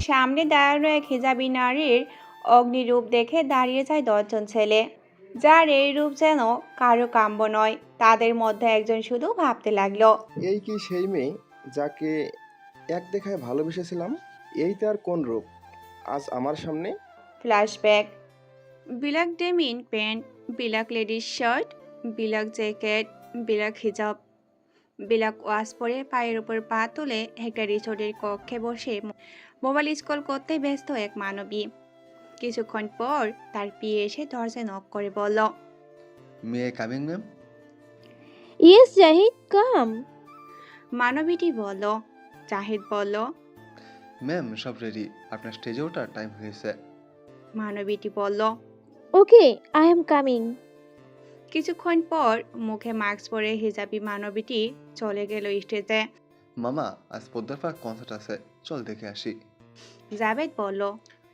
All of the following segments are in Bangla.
সামনে দাঁড়ানো এক হিজাবি নারীর অগ্নিরূপ দেখে দাঁড়িয়ে যায় 10 জন ছেলে, যার এই রূপ যেন কারো কাম্য নয়। তাদের মধ্যে একজন শুধু ভাবতে লাগলো, এই কি সেই মেয়ে যাকে এক দেখায় ভালোবেসেছিলাম? এই তার কোন রূপ আজ আমার সামনে? ফ্ল্যাশব্যাক। বিলাক ডেমিন প্যান্ট, বিলাক লেডিস শার্ট, বিলাক জ্যাকেট, বিলাক হিজাব, বিলাক ওয়াশ পরে পায়ের উপর পা তুলে একটা রিসোর্টের কক্ষে বসে মোবাইল স্ক্রল করতে ব্যস্ত এক মানবী। কিছুক্ষণ পর তার পিয়ে এসে দরজায় নক করে বলল, may I coming ma'am? Yes Zahid, come. মানবীটি বলল। জাহিদ বলল, ম্যাম সব রেডি, আপনার স্টেজে ওঠার টাইম হয়েছে। মানবীটি বলল। ওকে, আই এম কামিং। কিছুক্ষণ পর মুখে মাস্ক পরে হিজাবি মানবীটি চলে গেল স্টেজে। মামা আজ পোদ্দার পার্ক কনসার্ট আছে, চল দেখে আসি। জাভেদ বলল,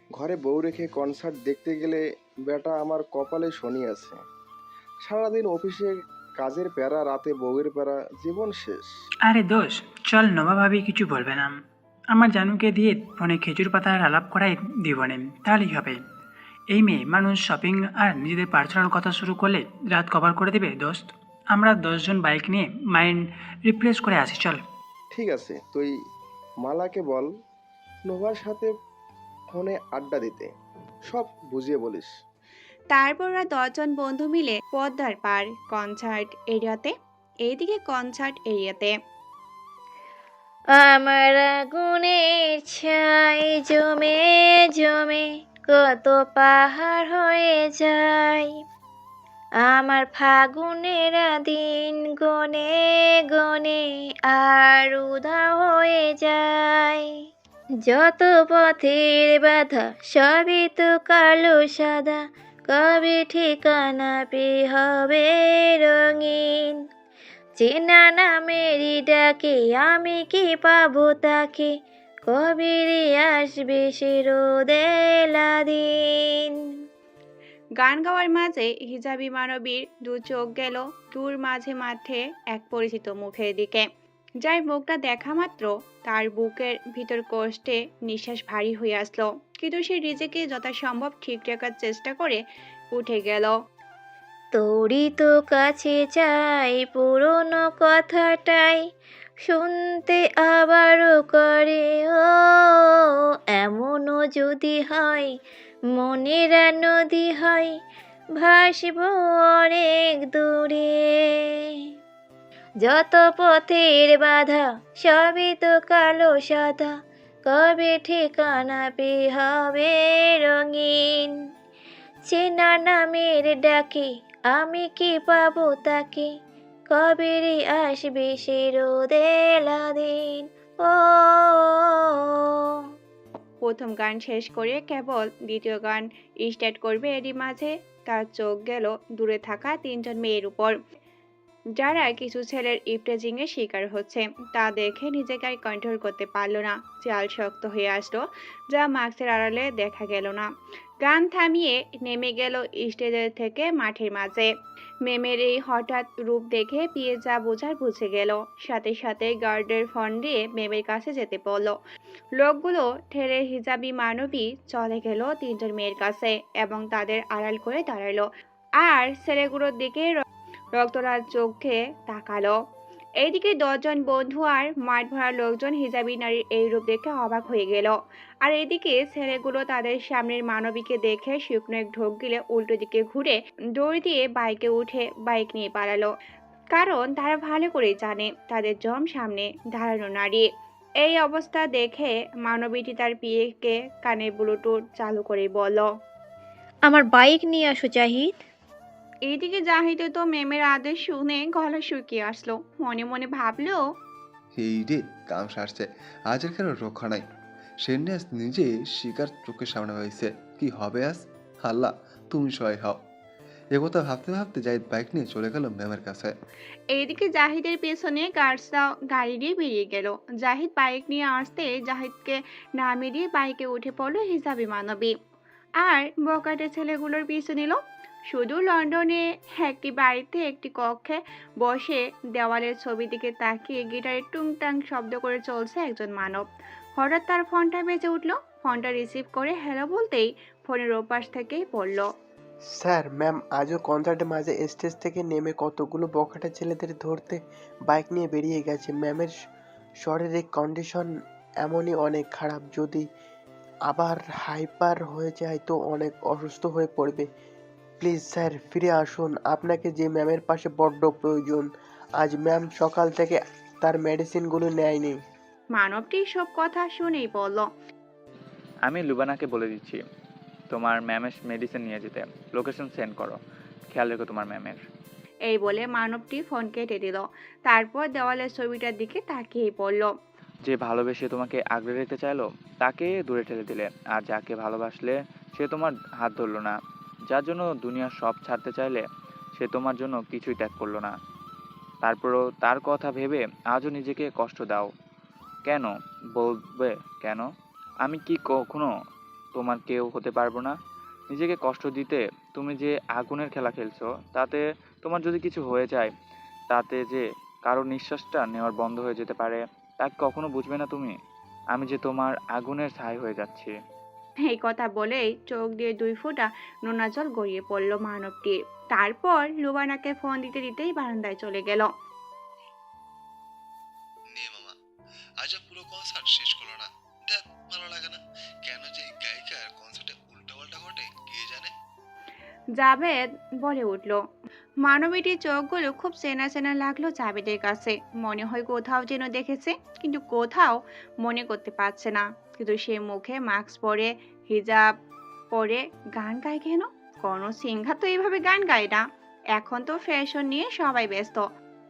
ঘরে বউ রেখে কনসার্ট দেখতে গেলে বেটা আমার কপালে শনি আছে। সারাদিন অফিসে কাজের প্যারা, রাতে বউয়ের প্যারা, জীবন শেষ। আরে দোষ, চল নবা ভাবি কিছু বলবে না। আমার জানুকে দিয়ে ফোনে খেজুর পাতার আলাপ করাই দিবনে, তাহলেই হবে। এই মেয়ে মানুষ শপিং আর নিজেদের পার্সোনাল কথা শুরু করলে রাত কভার করে দেবে দোস্ত। আমরা 10 জন বাইক নিয়ে মাইন্ড রিপ্লেস করে আসি, চল। ঠিক আছে, তুই মালাকে বল নোভার সাথে ফোনে আড্ডা দিতে, সব বুঝিয়ে বলিস। তারপর ওরা 10 জন বন্ধু মিলে পদ্মার পার কনসার্ট এরিয়াতে। এইদিকে কনসার্ট এরিয়াতে আমার আগুনের ছাই জমে জমে কত পাহাড় হয়ে যায়, আমার ফাগুনের দিন গনে গনে আর উধাও হয়ে যায়। যত পথের বাধা সবই তো কালো সাদা, কবে ঠিকানা পেয়ে হবে রঙিন। চেনা নামেরই ডাকে আমি কি পাবো তাকে, কবে রে আসবে সে রোদেলা দিন। গান গাওয়ার মাঝে হিজাবি মানবীর দু চোখ গেল দূর মাঝে মাঠে এক পরিচিত মুখের দিকে, যার মুখটা দেখা মাত্র তার বুকের ভিতর কষ্টে নিঃশ্বাস ভারী হয়ে আসলো। কিন্তু সে নিজেকে যথাসম্ভব ঠিক রাখার চেষ্টা করে উঠে গেল। তোরই তো কাছে চাই পুরনো কথাটাই শুনতে আবারও করে ও, এমনও যদি হয় মনের নদী হয় ভাসবো অনেক দূরে। যত পথের বাধা সবই তো কালো সাদা, কবে ঠিকানা পেয়ে হবে রঙিন। চেনা নামের ডাকে আমি কি পাবো তাকে, কবে রে আসবে সে রোদেলা দিন। ও প্রথম গান শেষ করে কেবল দ্বিতীয় গান স্টার্ট করবে, এরই মাঝে তার চোখ গেল দূরে থাকা 3 জন মেয়ের উপর, যারা কিছু ছেলের ইপটেজিং এর শিকার হচ্ছে। তা দেখে নিজেকে আর কন্ট্রোল করতে পারল না, চাল শক্ত হয়ে আসলো, যা মাস্কের আড়ালে দেখা গেল না। গান থামিয়ে নেমে গেল স্টেজের থেকে মাঠের মাঝে। মেমের এই হঠাৎ রূপ দেখে পিয়ে যা বোঝার বুঝে গেল, সাথে সাথে গার্ডের ফোন দিয়ে মেমের কাছে যেতে বলল। লোকগুলো ঠেলে হিজাবি মানবী চলে গেল 3 জন মেয়ের কাছে এবং তাদের আড়াল করে দাঁড়ালো, আর ছেলেগুলোর দিকে রক্তলাল চোখে তাকালো। এইদিকে 10 জন বন্ধু আর মাঠ ভরা লোকজন হিজাবি নারীর এই রূপ দেখে অবাক হয়ে গেল। আর এদিকে ছেলেগুলো তাদের সামনের মানবীকে দেখে শুকনো এক ঢোক গিলে উল্টো দিকে ঘুরে দৌড় দিয়ে বাইকে উঠে বাইক নিয়ে পালালো, কারণ তারা ভালো করে জানে তাদের জম সামনে দাঁড়ানো নারী। এই অবস্থা দেখে মানবীটি তার পিএকে কানে ব্লুটুথ চালু করে বলল। আমার বাইক নিয়ে আসো জাহিদ। এইদিকে জাহিদে তো মেমের আদেশ শুনে গলা শুকিয়ে আসলো, মনে মনে ভাবলো, এই রে, কাম সারছে, আজ আর কারো রক্ষা নাই। সেন্নে আজ নিজে শিকার চোখের সামনে হয়েছে, কি হবে আজ? আল্লাহ তুমি সহায় হও। একথা ভাবতে ভাবতে জাহিদ বাইক নিয়ে চলে গেল ম্যামের কাছে। এইদিকে জাহিদের পেছনে গার্ডসরা গাড়ি দিয়ে বেরিয়ে গেল। জাহিদ বাইক নিয়ে আসতে জাহিদকে নামিয়ে দিয়ে বাইকে উঠে পড়লো হিসাবি মানবী, আর বকাটে ছেলেগুলোর পিছু নিল। শুধু লন্ডনে একটি বাড়িতে একটি কক্ষে বসে দেওয়ালের ছবি দিকে তাকিয়ে গিটারে টুংটাং শব্দ করে চলছে একজন মানব। হঠাৎ তার ফোনটা বেজে উঠল। ফোনটা রিসিভ করে হ্যালো বলতেই ফোনের ওপাশ থেকেই পড়ল, স্যার, ম্যাম আজও কনসার্টের মাঝে স্টেজ থেকে নেমে কতগুলো বখাটে ছেলেদের ধরতে বাইক নিয়ে বেরিয়ে গেছে। ম্যামের শারীরিক কন্ডিশন এমনই অনেক খারাপ, যদি আবার হাইপার হয়ে যায় তো অনেক অসুস্থ হয়ে পড়বে। প্লিজ স্যার ফিরে আসুন, আপনাকে যে ম্যামের পাশে বড্ড প্রয়োজন। আজ ম্যাম সকাল থেকে তার মেডিসিনগুলো নেয়নি। মানবটি সব কথা শুনেই বলল, আমি লুবানাকে বলে দিচ্ছি তোমার ম্যামের মেডিসিন নিয়ে যেতে। লোকেশন সেন্ড করো, খেয়াল রেখো তোমার ম্যামের। এই বলে মানবটি ফোন কেটে দিল। তারপর দেওয়ালের ছবিটার দিকে তাকিয়েই পড়ল। যে ভালোবেসে তোমাকে আগলে রেখে চাইলো তাকে দূরে ঠেলে দিলে, আর যাকে ভালোবাসলে সে তোমার হাত ধরলো না। যার জন্য দুনিয়ার সব ছাড়তে চাইলে সে তোমার জন্য কিছুই ত্যাগ করলো না। তারপরও তার কথা ভেবে আজও নিজেকে কষ্ট দাও কেন? বলবে কেন? আমি কি কখনো তোমার কেউ হতে পারবো না? নিজেকে কষ্ট দিতে তুমি যে আগুনের খেলা খেলছো, তাতে তোমার যদি কিছু হয়ে যায়, তাতে যে কারো নিঃশ্বাসটা নেওয়ার বন্ধ হয়ে যেতে পারে, তা কখনো বুঝবে না তুমি? আমি যে তোমার আগুনের ছাই হয়ে যাচ্ছি। এই কথা বলেই চোখ দিয়ে 2 ফোঁটা নোনা জল গড়িয়ে পড়ল মানবটির। তারপর লুবানাকে ফোন দিতে দিতেই বারান্দায় চলে গেল। নে মামা, আজ পুরো কনসার্ট শেষ করলো না। দেখ, ভালো লাগে না কেন যে এই গায়িকার কনসার্টে উল্টো পাল্টা ঘটে কে জানে। জাভেদ বলে উঠল। মানবীটির চোখগুলো খুব চেনা চেনা লাগলো জাভেদের কাছে। মনে হয় কোথাও যেন দেখেছে, কিন্তু কোথাও মনে করতে পারছে না। কিন্তু সে মুখে মাস্ক পরে, হিজাব পরে গান গায় কেন? কোনো সিঙ্গার তো এইভাবে গান গায় না। এখন তো ফ্যাশন নিয়ে সবাই ব্যস্ত।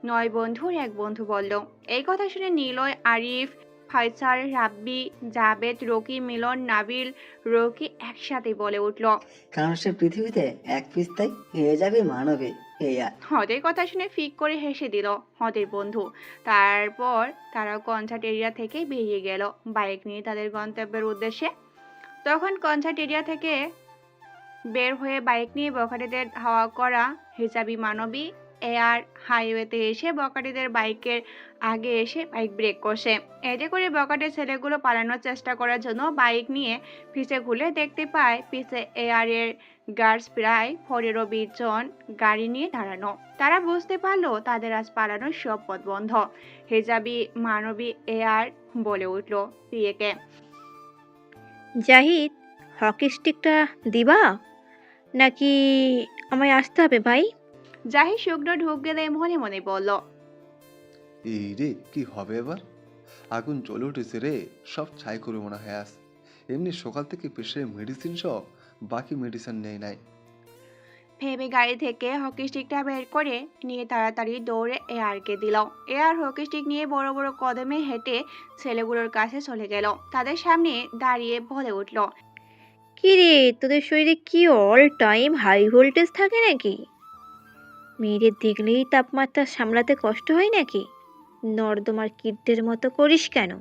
9 বন্ধুর এক বন্ধু বলল। এই কথা শুনে নিলয়, আরিফ, ফয়সাল, রাব্বি, জাবেদ, রকি, মিলন, নাবিল, রকি একসাথে বলে উঠল। কারণ সে পৃথিবীতে এক পিস্তায় হেরে যাবে মানবে। আর হদের কথা শুনে ফিক করে হেসে দিল হদের বন্ধু। তারপর তারা কনসার্ট এরিয়া থেকে বেরিয়ে গেল বাইক নিয়ে তাদের গন্তব্যের উদ্দেশ্যে। তখন কনসার্ট এরিয়া থেকে বের হয়ে বাইক নিয়ে বখাটেদের ধাওয়া করা হিজাবি মানবী এয়ার হাইওয়েতে এসে বখাটেদের বাইকের আগে এসে বাইক ব্রেক কষে। এতে করে বখাটের ছেলেগুলো পালানোর চেষ্টা করার জন্য বাইক নিয়ে পিছে ঘুরে দেখতে পায় পিছে এয়ারের গার্ডস প্রায় 15-20 জন গাড়ি নিয়ে দাঁড়ানো। তারা বুঝতে পারলো তাদের আজ পালানোর সব পথ বন্ধ। হিজাবি মানবী এয়ার বলে উঠল প্রিয়েকে, জাহিদ, হকি স্টিকটা দিবা নাকি আমায় আসতে হবে ভাই? জাহিদ শুকনো ঢুক গেলে মনে মনে বলল, এই রে, কি হবে এবার? আগুন জ্বলে উঠেছে রে, সব ছাই করে মনে হয় আজ। এমনি সকাল থেকে প্রেশারের মেডিসিন সহ বাকি মেডিসিন নেই নাই। ভেবে গাড়ি থেকে হকি স্টিকটা বের করে নিয়ে তাড়াতাড়ি দৌড়ে এয়ারকে দিল। এয়ার হকি স্টিক নিয়ে বড় বড় কদমে হেঁটে ছেলেগুলোর কাছে চলে গেল। তাদের সামনে দাঁড়িয়ে বলে উঠল, কি রে, তোদের শরীরে কি অল টাইম হাই ভোল্টেজ থাকে নাকি? মেয়েদের দেখলেই তাপমাত্রা সামলাতে কষ্ট হয় নাকি? নর্দমার কীটদের মতো করিস কেন?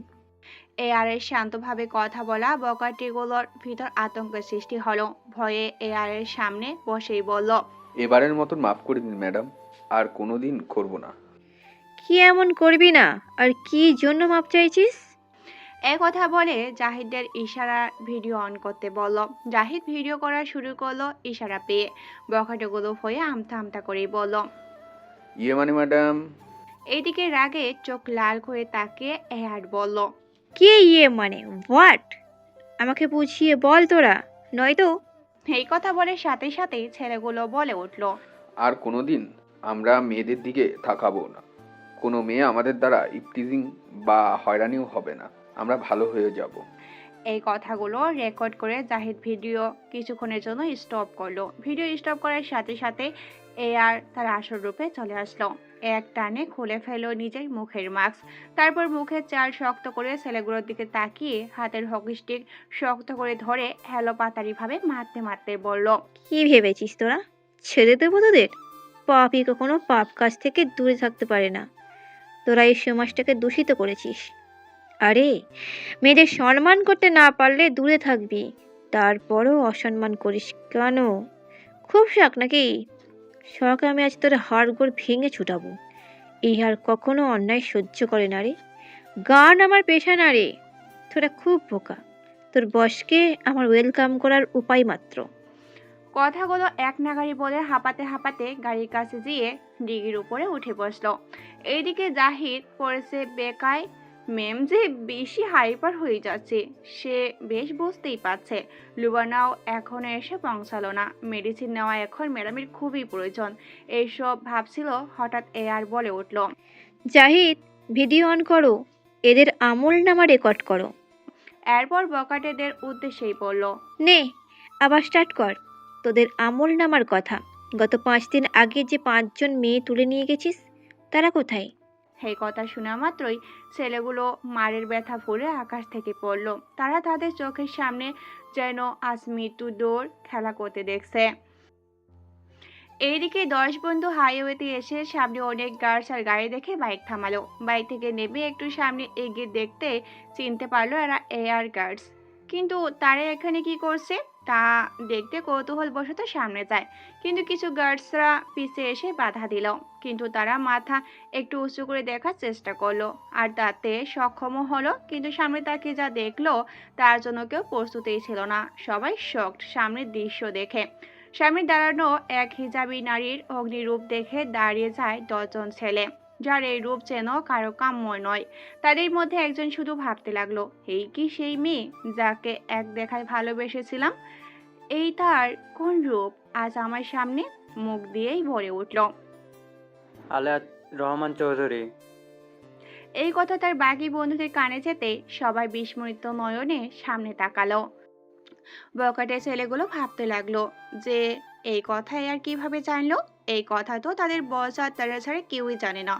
এয়ারের শান্তভাবে কথা বলা বকাটিগুলোর ভিতর আতঙ্কের সৃষ্টি হলো। ভয়ে এয়ারের সামনে বসেই বলল, এবারের মতন মাফ করে দিন ম্যাডাম, আর কোনোদিন করব না। কি এমন করবি না? আর কি জন্য মাপ চাইছিস? এ কথা বলে জাহিদের ইশারা ভিডিও অন করতে বলল। জাহিদ ভিডিও করা শুরু করলো ইশারা পেয়ে। বকাটিগুলো হয়ে আমতা আমতা করেই বলল। ইয়ে মানে ম্যাডাম, এইদিকে রাগে চোখ লাল করে তাকিয়ে এয়ার বলল, কে ইয়ে মানে হোয়াট? আমাকে বুঝিয়ে বল তোরা, নয়তো। এই কথা বলে সাথে সাথে ছেলেগুলো বলে উঠল, আর কোনোদিন আমরা মেয়েদের দিকে তাকাবো না। কোনো মেয়ে আমাদের দ্বারা ইপটিজিং বা হয়রানিও হবে না। আমরা ভালো হয়ে যাব। এই কথাগুলো রেকর্ড করে জাহিদ ভিডিও কিছুক্ষণের জন্য স্টপ করলো। ভিডিও স্টপ করার সাথে সাথে এয়ার তার আসল রূপে চলে আসলো। এক টানে খুলে ফেললো নিজের মুখের মাস্ক। তারপর মুখের চাল শক্ত করে ছেলেগুলোর দিকে তাকিয়ে হাতের হকি স্টিক শক্ত করে ধরে হ্যালো পাতারি ভাবে মারতে মারতে বলল, কি ভেবেছিস তোরা ছেড়ে দেবো তোদের? পাপই কখনো পাপ কাজ থেকে দূরে থাকতে পারে না। তোরা এই সমাজটাকে দূষিত করেছিস। আরে, মেয়েদের সম্মান করতে না পারলে দূরে থাকবি, তারপরও অসম্মান করিস কেন? খুব শখ নাকি? শখ আমি আজ তোর হাড়গোড় ভেঙে ছুটাবো। ইহার কখনো অন্যায় সহ্য করে না রে। গান আমার পেশা না রে। তোরা খুব বোকা। তোর বসকে আমার ওয়েলকাম করার উপায় মাত্র। কথাগুলো এক নাগাড়ি বলে হাঁপাতে হাঁপাতে গাড়ির কাছে গিয়ে ডিগির উপরে উঠে বসলো। এইদিকে জাহিদ পড়েছে বেকায়। মেম যে বেশি হাইপার হয়ে যাচ্ছে সে বেশ বুঝতেই পারছে। লুবানাও এখনো এসে পৌঁছালো না। মেডিসিন নেওয়া এখন ম্যাডামের খুবই প্রয়োজন। এইসব ভাবছিল, হঠাৎ এয়ার বলে উঠল, জাহিদ, ভিডিও অন করো। এদের আমল নামা রেকর্ড করো। এরপর বকাটেদের উদ্দেশ্যেই বলল, নে, আবার স্টার্ট কর। তোদের আমল নামার কথা। গত 5 দিন আগে যে 5 জন মেয়ে তুলে নিয়ে গেছিস, তারা কোথায়? এই কথা শোনা মাত্রই ছেলেগুলো মারের ব্যথা ফুলে আকাশ থেকে পড়ল। তারা তাদের চোখের সামনে যেন আজ মৃত্যু দৌড় খেলা করতে দেখছে। এইদিকে 10 বন্ধু হাইওয়েতে এসে সামনে অনেক গার্ডস আর গাড়ি দেখে বাইক থামালো। বাইক থেকে নেমে একটু সামনে এগিয়ে দেখতে চিনতে পারলো এরা এয়ার গার্ডস। কিন্তু তারা এখানে কি করছে তা দেখতে কৌতূহলবশত সামনে যায়। কিন্তু কিছু গার্ডসরা পিছে এসে বাধা দিল। কিন্তু তারা মাথা একটু উঁচু করে দেখার চেষ্টা করলো আর তাতে সক্ষমও হলো। কিন্তু সামনে তাকে যা দেখলো তার জন্য কেউ প্রস্তুতই ছিল না। সবাই শকড সামনের দৃশ্য দেখে। সামনে দাঁড়ানো এক হিজাবি নারীর অগ্নিরূপ দেখে দাঁড়িয়ে যায় 10 জন ছেলে, যার এই রূপ যেন কারো কাম্য নয়। তাদের মধ্যে একজন শুধু ভাবতে লাগলো, এই কি সেই মেয়ে যাকে এক দেখায় ভালোবেসেছিলাম? এই তার কোন রূপ আজ আমার সামনে? মুখ দিয়েই ভরে উঠল। আলিয়া রহমান চৌধুরী। এই কথা তার বাকি বন্ধুদের কানে যেতে সবাই বিস্মৃত নয়নে সামনে তাকালো। বকাটে ছেলেগুলো ভাবতে লাগলো যে এই কথাই আর কিভাবে জানলো। এই কথা তো তাদের বস আর তারা ছাড়া কেউই জানে না।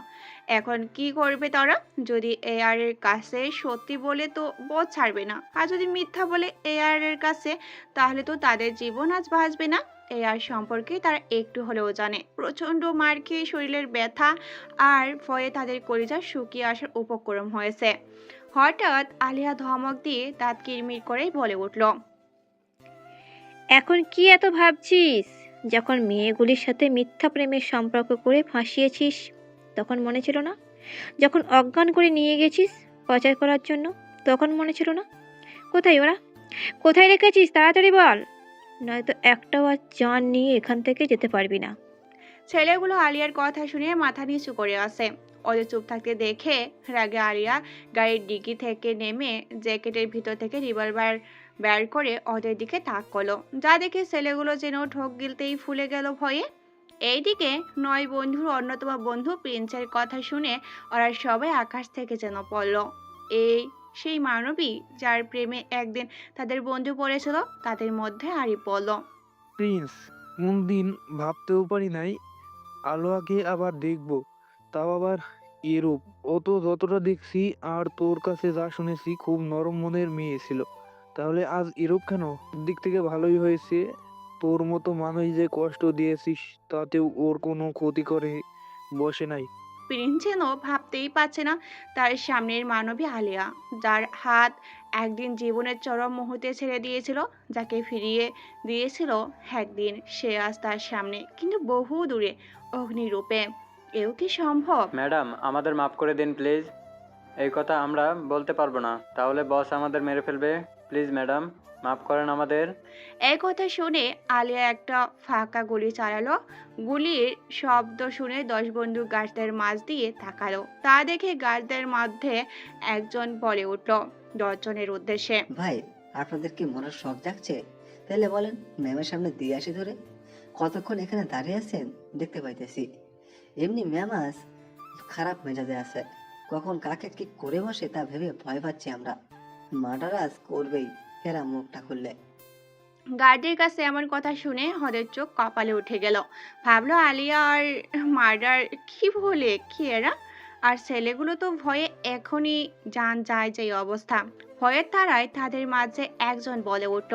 এখন কি করবে তারা? যদি এআর এর কাছে সত্যি বলে তো বস ছাড়বে না, আর যদি মিথ্যা বলে এআর এর কাছে তাহলে তো তাদের জীবন আজ বাঁচবে না। এআর সম্পর্কে তারা একটু হলেও জানে। প্রচন্ড মার খেয়ে শরীরের ব্যথা আর ভয়ে তাদের কলিজা শুকিয়ে আসার উপক্রম হয়েছে। হঠাৎ আলিয়া ধমক দিয়ে দাঁত কিরমির করেই বলে উঠল, এখন কি এত ভাবছিস? যখন মেয়েগুলির সাথে মিথ্যা প্রেমের সম্পর্ক করে ফাঁসিয়েছিস তখন মনে ছিল না? যখন অজ্ঞান করে নিয়ে গেছিস পাচার করার জন্য তখন মনে ছিল না? কোথায় ওরা? কোথায় রেখেছিস? তাড়াতাড়ি বল, নয়তো একটাও আর জান নিয়ে এখান থেকে যেতে পারবি না। ছেলেগুলো আলিয়ার কথা শুনে মাথা নিচু করে আসে। ওদের চুপ থাকতে দেখে রাগে আলিয়া গাড়ির ডিগি থেকে নেমে জ্যাকেটের ভিতর থেকে রিভলভার বের করে ওদের দিকে তাক করলো। যা দেখে ছেলেগুলো যেন ঢোক গিলতেই ফুলে গেল ভয়ে। এইদিকে 9 বন্ধুর অন্যতম বন্ধু প্রিন্সের কথা শুনে ওরা সবাই আকাশ থেকে যেন পড়ল। এই সেই মানবী যার প্রেমে একদিন তাদের বন্ধু পড়েছিল, তাদের মধ্যে হারিয়ে পড়ল। প্রিন্স, কোনদিন ভাবতেও পারি নাই আলোয়াকে আবার দেখবো, তাও আবার এরূপ। ও তো যতটা দেখছি আর তোর কাছে যা শুনেছি খুব নরম মনের মেয়ে ছিল, তাহলে আজ এরূপ কেন? দিক থেকে ভালোই হয়েছে। তোর মতো মানুষ যে কষ্ট দিয়েছিস তাতেও ওর কোনো ক্ষতি করে বসে নাই। প্রিন্স যেন ভাবতেই পারছে না তার সামনের মানবী আলিয়া, যার হাত একদিন জীবনের চরম মুহূর্তে ছেড়ে দিয়েছিল, যাকে ফিরিয়ে দিয়েছিল একদিন, সে আজ তার সামনে, কিন্তু বহু দূরে অগ্নিরূপে। এও কি সম্ভব? ম্যাডাম, আমাদের মাফ করে দিন প্লিজ। এই কথা আমরা বলতে পারবো না, তাহলে বস আমাদের মেরে ফেলবে। প্লিজ ম্যাডাম, মাফ করেন আমাদের। এই কথা শুনে আলিয়া একটা ফাঁকা গুলি চালালো। গুলির শব্দ শুনে 10 বন্ধু গাছদের মাঝ দিয়ে তাকালো। তা দেখে গাছদের মধ্যে একজন বলে উঠল 10 জনের উদ্দেশ্যে, ভাই, আপনাদের কি মরার শখ জাগছে? তাহলে বলেন, ম্যামের সামনে দিয়ে আসি ধরে। কতক্ষণ এখানে দাঁড়িয়ে আছেন দেখতে পাইতেছি। এমনি ম্যাম আজ খারাপ মেজাজে আছে, কখন কাকে কি করে বসে তা ভেবে ভয় পাচ্ছি আমরা। মার্ডার আজ করবেই এরা মুখটা খুললে। গার্ডের কাছে এমন কথা শুনে ওদের চোখ কপালে উঠে গেল। ভাবলো আলিয়া আর মার্ডার কি বলে কি এরা? আর ছেলেগুলো তো ভয়ে এখনই জান যায় যে অবস্থা। ভয়ের তারায় তাদের মাঝে একজন বলে উঠল,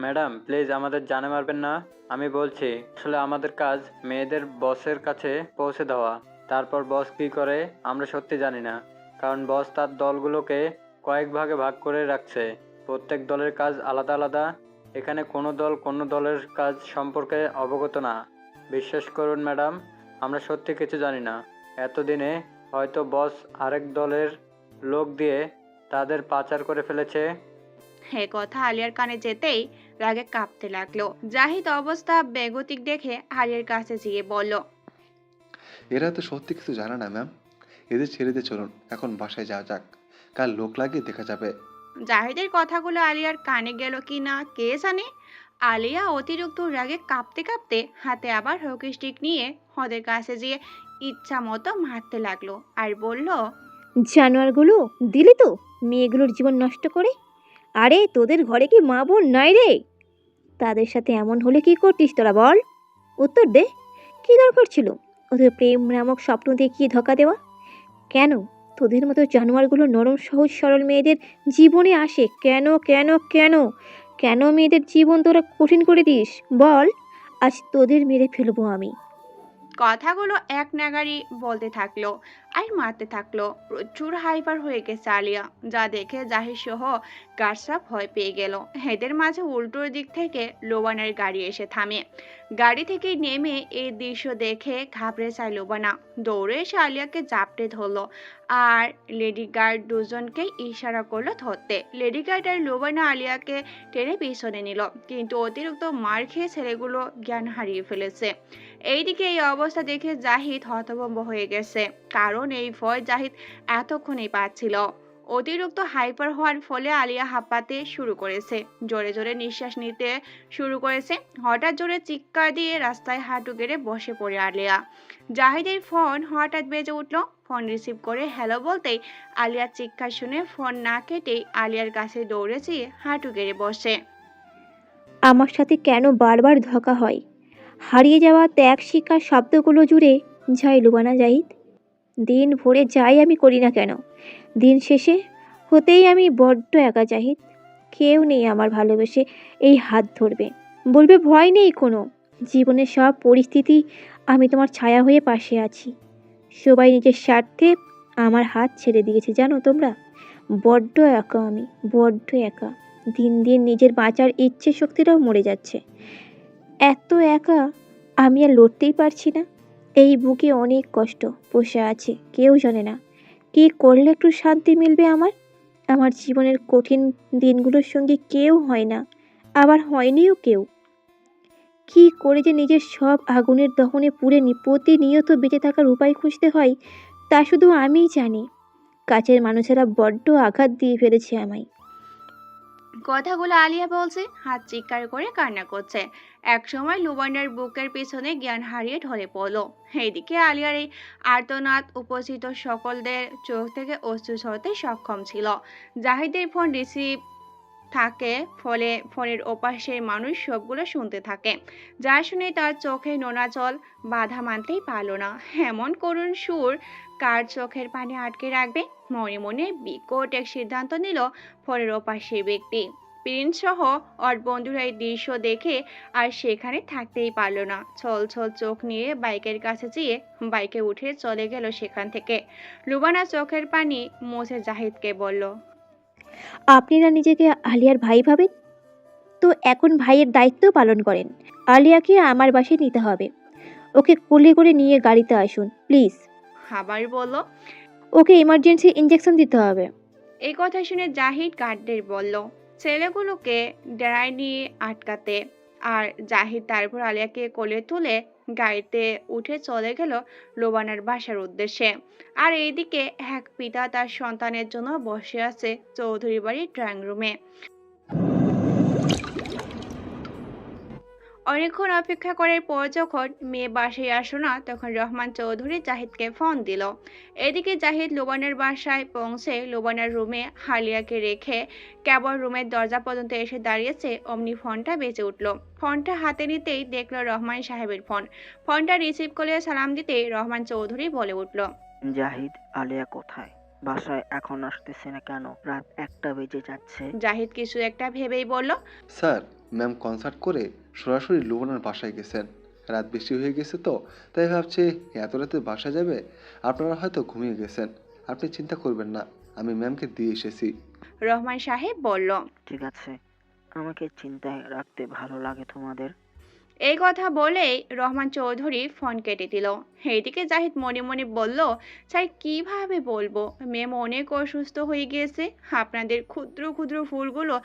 ম্যাডাম প্লিজ আমাদের জানে মারবেন না। আমি বলছি, আসলে আমাদের কাজ মেয়েদের বসের কাছে পৌঁছে দেওয়া। তারপর বস কি করে আমরা সত্যি জানি না, কারণ বস তার দলগুলোকে কয়েক ভাগে ভাগ করে রাখছে। প্রত্যেক দলের কাজ আলাদা আলাদা। এখানে কোনো দল কোনো দলের কাজ সম্পর্কে অবগত না। বিশ্বাস করুন ম্যাডাম, আমরা সত্যি কিছু জানি না। এতদিনে হয়তো বস আরেক দলের লোক দিয়ে তাদের পাচার করে ফেলেছে। হে কথা আলিয়ার কানে যেতেই রাগে কাঁপতে লাগলো। জাহিদ অবস্থা বেগতিক দেখে আলিয়ার কাছে গিয়ে বলল, এরা তো সত্যি কিছু জানে না ম্যাম। এদের ছেড়ে দিয়ে চলুন, এখন বাসায় যাওয়া যাক, কাল লোক লাগিয়ে দেখা যাবে। জাহিদের কথাগুলো আলিয়ার কানে গেল কি না কে জানে। আলিয়া অতিরিক্ত রাগে কাঁপতে কাঁপতে হাতে আবার হকি স্টিক নিয়ে ওদের কাছে যেয়ে ইচ্ছা মতো মারতে লাগলো আর বলল, জানোয়ারগুলো দিলি তো মেয়েগুলোর জীবন নষ্ট করে। আরে তোদের ঘরে কি মা বোন নাই রে? তাদের সাথে এমন হলে কি করতিস তোরা বল? উত্তর দে। কি দরকার ছিল ওদের প্রেম নামক স্বপ্ন দেখিয়ে ধোঁকা দেওয়া? কেন তোদের মতো জানোয়ারগুলো নরম সহজ সরল মেয়েদের জীবনে আসে? কেন কেন কেন কেন মেয়েদের জীবন তোরা কঠিন করে দিস বল? আজ তোদের মেরে ফেলবো আমি। কথাগুলো এক নাগাড়ি বলতে থাকলো আর মারতে থাকলো। প্রচুর হাইপার হয়ে গেছে আলিয়া, যা দেখে জাহিদ সহ গার্ডসরা ভয় পেয়ে গেল। এদের মাঝে উল্টোর দিক থেকে লোবানার গাড়ি এসে থামে। গাড়ি থেকে নেমে এই দৃশ্য দেখে ঘাবড়ে যায় লোবানা। দৌড়ে এসে আলিয়াকে জাপটে ধরলো আর লেডি গার্ড দুজনকে ইশারা করলো ধরতে। লেডি গার্ড আর লোবানা আলিয়াকে টেনে পিছনে নিল, কিন্তু অতিরিক্ত মার খেয়ে ছেলেগুলো জ্ঞান হারিয়ে ফেলেছে। এইদিকে এই অবস্থা দেখে জাহিদ হতভম্ব হয়ে গেছে, কারণ এই ভয় জাহিদ এতক্ষণেই পাচ্ছিল। অতিরিক্ত হাইপার হওয়ার ফলে আলিয়া হাঁপাতে শুরু করেছে, জোরে জোরে নিঃশ্বাস নিতে শুরু করেছে। হঠাৎ জোরে চিৎকার দিয়ে রাস্তায় হাঁটু গেড়ে বসে পড়ে আলিয়া। জাহিদের ফোন হঠাৎ বেজে উঠলো। ফোন রিসিভ করে হ্যালো বলতেই আলিয়ার চিৎকার শুনে ফোন না কেটেই আলিয়ার কাছে দৌড়েছে, হাঁটু গেড়ে বসে। আমার সাথে কেন বারবার ধোঁকা হয়? হারিয়ে যাওয়া ত্যাগ শিক্ষার শব্দগুলো জুড়ে যাই লুবানা জাহিদ। দিন ভরে যাই আমি করি না কেন, দিন শেষে হতেই আমি বড্ড একা জাহিদ। কেউ নেই আমার ভালোবেসে এই হাত ধরবে, বলবে ভয় নেই কোনো। জীবনের সব পরিস্থিতি আমি তোমার ছায়া হয়ে পাশে আছি। সবাই নিজের স্বার্থে আমার হাত ছেড়ে দিয়েছে জানো তোমরা। বড্ড একা আমি, বড্ড একা। দিন দিন নিজের বাঁচার ইচ্ছে শক্তিটাও মরে যাচ্ছে। এত একা আমি আর লড়তেই পারছি না। এই বুকে অনেক কষ্ট বসে আছে, কেউ জানে না কি করলে একটু শান্তি মিলবে আমার। আমার জীবনের কঠিন দিনগুলোর সঙ্গে কেউ হয় না, আবার হয়নিও কেউ। কি করে যে নিজের সব আগুনের দহনে পুড়ে প্রতিনিয়ত বেঁচে থাকার উপায় খুঁজতে হয় তা শুধু আমিই জানি। কাছের মানুষেরা বড্ড আঘাত দিয়ে ফেলেছে আমায়। কথাগুলো আলিয়া বলছে, হাত চিৎকার করে কান্না করছে। একসময় লুবানার বুকের পিছনে জ্ঞান হারিয়ে ঢলে পড়লো। এইদিকে আলিয়ার এই আর্তনাদ উপস্থিত সকলদের চোখ থেকে অশ্রু ঝরতে সক্ষম ছিল। জাহিদের ফোন রিসিভ থাকে, ফলে ফোনের ওপাশের মানুষ সবগুলো শুনতে থাকে, যা শুনে তার চোখে নোনা জল বাধা মানতেই পারল না। এমন করুণ সুর কার চোখের পানি আটকে রাখবে? মনে মনে বিকট এক সিদ্ধান্ত নিল ফোনের ওপাশের ব্যক্তি। প্রিন্স সহ ওর বন্ধুরা এই দৃশ্য দেখে আর সেখানে থাকতেই পারল না। ছল ছল চোখ নিয়ে বাইকের কাছে যেয়ে বাইকে উঠে চলে গেল সেখান থেকে। লুবানা চোখের পানি মুছে জাহিদকে বলল, আপনারা নিজেকে আলিয়ার ভাই ভাবেন তো এখন ভাইয়ের দায়িত্ব পালন করেন। আলিয়াকে আমার বাসায় নিতে হবে। ওকে কোলে করে নিয়ে গাড়িতে আসুন প্লিজ। আবার বলল। ওকে ইমার্জেন্সি ইঞ্জেকশন দিতে হবে। এই কথা শুনে জাহিদ গার্ডদের বলল ছেলেগুলোকে ডেরায় নিয়ে আটকাতে। আর জাহিদ তারপর আলিয়াকে কোলে তুলে গাড়িতে উঠে চলে গেল লোবানার বাসার উদ্দেশ্যে। আর এইদিকে এক পিতা তার সন্তানের জন্য বসে আছে চৌধুরী বাড়ির ড্রয়িং রুমে। অনেকক্ষণ অপেক্ষা করার পর যখন মেয়ে বাসায় আসলো না, তখন রহমান চৌধুরী জাহিদকে ফোন দিল। এদিকে জাহিদ লোবানের বাসায় পৌঁছে লোবানার রুমে আলিয়াকে রেখে কেবল রুমের দরজা পর্যন্ত এসে দাঁড়িয়েছে, অমনি ফোনটা বেজে উঠল। ফোনটা হাতে নিতেই দেখলো রহমান সাহেবের ফোন। ফোনটা রিসিভ করে সালাম দিতেই রহমান চৌধুরী বলে উঠল, জাহিদ, আলিয়া কোথায়? বাসায় এখন আসতেছে না কেন? রাত 1টা বেজে যাচ্ছে। জাহিদ কিছু একটা ভেবেই বলল, স্যার, ম্যাম কনসার্ট করে সরাসরি লুবনার বাসায় গেছেন। রাত বেশি হয়ে গেছে তো, তাই ভাবছি এত রাতে বাসা যাবে। আপনারা হয়তো ঘুমিয়ে গেছেন, আপনি চিন্তা করবেন না, আমি ম্যামকে দিয়ে এসেছি। রহমান সাহেব বলল, ঠিক আছে, আমাকে চিন্তায় রাখতে ভালো লাগে তোমাদের? এই কথা বলেই রহমান চৌধুরী ফোন কেটে দিল। এইদিকে জাহিদ মনে মনে বলল, স্যার কিভাবে বলবো, মেম অনেক অসুস্থ হয়ে গিয়েছে। আপনাদের ক্ষুদ্র ক্ষুদ্র ভুলগুলো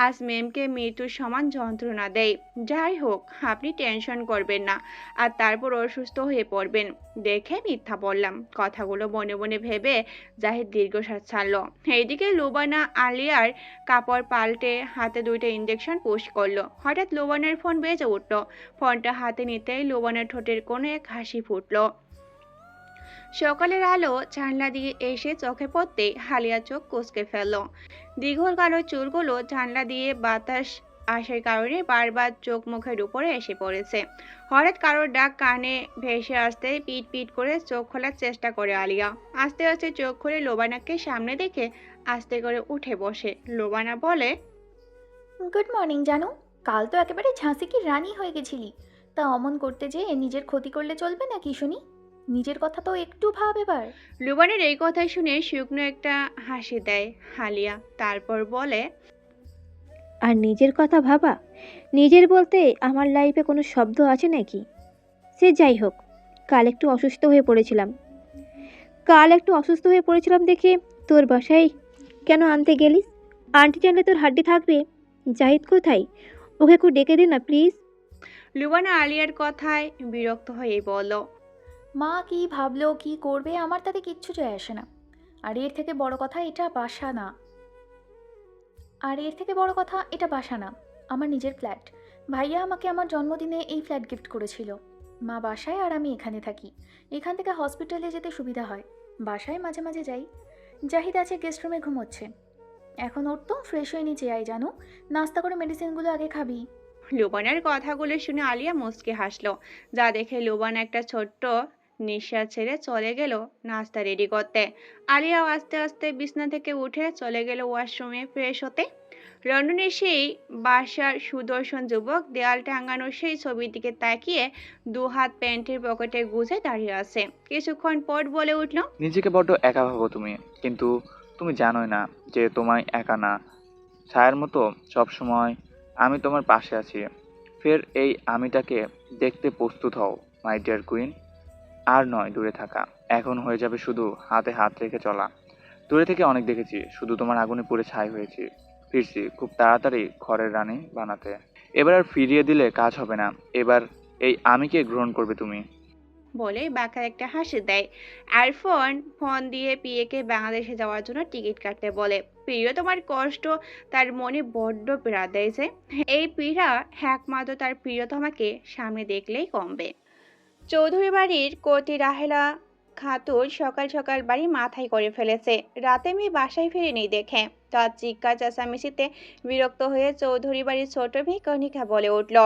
আজ মেমকে মৃত্যুর সমান যন্ত্রণা দেয়। যাই হোক, আপনি টেনশন করবেন না, আর তারপর অসুস্থ হয়ে পড়বেন দেখে মিথ্যা বললাম। কথাগুলো মনে মনে ভেবে জাহিদ দীর্ঘশ্বাস ছাড়ল। এইদিকে লুবানা আলিয়ার কাপড় পাল্টে হাতে 2টা ইঞ্জেকশন পুশ করলো। হঠাৎ লুবানার ফোন বেজে উঠল। ফোনটা হাতে নিতেই লুবানার ঠোঁটের কোণে এক হাসি ফুটল। সকালের আলো জানলা দিয়ে এসে চোখে পড়তেই হালিয়া চোখ কুঁচকে ফেলল। দীঘল কালো চুলগুলো জানলা দিয়ে বাতাস আসার কারণে বারবার চোখ মুখের উপরে এসে পড়েছে। হঠাৎ কারোর ডাক কানে ভেসে আসতে পিট পিট করে চোখ খোলার চেষ্টা করে আলিয়া। আস্তে আস্তে চোখ খুলে লোবানাকে সামনে দেখে আস্তে করে উঠে বসে। লোবানা বলে, গুড মর্নিং জানু। কাল তো একেবারে ঝাঁসি কি রানী হয়ে গেছিলি, তা অমন করতে যেয়ে নিজের ক্ষতি করলে চলবে নাকি শুনি? নিজের কথা তো একটু ভাব এবার। লুবানের এই কথা শুনে শুকনো একটা হাসি দেয় হালিয়া, তারপর বলে, আর নিজের কথা ভাবা? নিজের বলতে আমার লাইফে কোনো শব্দ আছে নাকি? সে যাই হোক, কাল একটু অসুস্থ হয়ে পড়েছিলাম দেখে তোর বাসায় কেন আনতে গেলিস? আন্টি জানলে তোর হাড্ডি থাকবে। জাহিদ কোথায়? ওকে একটু ডেকে দে না প্লিজ। লুবানা আলিয়ার কথায় বিরক্ত হয়ে বলল, মা কি ভাবলো কি করবে আমার তাতে কিচ্ছু যায় আসে না। আর এর থেকে বড় কথা এটা বাসা না। আমার নিজের ফ্ল্যাট। ভাইয়া আমাকে আমার জন্মদিনে এই ফ্ল্যাট গিফট করেছিল। মা বাসায় আর আমি এখানে থাকি। এখান থেকে হসপিটালে যেতে সুবিধা হয়। বাসায় মাঝে মাঝে যাই। জাহিদ আছে গেস্ট রুমে ঘুমোচ্ছে। এখন ওর তো ফ্রেশ হয়ে নিচে আই জানো, নাস্তা করে মেডিসিনগুলো আগে খাবি। লুবানার কথাগুলো শুনে আলিয়া মুচকে হাসলো, যা দেখে লুবানা একটা ছোট্ট নিঃশ্বাস ছেড়ে চলে গেল নাস্তা রেডি করতে। আলিয়াও আস্তে আস্তে বিছনা থেকে উঠে চলে গেল ওয়াশরুমে ফ্রেশ হতে। লন্ডনের সেই বাসার সুদর্শন যুবক দেয়াল টাঙানো সেই ছবির দিকে তাকিয়ে 2 হাত প্যান্টের পকেটে গুজে দাঁড়িয়ে আছে। কিছুক্ষণ পর বলে উঠল, নিজেকে বড্ড একা ভাবো তুমি, কিন্তু তুমি জানোই না যে তোমায় একা না। ছায়ার মতো সবসময় আমি তোমার পাশে আছি। ফের এই আমিটাকে দেখতে প্রস্তুত হও মাই ডিয়ার কুইন। আর নয় দূরে থাকা, এখন হয়ে যাবে শুধু হাতে হাত রেখে চলা। দূরে থেকে অনেক দেখেছি, শুধু তোমার আগুনে পুড়ে ছাই হয়েছি। ফিরছি খুব তাড়াতাড়ি ঘরের রানী বানাতে। এবার আর ফিরিয়ে দিলে কাজ হবে না, এবার এই আমিকে গ্রহণ করবে তুমি। বলে বাঁকা একটা হাসি দেয়। আরফন ফোন দিয়ে পিএকে বাংলাদেশে যাওয়ার জন্য টিকিট কাটতে বলে। প্রিয় তোমার কষ্ট তার মনে বড্ড পীড়া দিয়েছে। এই পীড়া একমাত্র তার প্রিয়তমাকে সামনে দেখলেই কমবে। চৌধুরী বাড়ির কর্ত্রী রাহেলা খাতুন সকাল সকাল বাড়ি মাথায় করে ফেলেছে। রাতে মেয়ে বাসায় ফিরেনি দেখে তার চিৎকার চেঁচামেচিতে বিরক্ত হয়ে চৌধুরী বাড়ির ছোট মেয়ে কণিকা বলে উঠল,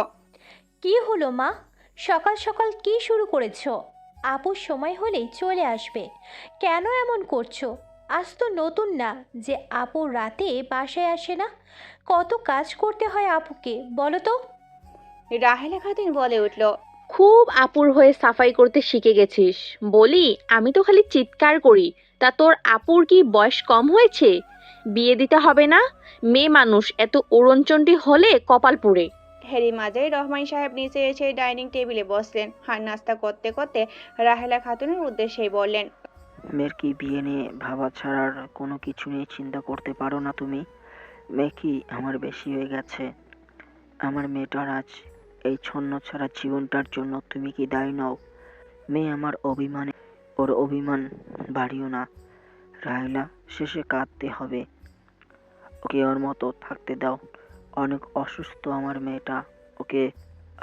কি হলো মা, সকাল সকাল কি শুরু করেছো? আপুর সময় হলেই চলে আসবে, কেন এমন করছো? আজ তো নতুন না যে আপু রাতে বাসায় আসে না। কত কাজ করতে হয় আপুকে বলো তো। রাহেলা খাতুন বলে উঠল, খুব আপুর হয়ে সাফাই করতে শিখে গেছিস। বলি আমি তো খালি চিৎকার করি, তা তোর আপুর কি বয়স কম হয়েছে? বিয়ে দিতে হবে না? মেয়ে মানুষ এত উড়নচণ্ডী হলে কপাল পুড়ে। হেরি মাঝে রহমান সাহেব নিচে এসে ডাইনিং টেবিলে বসলেন। আর নাস্তা করতে করতে রাহেলা খাতুনের উদ্দেশ্যেই বললেন, মেয়ের কি বিয়ে নিয়ে ভাবা ছাড়ার কোনো কিছু নিয়ে চিন্তা করতে পারো না তুমি? মেয়ে কি আমার বেশি হয়ে গেছে? আমার মেয়েটার আজ এই ছন্ন ছাড়া জীবনটার জন্য তুমি কি দায়ী নও? মেয়ে আমার অভিমানে, ওর অভিমান বাড়িও না। রাহেলা, শেষে কাঁদতে হবে। ওকে ওর মতো থাকতে দাও। অনেক অসুস্থ আমার মেয়েটা, ওকে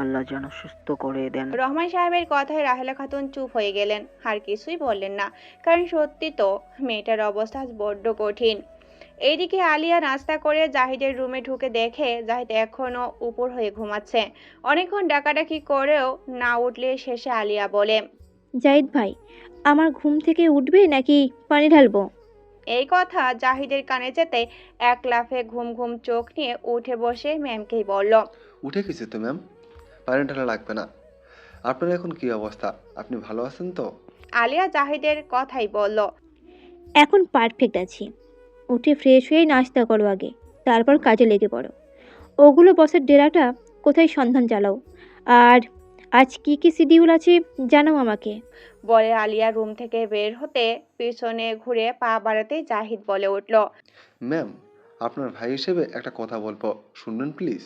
আল্লাহ যেন সুস্থ করে দেন। রহমান সাহেবের কথায় রাহেলা খাতুন চুপ হয়ে গেলেন, আর কিছুই বললেন না। কারণ সত্যি তো মেয়েটার অবস্থা আজ বড্ড কঠিন। এইদিকে আলিয়া নাস্তা করে জাহিদের রুমে ঢুকে দেখে জাহিদ এখনো উপর হয়ে ঘুমাচ্ছে। অনেকক্ষণ ডাকাডাকি করেও না উঠলে শেষে আলিয়া বলে, জাহিদ ভাই, আমার ঘুম থেকে উঠবে নাকি পানি ঢালবো? এই কথা জাহিদের কানে যেতে এক লাফে ঘুম ঘুম চোখ নিয়ে উঠে বসে ম্যামকেই বলল, উঠে গেছে তো ম্যাম, পানি ঢালা লাগবে না। আপনার এখন কি অবস্থা? আপনি ভালো আছেন তো? আলিয়া জাহিদের কথাই বলল, এখন পারফেক্ট আছি। উঠে ফ্রেশ হয়ে নাস্তা করো আগে, তারপর কাজে লেগে পড়ো। ওগুলো বসের ডেরাটা কোথায় সন্ধান চালাও। আর আজ কি কি শিডিউল আছে জানাও আমাকে। বলে আলিয়া রুম থেকে বের হতে পিছনে ঘুরে পা বাড়াতেই জাহিদ বলে উঠল। ম্যাম, আপনার ভাই হিসেবে একটা কথা বলবো, শুনবেন প্লিজ?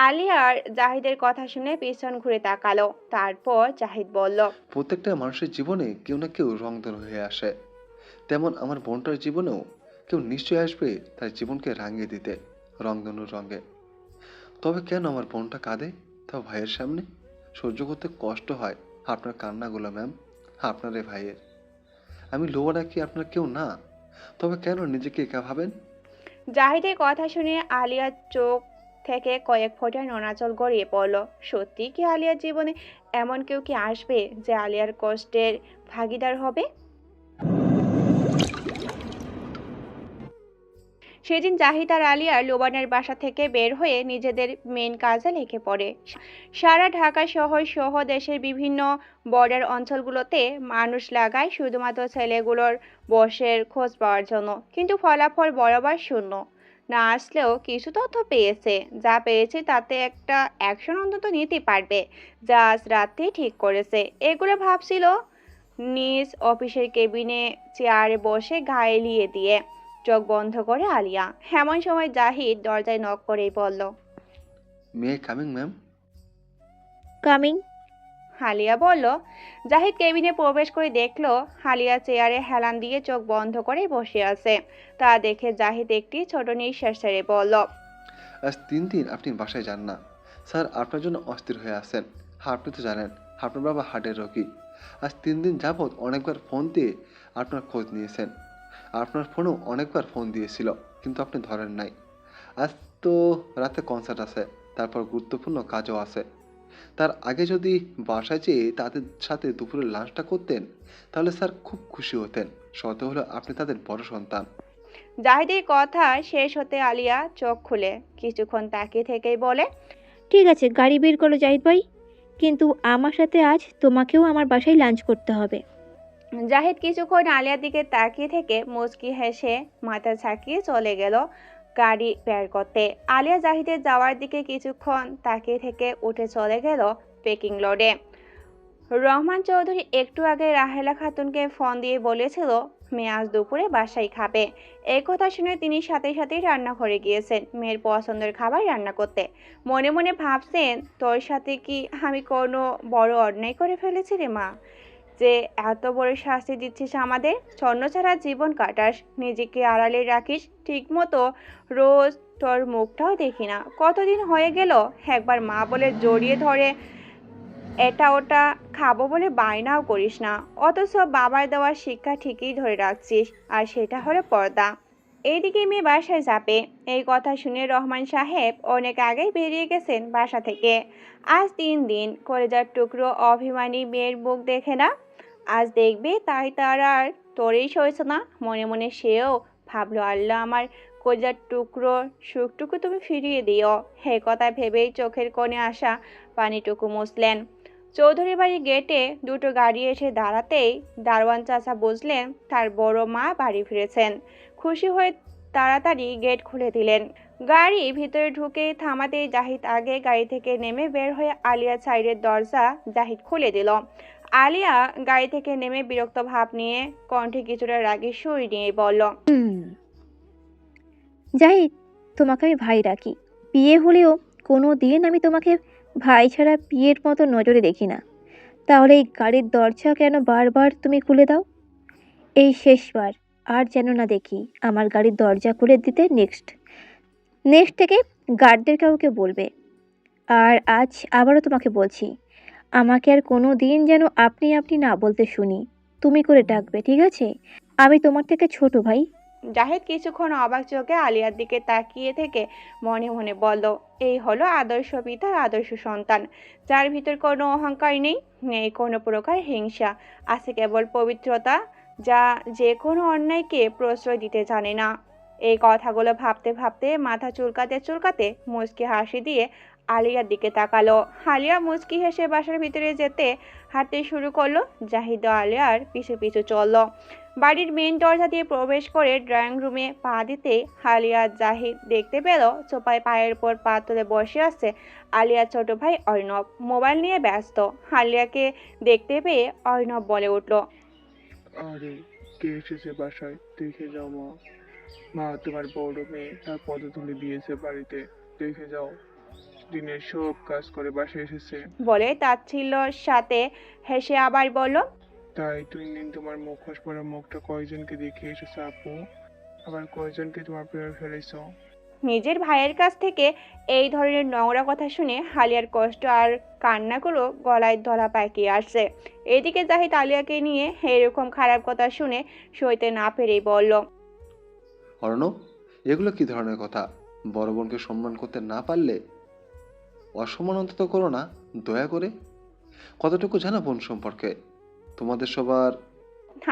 আলিয়ার জাহিদের কথা শুনে পিছন ঘুরে তাকালো। তারপর জাহিদ বলল, প্রত্যেকটা মানুষের জীবনে কেউ না কেউ রংধনু হয়ে আসে, তেমন আমার বোনটার জীবনেও কেউ নিশ্চয়ই আসবে তার জীবনকে রাঙিয়ে দিতে রংধনুর রঙে। তবে কেন আমার বোনটা কাঁদে তাও ভাইয়ের সামনে? সহ্য করতে কষ্ট হয় আপনার কান্নাগুলো ম্যাম, আপনার এ ভাইয়ের। আমি লোয়ারা কি আপনার কেউ না? তবে কেন নিজেকে একা ভাবেন? জাহিদের কথা শুনে আলিয়ার চোখ থেকে কয়েক ফোঁটা নোনাজল গড়িয়ে পড়ল। সত্যি কি আলিয়ার জীবনে এমন কেউ কি আসবে যে আলিয়ার কষ্টের ভাগিদার হবে? সেদিন জাহিদ আর আলিয়া লোবানের বাসা থেকে বের হয়ে নিজেদের মেন কাজে লেগে পড়ে। সারা ঢাকা শহর সহ দেশের বিভিন্ন বর্ডার অঞ্চলগুলোতে মানুষ লাগায় শুধুমাত্র ছেলেগুলোর বয়সের খোঁজ পাওয়ার জন্য, কিন্তু ফলাফল বরাবর শূন্য। না আসলেও কিছু তথ্য পেয়েছে, যা পেয়েছে তাতে একটা অ্যাকশন অন্তত নিতে পারবে, যা আজ রাতেই ঠিক করেছে। এগুলো ভাবছিল নিজ অফিসের কেবিনে চেয়ারে বসে গায়ে লিয়ে দিয়ে। চোখ বন্ধ করে আলিয়া। এমন সময় জাহিদ দরজায় নক করেই বলল, মে কামিং ম্যাম? কামিং। আলিয়া বলল। জাহিদ কেবিনে প্রবেশ করে দেখলো আলিয়া চেয়ারে হেলান দিয়ে চোখ বন্ধ করে বসে আছে। তা দেখে জাহিদ একটি ছোট নিঃশ্বাস ছেড়ে বলল, আজ 3 দিন আপনি বাসায় যান না। স্যার আপনার জন্য অস্থির হয়ে আছেন। হ্যাঁ, আপনি তো জানেন আপনার বাবা হার্টের রোগী। আজ 3 দিন যাবৎ অনেকবার ফোন দিয়ে আপনার খোঁজ নিয়েছেন। আপনার ফোনেও অনেকবার ফোন দিয়েছিল, কিন্তু আপনি ধরেন নাই। আজ তো রাতে কনসার্ট আছে, তারপর গুরুত্বপূর্ণ কাজও আছে। তার আগে যদি বাসায় যেয়ে তাদের সাথে দুপুরের লাঞ্চটা করতেন, তাহলে স্যার খুব খুশি হতেন। শত হলো আপনি তাদের বড় সন্তান। জাহিদের কথা শেষ হতে আলিয়া চোখ খুলে কিছুক্ষণ তাকিয়ে থেকেই বলে, ঠিক আছে, গাড়ি বের করো জাহিদ ভাই, কিন্তু আমার সাথে আজ তোমাকেও আমার বাসায় লাঞ্চ করতে হবে। জাহিদ কিছুক্ষণ আলিয়ার দিকে তাকিয়ে থেকে মুচকি হেসে মাথা ঝাঁকিয়ে চলে গেল গাড়ি বের করতে। আলিয়া জাহিদের যাওয়ার দিকে কিছুক্ষণ তাকিয়ে থেকে উঠে চলে গেল পেকিং লডে। রহমান চৌধুরী একটু আগে রাহেলা খাতুনকে ফোন দিয়ে বলেছিল মেয়ে আজ দুপুরে বাসায় খাবে। এই কথা শুনে তিনি সাথে সাথেই রান্নাঘরে গিয়েছেন মেয়ের পছন্দের খাবার রান্না করতে। মনে মনে ভাবছেন, তোর সাথে কি আমি কোনো বড় অন্যায় করে ফেলেছি রে মা, যে এত বড় শাস্তি দিচ্ছিস আমাদের? ছন্নছাড়া জীবন কাটাস, নিজেকে আড়ালে রাখিস ঠিক মতো, রোজ তোর মুখটাও দেখি না। কতদিন হয়ে গেল একবার মা বলে জড়িয়ে ধরে এটা ওটা খাবো বলে বায়নাও করিস না, অথচ বাবার দেওয়ার শিক্ষা ঠিকই ধরে রাখছিস, আর সেটা হলো পর্দা। এইদিকে মেয়ে বাসায় যাবে, এই কথা শুনে রহমান সাহেব অনেক আগেই বেরিয়ে গেছেন বাসা থেকে। আজ 3 দিন কলেজার টুকরো অভিমানী মেয়ের মুখ দেখে না, আজ দেখবে তাই তার আর তোরেই সইছে না। মনে মনে সেও ভাবলো, আল্লাহ আমার কলেজার টুকরো সুখটুকু তুমি ফিরিয়ে দিও। হে কথা ভেবেই চোখের কোণে আসা পানিটুকু মুছলেন। চৌধুরী বাড়ির গেটে দুটো গাড়ি এসে দাঁড়াতেই দারোয়ান চাচা বুঝলেন তার বড় মা বাড়ি ফিরেছেন। খুশি হয়ে তাড়াতাড়ি গেট খুলে দিলেন। গাড়ি ভিতরে ঢুকে থামাতেই জাহিদ আগে গাড়ি থেকে নেমে বের হয়ে আলিয়া সাইডের দরজা জাহিদ খুলে দিল। আলিয়া গাড়ি থেকে নেমে বিরক্ত ভাব নিয়ে কণ্ঠে কিছুটা রাগী সুর নিয়ে বলল, জাহিদ, তোমাকে আমি ভাই রাখি। বিয়ে হলেও কোনো দিন আমি তোমাকে ভাই ছাড়া বিয়ের মতো নজরে দেখি না। তাহলে এই গাড়ির দরজা কেন বারবার তুমি খুলে দাও? এই শেষবার, আর যেন না দেখি আমার গাড়ির দরজা খুলে দিতে। নেক্সট থেকে গার্ডদের কাউকে বলবে। আর আজ আবারও তোমাকে বলছি, আমাকে আর কোনো দিন যেন আপনি আপনি না বলতে শুনি, তুমি করে ডাকবে, ঠিক আছে? আমি তোমার থেকে ছোট ভাই। জাহিদ কিছুক্ষণ অবাক চোখে আলিয়ার দিকে তাকিয়ে থেকে মনে মনে বলল, এই হলো আদর্শ পিতার আদর্শ সন্তান, যার ভিতর কোনো অহংকার নেই, নেই কোনো প্রকার হিংসা, আছে কেবল পবিত্রতা, যা যে কোনো অন্যায়কে প্রশ্রয় দিতে জানে না। এই কথাগুলো ভাবতে ভাবতে মাথা চুলকাতে চুলকাতে মুচকি হাসি দিয়ে আলিয়ার দিকে তাকালো। আলিয়া মুচকি হেসে বাসার ভিতরে যেতে হাঁটতে শুরু করলো। জাহিদ ও আলিয়ার পিছু পিছু চললো। বাড়ির মেইন দরজা দিয়ে প্রবেশ করে ড্রয়িং রুমে পা দিতে আলিয়া জাহিদ দেখতে পেল সোফায় পায়ের উপর পা তুলে বসে আছে আলিয়ার ছোট ভাই অর্ণব, মোবাইল নিয়ে ব্যস্ত। আলিয়াকে দেখতে পেয়ে অর্ণব বলে উঠল, আরে কে এসেছে বাসায়, দেখে যাও মা। মা তোমার বড় মেয়ে তার পদধূলি দিয়েছে বাড়িতে, দেখে যাও। দিনের সব কাজ করে বাসায় এসেছে। বলে তাচ্ছিল্যর সাথে হেসে আবার বলল, তাই 3 দিন তোমার মুখোশ পরা মুখটা কয়জনকে দেখিয়ে এসেছো আপু? আবার কয়জনকে তোমার প্রেমে ফেলেছো? নিজের ভাইয়ের কাছ থেকে এই ধরনের নোংরা কথা শুনে আলিয়ার কষ্ট আর কান্নাগুলো গলায় ধরা পাকিয়ে আসছে। এদিকে জাহিদ আলিয়াকে নিয়ে এরকম খারাপ কথা শুনে সইতে না পেরেই বলল, অর্ণব, এগুলো কি ধরনের কথা? বড় বোনকে সম্মান করতে না পারলে অসম্মান অন্তত করো না, দয়া করে। কতটুকু জানো বোন সম্পর্কে তোমাদের সবার?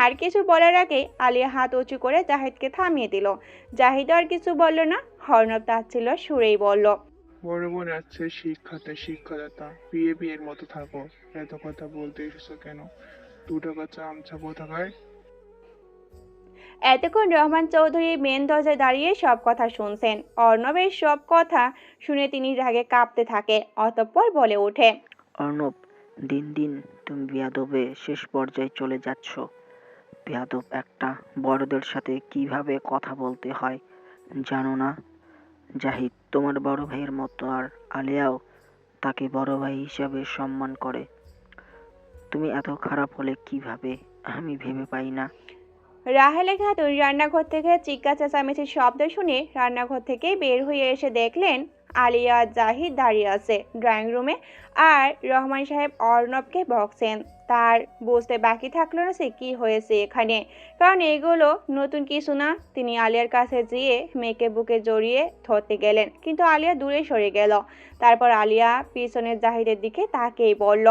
আর কিছু বলার আগে আলিয়া হাত উঁচু করে জাহিদকে থামিয়ে দিল। জাহিদ আর কিছু বলল না। অর্ণব তাচ্ছিল্য সুরেই বলল, বড় বোন আছে শিক্ষাদাতা, বিয়ের মতো থাকো। এত কথা বলতে এসেছো কেন? 2 টাকা চামচা কোথাকার। এতক্ষণ রহমান চৌধুরী মেন দরজায় দাঁড়িয়ে সব কথা শুনছেন। অর্ণবের সব কথা শুনে তিনি রাগে কাঁপতে থাকে। অতঃপর বলে ওঠে, অর্ণব, দিন দিন তুমি বেয়াদবে শেষ পর্যায়ে চলে যাচ্ছ। বেয়াদব একটা, বড়দের সাথে কিভাবে কথা বলতে হয় জানো না? জাহিদ তোমার বড় ভাইয়ের মতো, আর আলিয়াও তাকে বড় ভাই হিসাবে সম্মান করে। তুমি এত খারাপ হলে কিভাবে আমি ভেবে পাই না। রাহেলা খাতুন রান্নাঘর থেকে চিৎকার চেঁচামেচির শব্দ শুনে রান্নাঘর থেকে বের হয়ে এসে দেখলেন আলিয়া জাহিদ দাঁড়িয়ে আছে ড্রয়িং রুমে, আর রহমান সাহেব অর্ণবকে বকছেন। তার বুঝতে বাকি থাকলো না সে কি হয়েছে এখানে, কারণ এগুলো নতুন কিছু না। তিনি আলিয়ার কাছে যেয়ে মেয়েকে বুকে জড়িয়ে ধরতে গেলেন, কিন্তু আলিয়া দূরে সরে গেল। তারপর আলিয়া পিছনের জাহিদের দিকে তাকিয়ে বলল,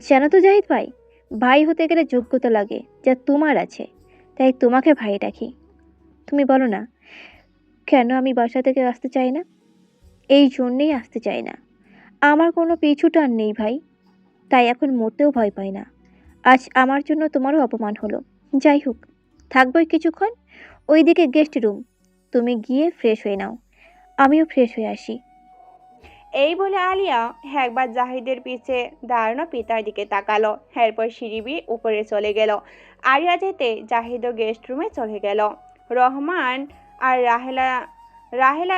জানো তো জাহিদ ভাই, ভাই হতে গেলে যোগ্যতা লাগে যা তোমার আছে, তাই তোমাকে ভাই রাখি। তুমি বলো না কেন আমি বাসা থেকে আসতে চাই না? এই জন্যেই আসতে চাই না। আমার কোনো পিছু টান নেই ভাই, তাই এখন মরতেও ভয় পাই না। আজ আমার জন্য তোমারও অপমান হলো। যাই হোক, থাকবোই কিছুক্ষণ। ওইদিকে গেস্ট রুম, তুমি গিয়ে ফ্রেশ হয়ে নাও, আমিও ফ্রেশ হয়ে আসি। এই বলে আলিয়া একবার জাহিদের পিছে দাঁড়ানো পিতার দিকে তাকালো, এরপর সিঁড়ি বেয়ে উপরে চলে গেল। আলিয়া যেতে জাহিদও গেস্ট রুমে চলে গেল। রহমান আর রাহেলা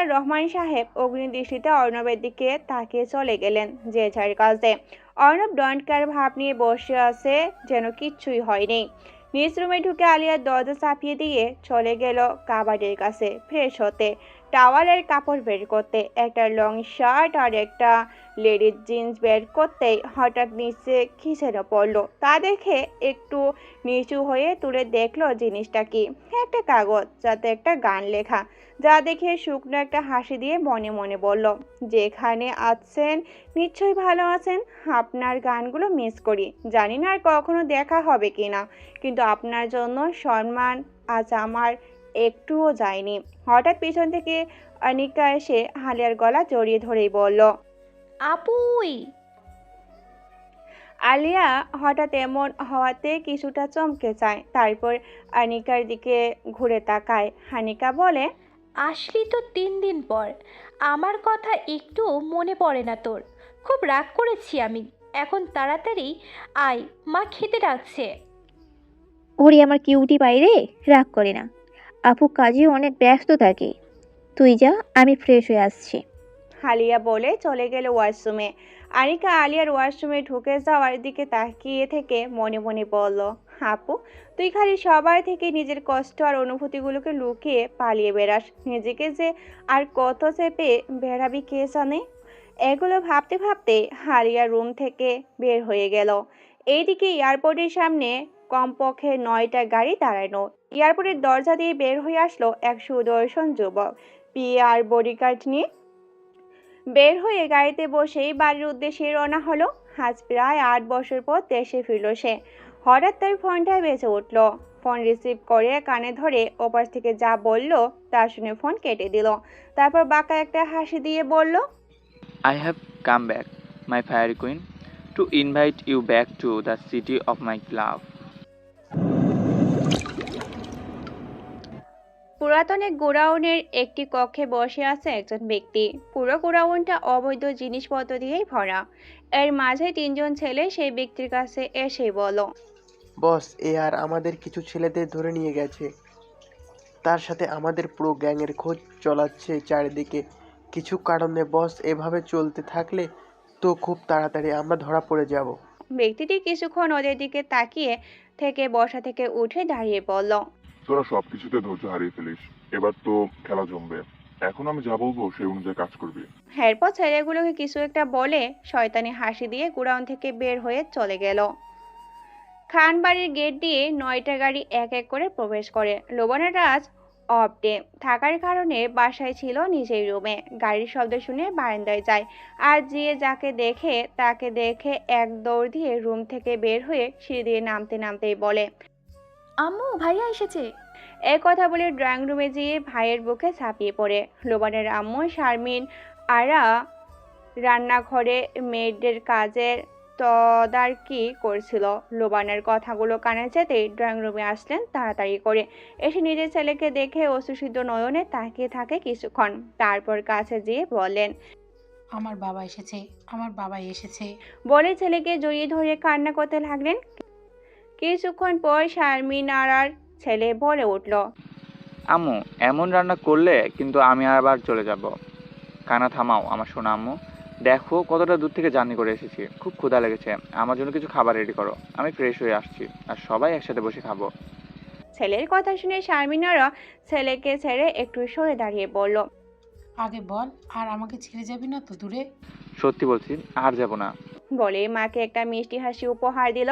আর রহমান সাহেব অগ্নিদৃষ্টিতে অর্ণবের দিকে তাকিয়ে চলে গেলেন যে যার কাজে। অর্ণব ডন্ট কেয়ার ভাব নিয়ে বসে আছে, যেন কিচ্ছুই হয়নি। নিজ রুমে ঢুকে আলিয়ার দরজা চাপিয়ে দিয়ে চলে গেল কাবাডের কাছে ফ্রেশ হতে, টাওয়ালের কাপড় বের করতে। একটা লং শার্ট আর একটা লেডিস জিন্স বের করতেই হঠাৎ নিচে খিচেনো পড়লো। তা দেখে একটু নিচু হয়ে তুলে দেখলো জিনিসটা কি। একটা কাগজ, যাতে একটা গান লেখা, যা দেখে শুকনো একটা হাসি দিয়ে মনে মনে বলল, যেখানে আছেন নিশ্চয়ই ভালো আছেন। আপনার গানগুলো মিস করি, জানি না আর কখনো দেখা হবে কিনা, কিন্তু আপনার জন্য সম্মান আজ আমার একটুও যায়নি। হঠাৎ পিছন থেকে অনিকা এসে আলিয়ার গলা জড়িয়ে ধরেই বলল, আপুই। আলিয়া হঠাৎ এমন হওয়াতে কিছুটা চমকে যায়। তারপর অনিকার দিকে ঘুরে তাকায়। হানিকা বলে, আসলি তো 3 দিন পর, আমার কথা একটু মনে পড়ে না তোর? খুব রাগ করেছি আমি। এখন তাড়াতাড়ি আয়, মা খেতে ডাকছে। ওরে আমার কিউটি বাইরে, রাগ করে না। আপু কাজে অনেক ব্যস্ত থাকে, তুই যা, আমি ফ্রেশ হয়ে আসছি। আলিয়া বলে চলে গেল ওয়াশরুমে। আনিকা আলিয়ার ওয়াশরুমে ঢুকে যাওয়ার দিকে তাকিয়ে থেকে মনে মনে বলল, আপু তুই খালি সবার থেকে নিজের কষ্ট আর অনুভূতিগুলোকে লুকিয়ে পালিয়ে বেড়াস, নিজেকে যে আর কত চেপে বেড়াবি কে জানে। এগুলো ভাবতে ভাবতে আলিয়া রুম থেকে বের হয়ে গেল। এইদিকে এয়ারপোর্টের সামনে কমপক্ষে 9টা গাড়ি দাঁড়ানো। এয়ারপোর্টের দরজা দিয়ে বের হয়ে আসলো এক সুদর্শন যুবক, পিআর বডিগার্ড নিয়ে। বের হয়ে গাড়িতে বসেই বাড়ির উদ্দেশ্যে রওনা হলো। আজ প্রায় 8 বছর পর দেশে ফিরল সে। হঠাৎ তার ফোনটা বেজে উঠল। ফোন রিসিভ করে কানে ধরে ওপাশ থেকে যা বলল তা শুনে ফোন কেটে দিল। তারপর বাঁকা একটা হাসি দিয়ে বলল, I have come back, my fairy queen, to invite you back to the city of my love. পুরাতন এক গোডাউনের একটি কক্ষে বসে আছে একজন ব্যক্তি। পুরো গোডাউনটা অবৈধ জিনিসপত্র দিয়েই ভরা। এর মাঝে তিনজন ছেলে সেই ব্যক্তির কাছে এসে বলল, বস, এ আর আমাদের কিছু ছেলেদের ধরে নিয়ে গেছে। তার সাথে আমাদের পুরো গ্যাংয়ের খোঁজ চলাচ্ছে চারিদিকে। কিছু কারণে বস, এভাবে চলতে থাকলে তো খুব তাড়াতাড়ি আমরা ধরা পড়ে যাব। ব্যক্তিটি কিছুক্ষণ ওদের দিকে তাকিয়ে থেকে বসা থেকে উঠে দাঁড়িয়ে বলল, তোরা সবকিছুতে ধৈর্য হারিয়ে ফেলিস, এবার তো খেলা জমবে। এখন আমি যা বলবো সেই অনুযায়ী কাজ করবি। এরপর ছেলেগুলোকে কিছু একটা বলে শয়তানি হাসি দিয়ে গোডাউন থেকে বের হয়ে চলে গেল। খান বাড়ির গেট দিয়ে 9টা গাড়ি এক এক করে প্রবেশ করে। লোবানের রাজ অফ ডে থাকার কারণে বাসায় ছিল নিজের রুমে। গাড়ির শব্দ শুনে বারান্দায় যায় আর যে যাকে দেখে তাকে দেখে এক দৌড় দিয়ে রুম থেকে বের হয়ে সিঁড়ি দিয়ে নামতে নামতেই বলে, আম্মু ভাইয়া এসেছে। এই কথা বলে ড্রয়িং রুমে যেয়ে ভাইয়ের বুকে ঝাঁপিয়ে পড়ে। লোবানের আম্মু শারমিন আরা রান্নাঘরে মেয়েদের কাজের তদারকি করছিল। লোবানের কথাগুলো কানে যেতেই ড্রয়িং রুমে আসলেন তাড়াতাড়ি করে। এসে নিজের ছেলেকে দেখে অশ্রুসিদ্ধ নয়নে তাকিয়ে থাকে কিছুক্ষণ, তারপর কাছে যেয়ে বললেন, আমার বাবা এসেছে, আমার বাবা এসেছে বলে ছেলেকে জড়িয়ে ধরে কান্না করতে লাগলেন। কিছুক্ষণ পর শারমিন আরার ছেলে বলে উঠল, আম্মু, এমন রান্না করলে কিন্তু আমি আবার চলে যাব। কান্না থামাও আমার সোনা আম্মু। দেখো কতটা দূর থেকে জার্নি করে এসেছি, খুব ক্ষুধা লেগেছে। আমার জন্য কিছু খাবার রেডি করো, আমি ফ্রেশ হয়ে আসছি আর সবাই একসাথে বসে খাবো। ছেলের কথা শুনে শারমিন আরা ছেলেকে ছেড়ে একটু সরে দাঁড়িয়ে বলল, আগে বল, আর আমাকে ছেড়ে যাবি না তো দূরে? সত্যি বলছি, আর যাব না। বলে মাকে একটা মিষ্টি হাসি উপহার দিল।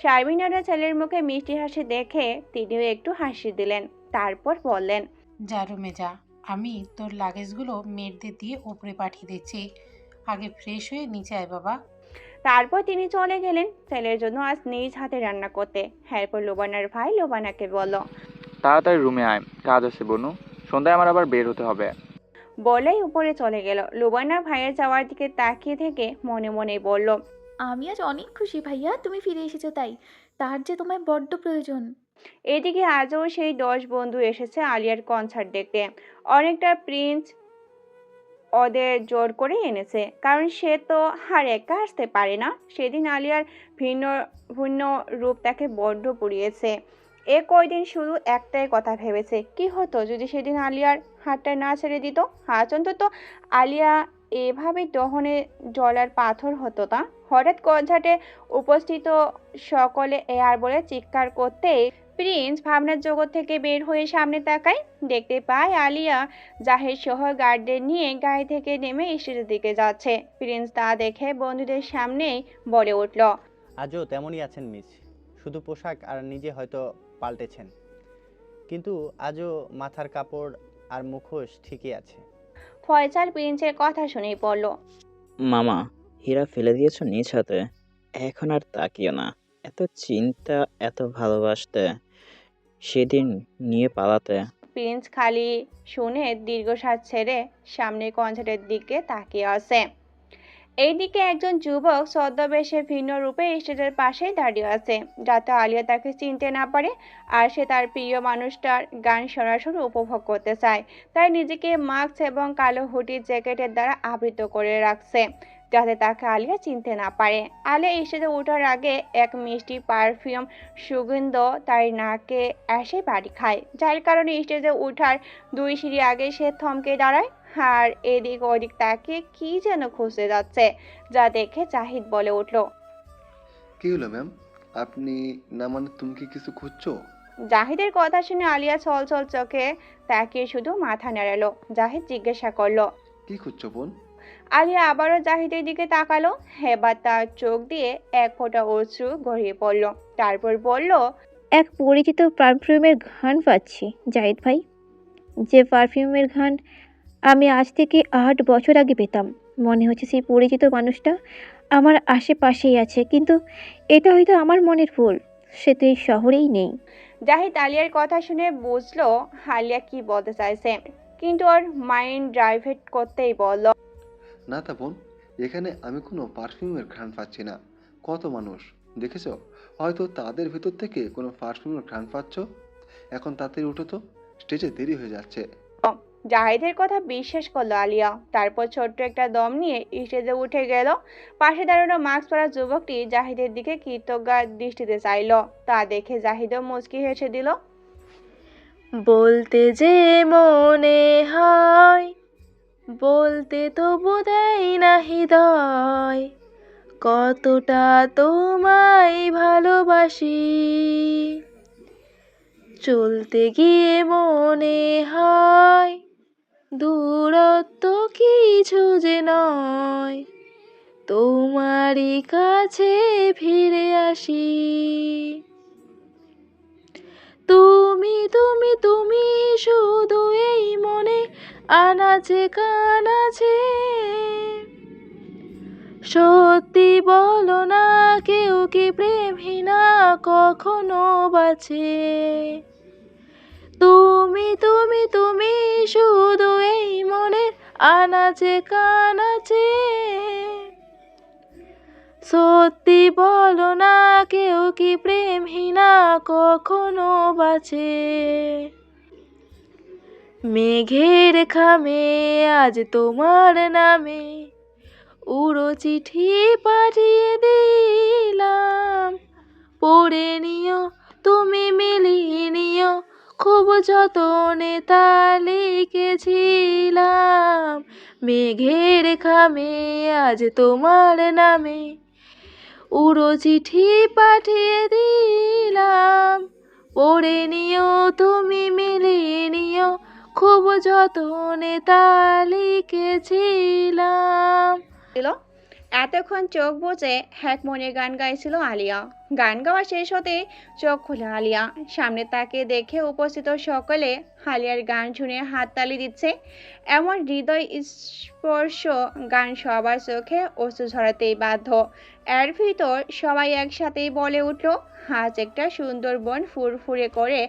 শারমিন আরা ছেলের মুখে মিষ্টি হাসি দেখে তিনিও একটু হাসি দিলেন, তারপর বললেন, যা রুমে যা, আমি তোর লাগেজগুলো মেয়েদের দিয়ে উপরে পাঠিয়ে দিচ্ছি। আগে ফ্রেশ হয়ে নিচে আয় বাবা। তারপর তিনি চলে গেলেন ছেলের জন্য আজ নিজ হাতে রান্না করতে। এরপর লোবানার ভাই লোবানাকে বলল, তাড়াতাড়ি রুমে আয়, কাজ আছে বনু, সন্ধ্যায় আমার আবার বের হতে হবে। বলেই উপরে চলে গেল। লোবানা ভাইয়ের যাওয়ার দিকে তাকিয়ে থেকে মনে মনে বলল, আমি আজ অনেক খুশি ভাইয়া, তুমি ফিরে এসেছো, তাই তার যে তোমায় বড্ড প্রয়োজন। এদিকে আজও সেই 10 বন্ধু এসেছে আলিয়ার কনসার্ট দেখতে। অনেকটা প্রিন্স ওদের জোর করে এনেছে, কারণ সে তো আর একা আসতে পারে না। সেদিন আলিয়ার ভিন্ন ভিন্ন রূপ তাকে বড্ড পুড়িয়েছে। এ কয়দিন শুধু একটাই কথা ভেবেছে, কি হতো যদি সেদিন আলিয়ার হাতটা না ছেড়ে দিত। আজ অন্তত আলিয়া এভাবে দহনে জলার পাথর হতো না। হঠাৎ কনসার্টে উপস্থিত সকলে এয়ার বলে চিৎকার করতেই প্রিন্স ভাবনার জগৎ থেকে বের হয়ে সামনে তাকায়। দেখতে পায় আলিয়া জাহির সহ গার্ডদের নিয়ে গাড়ি থেকে নেমে স্টেজের দিকে যাচ্ছে। প্রিন্স তা দেখে বন্ধুদের সামনেই বলে উঠল, আজও তেমনই আছেন মিস, শুধু পোশাক আর নিজে হয়তো পাল্টেছেন, কিন্তু আজও মাথার কাপড় আর মুখোশ ঠিকই আছে। ফয়সাল প্রিন্সের কথা শুনেই বলল, মামা, হীরা ফেলে দিয়েছো নিজ হাতে, এখন আর তাকিও না। এত চিন্তা, এত ভালোবাসতে, সেদিন নিয়ে পালাতে। প্রিন্স খালি শুনে দীর্ঘশ্বাস ছেড়ে সামনে কনসার্টের দিকে তাকিয়ে আছে। এইদিকে একজন যুবক ছদ্মবেশে ভিন্ন রূপে স্টেজের পাশেই দাঁড়িয়ে আছে, যাতে আলিয়া তাকে চিনতে না পারে। আর সে তার প্রিয় মানুষটার গান সরাসরি উপভোগ করতে চায়, তাই নিজেকে মাস্ক এবং কালো হুডির জ্যাকেটের দ্বারা আবৃত করে রাখছে, যাতে তাকে আলিয়া চিনতে না পারে। আলিয়া স্টেজে ওঠার আগে এক মিষ্টি পারফিউম সুগন্ধ তার নাকে এসে বাড়ি খায়, যার কারণে স্টেজে ওঠার 2 সিঁড়ি আগে সে থমকে দাঁড়ায় আর এদিক ওদিক তাকিয়ে কি যেন খুঁজতে যাচ্ছে, যা দেখে জাহিদ বলে উঠল, কি হলো ম্যাম, আপনি না মানে তুমি কি কিছু খুঁজছো? জাহিদের কথা শুনে আলিয়া ছল ছল চোখে তাকিয়ে শুধু মাথা নাড়ালো। জাহিদ জিজ্ঞাসা করলো, কি খুঁজছো বোন? আলিয়া আবারও জাহিদের দিকে তাকালো। এবার তার চোখ দিয়ে এক ফোঁটা অশ্রু গড়িয়ে পড়ল। তারপর বলল, এক পরিচিত পারফিউমের ঘ্রাণ পাচ্ছি জাহিদ ভাই, যে পারফিউমের ঘ্রাণ আমি আজ থেকে 8 বছর আগে পেতাম। মনে হচ্ছে সেই পরিচিত মানুষটা আমার আশেপাশেই আছে, কিন্তু এটা হয়তো আমার মনের ভুল, সে তো এই শহরেই নেই। জাহিদ আলিয়ার কথা শুনে বুঝলো আলিয়া কি বলতে চাইছে, কিন্তু ওর মাইন্ড ডাইভার্ট করতেই বলল, না তা বোন, এখানে আমি কোনো পারফিউমের ঘ্রাণ পাচ্ছি না। কত মানুষ দেখেছো, হয়তো তাদের ভিতর থেকে কোনো পারফিউমের ঘ্রাণ পাচ্ছ। এখন তাড়াতাড়ি উঠো তো, স্টেজে দেরি হয়ে যাচ্ছে। জাহিদের কথা বিশ্বাস করলো আলিয়া। তারপর ছোট্ট একটা দম নিয়ে স্টেজে উঠে গেল। পাশে দাঁড়ানো মাস্ক পরা যুবকটি জাহিদের দিকে কৃতজ্ঞ দৃষ্টিতে চাইল। তা দেখে জাহিদও মুচকি হেসে দিল। বলতে যে মনে হয়, বলতে তো বোধহয় না হৃদয়, কতটা তোমায় ভালোবাসি। চলতে গিয়ে মনে হয় দূরত্ব কিছু যে নয়, তোমারই কাছে ফিরে আসি। তুমি তুমি তুমি শুধু এই মনে আনাচে কানাচে, সত্যি বলো না কেউ কি প্রেমহীনা কখনো বাঁচে। তুমি তুমি তুমি শুধু এই মনে আনাচে কানাচে, সত্যি বলো না কেউ কি প্রেমহীনা কখনো বাঁচে। মেঘের খামে আজ তোমার নামে উড়ো চিঠি পাঠিয়ে দিলাম, পড়ে নিও তুমি মিলিয়ে নিও, খুব যতনে তা লিখেছিলাম। মেঘের খামে আজ তোমার নামে উড়ো চিঠি পাঠিয়ে দিলাম, পড়ে নিও তুমি মিলিয়ে নিও, খুব যতনে তা লিখেছিলাম। এতক্ষণ চোখ বুজে হ্যাক মনে গান গাইছিল আলিয়া। গান গাওয়া শেষ হতে চোখ খুলে আলিয়া। সামনে তাকে দেখে উপস্থিত সকলে আলিয়ার গান শুনে হাততালি দিচ্ছে। এমন হৃদয় স্পর্শ গান সবার চোখে অশ্রু ঝরাতেই বাধ্য। এর ভিতর সবাই একসাথেই বলে উঠল, আজ একটা সুন্দর বোন ফুরফুরে করে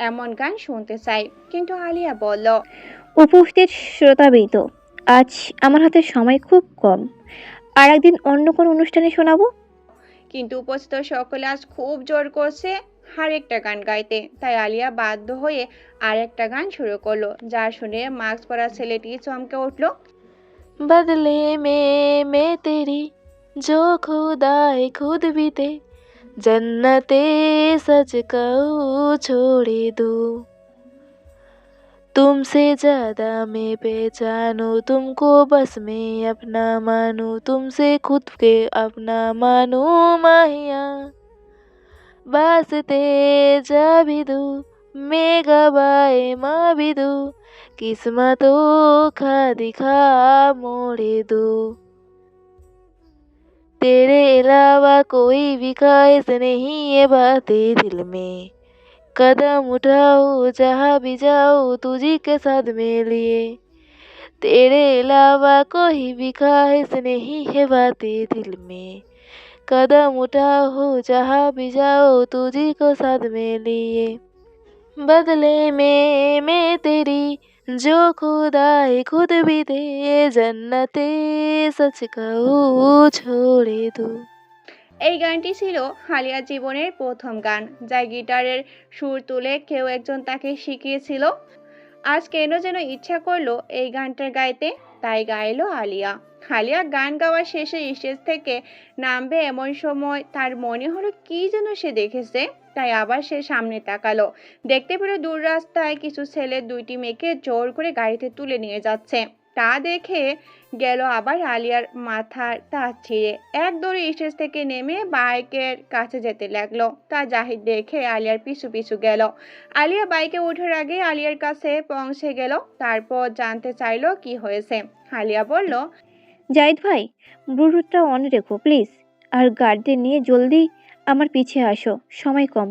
এমন গান শুনতে চাই। কিন্তু আলিয়া বলল, উপস্থিত শ্রোতাবৃন্দ, আজ আমার হাতে সময় খুব কম, আর একদিন অন্য কোনো অনুষ্ঠানে শোনাবো। কিন্তু উপস্থিত সকলে আজ খুব জোর করছে আরেকটা গান গাইতে। তাই আলিয়া বাধ্য হয়ে আরেকটা গান শুরু করলো, যা শুনে মাস্ক পরা ছেলেটি চমকে উঠল। बदले में तेरी जो खुदाए खुद भी ते, जन्नते सच कहूँ छोड़े दो, तुमसे ज्यादा मैं पहचानूं तुमको, बस मैं अपना मानूं तुमसे खुद के अपना मानूं माहिया, वास्ते जा भी दूं मैं गवाए माँ भी दूं, किस्मतों का दिखा मोड़े दो, तेरे अलावा कोई भी ख्वाहिश नहीं है बातें दिल में, कदम उठाओ जहाँ भी जाओ तुझी के साथ में लिए, तेरे अलावा कोई भी ख्वाहिश नहीं है बातें दिल में, कदम उठाओ जहाँ भी जाओ तुझी को साथ में लिए, बदले में तेरी जो खुदाए खुद भी दे, जन्नते सच कहूँ छोड़े दो। এই গানটি ছিল আলিয়ার জীবনের প্রথম গান, যা গিটারের সুর তুলে কেউ একজন তাকে শিখিয়েছিল। আজ কেন যেন ইচ্ছা করলো এই গানটা গাইতে, তাই গাইলো আলিয়া। আলিয়া গান গাওয়া শেষে স্টেজ থেকে নামবে এমন সময় তার মনে হলো কি যেন সে দেখেছে। তাই আবার সে সামনে তাকালো। দেখতে পেল দূর রাস্তায় কিছু ছেলে দুইটি মেয়েকে জোর করে গাড়িতে তুলে নিয়ে যাচ্ছে। তা দেখে গেল আবার আলিয়ার মাথার তার ছিঁড়ে। এক দৌড়ে স্টেজ থেকে নেমে বাইকের কাছে যেতে লাগলো। তা জাহিদ দেখে আলিয়ার পিছু পিছু গেল। আলিয়া বাইকে ওঠার আগে আলিয়ার কাছে পৌঁছে গেল। তারপর জানতে চাইলো কি হয়েছে। আলিয়া বলল, জাহিদ ভাই, ব্লুটুথটা অন রেখো প্লিজ, আর গার্ডদের নিয়ে জলদি আমার পিছে আসো, সময় কম।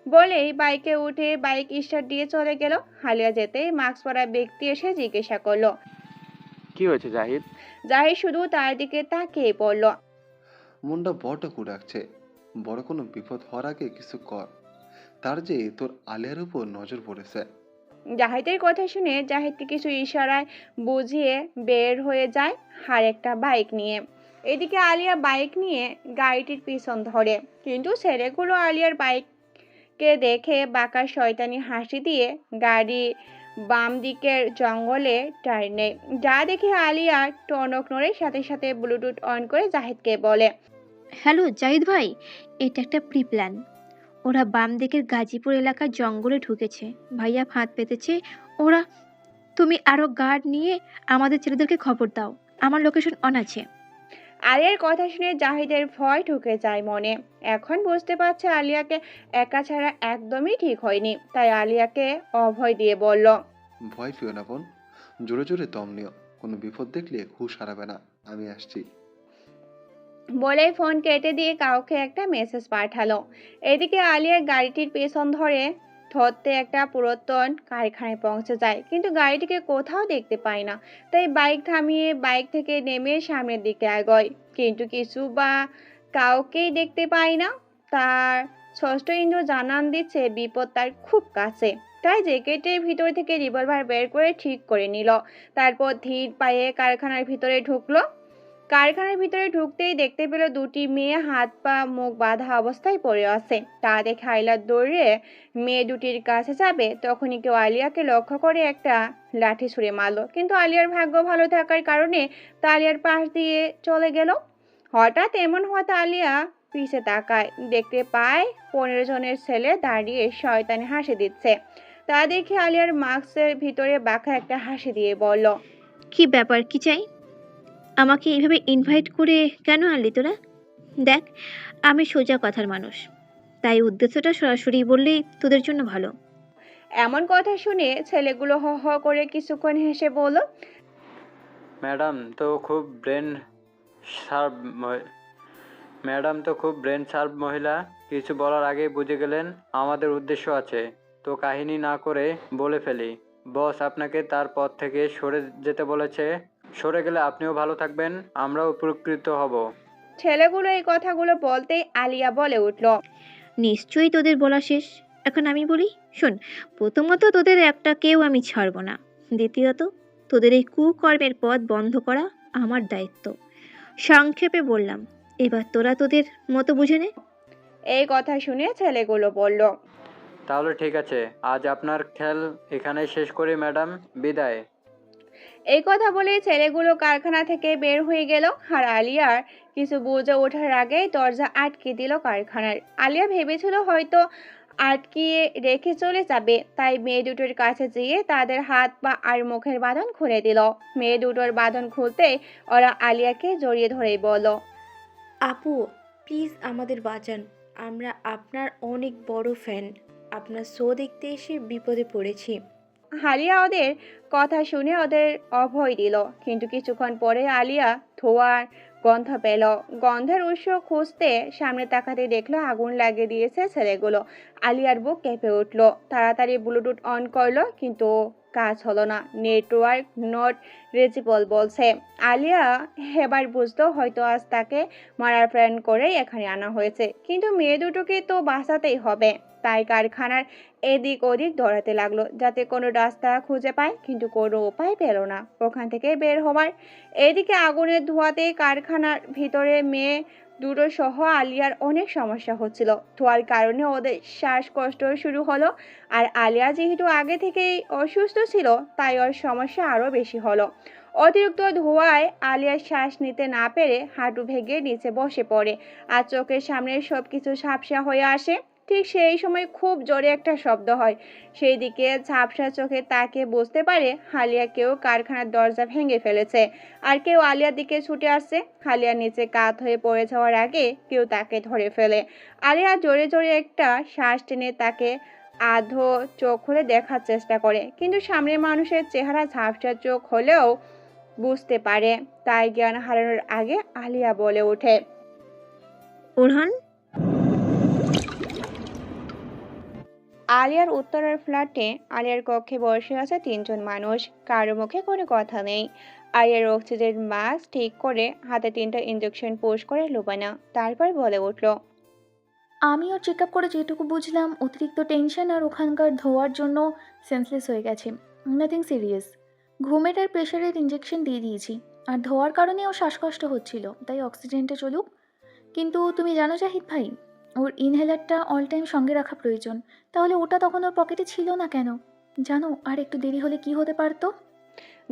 বলেই বাইকে উঠে বাইক স্টার্ট দিয়ে চলে গেল। আলিয়া যেতেই মাস্ক পরা ব্যক্তি এসে জিজ্ঞাসা করলো, কি হয়েছে জাহিদ? জাহিদ শুধু তার দিকে তাকিয়ে পড়ল। মনটা বড় কুড়াচ্ছে, বড় কোনো বিপদ হওয়ার আগে কিছু কর। তার যে তোর আলিয়ার উপর নজর পড়েছে। জাহিদের কথা শুনে জাহিদকে কিছু ইশারায় বুঝিয়ে বের হয়ে যায় আর একটা বাইক নিয়ে। এদিকে আলিয়া বাইক নিয়ে গাড়িটির পিছন ধরে, কিন্তু ছেলেগুলো আলিয়ার বাইককে দেখে বাঁকা শয়তানি হাসি দিয়ে গাড়ি বাম দিকের জঙ্গলে টার্ন নেয়। যা দেখে আলিয়া টনক নড়ে, সাথে সাথে ব্লুটুথ অন করে জাহিদকে বলে, হ্যালো জাহিদ ভাই, এটা একটা প্রি প্ল্যান। ওরা বাম দিকের গাজীপুর এলাকার জঙ্গলে ঢুকেছে, ভাইয়া ফাঁদ পেতেছে ওরা। তুমি আরো গার্ড নিয়ে আমাদের ছেলেদেরকে খবর দাও, আমার লোকেশন অন আছে। আলিয়ার কথা শুনে জাহিদের ভয় ঢুকে যায় মনে। এখন বুঝতে পারছে আলিয়াকে একা ছাড়া একদমই ঠিক হয়নি, তাই আলিয়াকে অভয় দিয়ে বলল, ভয় পেও না বোন, জোরে জোরে দম নিও, কোনো বিপদ দেখলে হুঁশ হারাবে না, আমি আসছি। বলেই ফোন কেটে দিয়ে কাউকে একটা মেসেজ পাঠালো। এদিকে আলিয়া গাড়িটির পেছন ধরতে একটা পুরাতন কারখানায় পৌঁছে যায়, কিন্তু গাড়িটিকে কোথাও দেখতে পায় না। তাই বাইক থামিয়ে বাইক থেকে নেমে সামনের দিকে এগোয়, কিন্তু কিছু বা কাউকেই দেখতে পায় না। তার ষষ্ঠ ইন্দ্র জানান দিচ্ছে বিপদ তার খুব কাছে। তাই জ্যাকেটের ভিতর থেকে রিভলভার বের করে ঠিক করে নিল, তারপর ধীর পায়ে কারখানার ভিতরে ঢুকলো। কারখানার ভিতরে ঢুকতেই দেখতে পেল দুটি মেয়ে হাত পা মুখ বাঁধা অবস্থায় পড়ে আছে। তা দেখে আলিয়া দৌড়ে মেয়ে দুটির কাছে যাবে, তখনই কেউ আলিয়াকে লক্ষ্য করে একটা লাঠি ছুঁড়ে মারল, কিন্তু আলিয়ার ভাগ্য ভালো থাকার কারণে তা আলিয়ার পাশ দিয়ে চলে গেল। হঠাৎ এমন হওয়াতে আলিয়া পিছে তাকায়, দেখতে পায় 15 জনের ছেলে দাঁড়িয়ে শয়তানি হাসি দিচ্ছে। তা দেখে আলিয়ার মাস্কের ভিতরে বাঁকা একটা হাসি দিয়ে বলল, কি ব্যাপার, কি চাই? আমাকে এইভাবে ইনভাইট করে কেন আনলি তোরা? দেখ, আমি সোজা কথার মানুষ, তাই উদ্দেশ্যটা সরাসরি বললেই তোদের জন্য ভালো। এমন কথা শুনে ছেলেগুলো হ হ করে কিছুক্ষণ হেসে বলল, ম্যাডাম তো খুব ব্রেন শার্প মহিলা। কিছু বলার আগেই বুঝে গেলেন আমাদের উদ্দেশ্য আছে। তো কাহিনী না করে বলে ফেলি, বস আপনাকে তার পথ থেকে সরে যেতে বলেছে। সরে গেলে আপনিও ভালো থাকবেন, আমরাও উপকৃত হব। ছেলেগুলো এই কথাগুলো বলতেই আলিয়া বলে উঠল, নিশ্চয়ই তোদের বলা শেষ, এখন আমি বলি শোন। প্রথমত, তোদের একটা কেউ আমি ছাড়বো না। দ্বিতীয়ত, তোদের এই কুকর্মের পথ বন্ধ করা আমার দায়িত্ব। সংক্ষেপে বললাম, এবার তোরা তোদের মতো বুঝে নে। এই কথা শুনে ছেলেগুলো বলল, তাহলে ঠিক আছে, আজ আপনার খেল এখানেই শেষ করি ম্যাডাম, বিদায়। এই কথা বলে ছেলেগুলো কারখানা থেকে বের হয়ে গেল। আর আলিয়ার কিছু বুঝে ওঠার আগেই দরজা আটকে দিল কারখানার। আলিয়া ভেবেছিল হয়তো আটকিয়ে রেখে চলে যাবে, তাই মেয়ে দুটোর কাছে যেয়ে তাদের হাত পা আর মুখের বাঁধন খুলে দিল। মেয়ে দুটোর বাঁধন খুলতেই ওরা আলিয়াকে জড়িয়ে ধরে বলল, আপু প্লিজ আমাদের বাঁচান, আমরা আপনার অনেক বড় ফ্যান, আপনার শো দেখতে এসে বিপদে পড়েছি। আলিয়া ওদের কথা শুনে ওদের অভয় দিল, কিন্তু কিছুক্ষণ পরে আলিয়া ধোঁয়ার গন্ধ পেল। গন্ধের উৎস খুঁজতে সামনে তাকাতে দেখলো আগুন লাগিয়ে দিয়েছে ছেলেগুলো। আলিয়ার বুক কেঁপে উঠলো, তাড়াতাড়ি ব্লুটুথ অন করলো, কিন্তু কাজ হলো না, নেটওয়ার্ক নট রিচেবল বলছে। আলিয়া এবার বুঝতো হয়তো আজ তাকে মারার প্ল্যান করেই এখানে আনা হয়েছে, কিন্তু মেয়ে দুটোকে তো বাঁচাতেই হবে। তাই কারখানার এদিক ওদিক দৌড়াতে লাগলো, যাতে কোনো রাস্তা খুঁজে পায়, কিন্তু কোনো উপায় পেল না ওখান থেকে বের হওয়ার। এদিকে আগুনের ধোঁয়াতে কারখানার ভিতরে মেয়ে দুটো সহ আলিয়ার অনেক সমস্যা হচ্ছিল। ধোঁয়ার কারণে ওদের শ্বাসকষ্ট শুরু হলো, আর আলিয়া যেহেতু আগে থেকেই অসুস্থ ছিল, তাই ওর সমস্যা আরও বেশি হলো। অতিরিক্ত ধোঁয়ায় আলিয়ার শ্বাস নিতে না পেরে হাঁটু ভেঙে নিচে বসে পড়ে, আর চোখের সামনে সব কিছু ঝাপসা হয়ে আসে। ঠিক সেই সময় খুব জোরে একটা শব্দ হয়। সেই দিকে ঝাপসা চোখে তাকিয়ে বুঝতে পারে আলিয়া কেউ কারখানার দরজা ভেঙে ফেলেছে, আর কেউ আলিয়ার দিকে ছুটে আসছে। আলিয়া নিচে কাত হয়ে পড়ে যাওয়ার আগে কেউ তাকে ধরে ফেলে। আলিয়া জোরে জোরে একটা শ্বাস টেনে তাকে আধো চোখ খুলে দেখার চেষ্টা করে, কিন্তু সামনের মানুষের চেহারা ঝাপসা চোখ হলেও বুঝতে পারে। তাই জ্ঞান হারানোর আগে আলিয়া বলে ওঠে, ওরহান। আলিয়ার উত্তরের ফ্ল্যাটে আলিয়ার কক্ষে বসে আছে 3 জন মানুষ, কারো মুখে কোনো কথা নেই। আলিয়ার অক্সিজেন মাস্ক ঠিক করে হাতে 3টা ইঞ্জেকশন পুশ করে লুবানা, তারপর বলে উঠল, আমি ওর চেক আপ করে যেটুকু বুঝলাম, অতিরিক্ত টেনশন আর ওখানকার ধোয়ার জন্য সেন্সলেস হয়ে গেছে। Nothing serious. ঘুমের আর প্রেশারের ইঞ্জেকশন দিয়ে দিয়েছি, আর ধোয়ার কারণে ওর শ্বাসকষ্ট হচ্ছিল, তাই অক্সিজেনটা চলুক। কিন্তু তুমি জানো জাহিদ ভাই, ওর ইনহেলারটা অল টাইম সঙ্গে রাখা প্রয়োজন। তাহলে ওটা তখন ওর পকেটে ছিল না কেন? জানো আর একটু দেরি হলে কি হতে পারতো?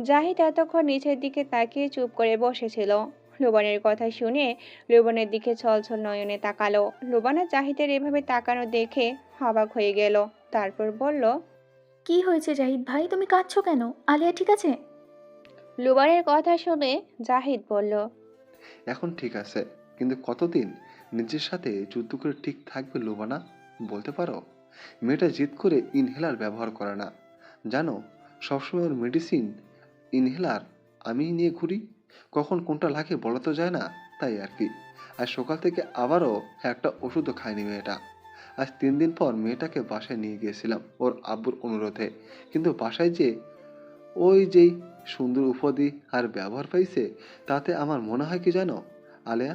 জাহিদ এতক্ষণ নিচের দিকে তাকিয়ে চুপ করে বসেছিল। লুবনের কথা শুনে লুবনের দিকে ছলছল নয়নে তাকালো। লুবনা জাহিদের এভাবে তাকানো দেখে অবাক হয়ে গেল। তারপর বলল, কি হয়েছে জাহিদ ভাই, তুমি কাঁদছো কেন? আলিয়া ঠিক আছে? লুবনের কথা শুনে জাহিদ বলল, এখন ঠিক আছে, কিন্তু কতদিন নিজের সাথে যুদ্ধ করে ঠিক থাকবে লুবানা, বলতে পারো? মেয়েটা জিদ করে ইনহেলার ব্যবহার করে না, জানো? সবসময় ওর মেডিসিন ইনহেলার আমি নিয়ে ঘুরি, কখন কোনটা লাগে বলা তো যায় না, তাই আর কি। আর সকাল থেকে আবারও একটা ওষুধও খায়নি মেয়েটা। আজ 3 দিন পর মেয়েটাকে বাসায় নিয়ে গিয়েছিলাম ওর আব্বুর অনুরোধে, কিন্তু বাসায় যে ওই যেই সুন্দর উপাধি আর ব্যবহার পাইছে, তাতে আমার মনে হয় কি জানো আলেয়া,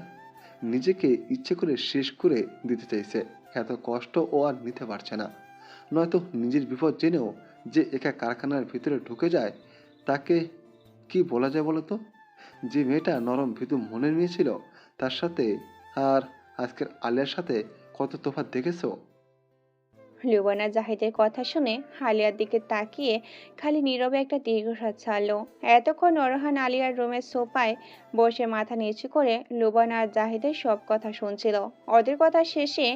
নিজেকে ইচ্ছে করে শেষ করে দিতে চাইছে। এত কষ্ট ও আর নিতে পারছে না। নয়তো নিজের বিপদ জেনেও যে একা কারখানার ভিতরে ঢুকে যায়, তাকে কি বলা যায় বলো তো? যে মেয়েটা নরম ভীতু মনের মেয়ে ছিল, তার সাথে আর আজকের আলিয়ার সাথে কত তফাৎ দেখেছো? লুবনা জাহিদের কথা শুনে আলিয়ার দিকে তাকিয়ে খালি নীরবে একটা দীর্ঘশ্বাস ছাড়লো। এতক্ষণ অরহান আলিয়ার রুমের সোফায় বসে মাথা নিচু করে লুবনা আর জাহিদের সব কথা শুনছিল। ওদের কথা শেষে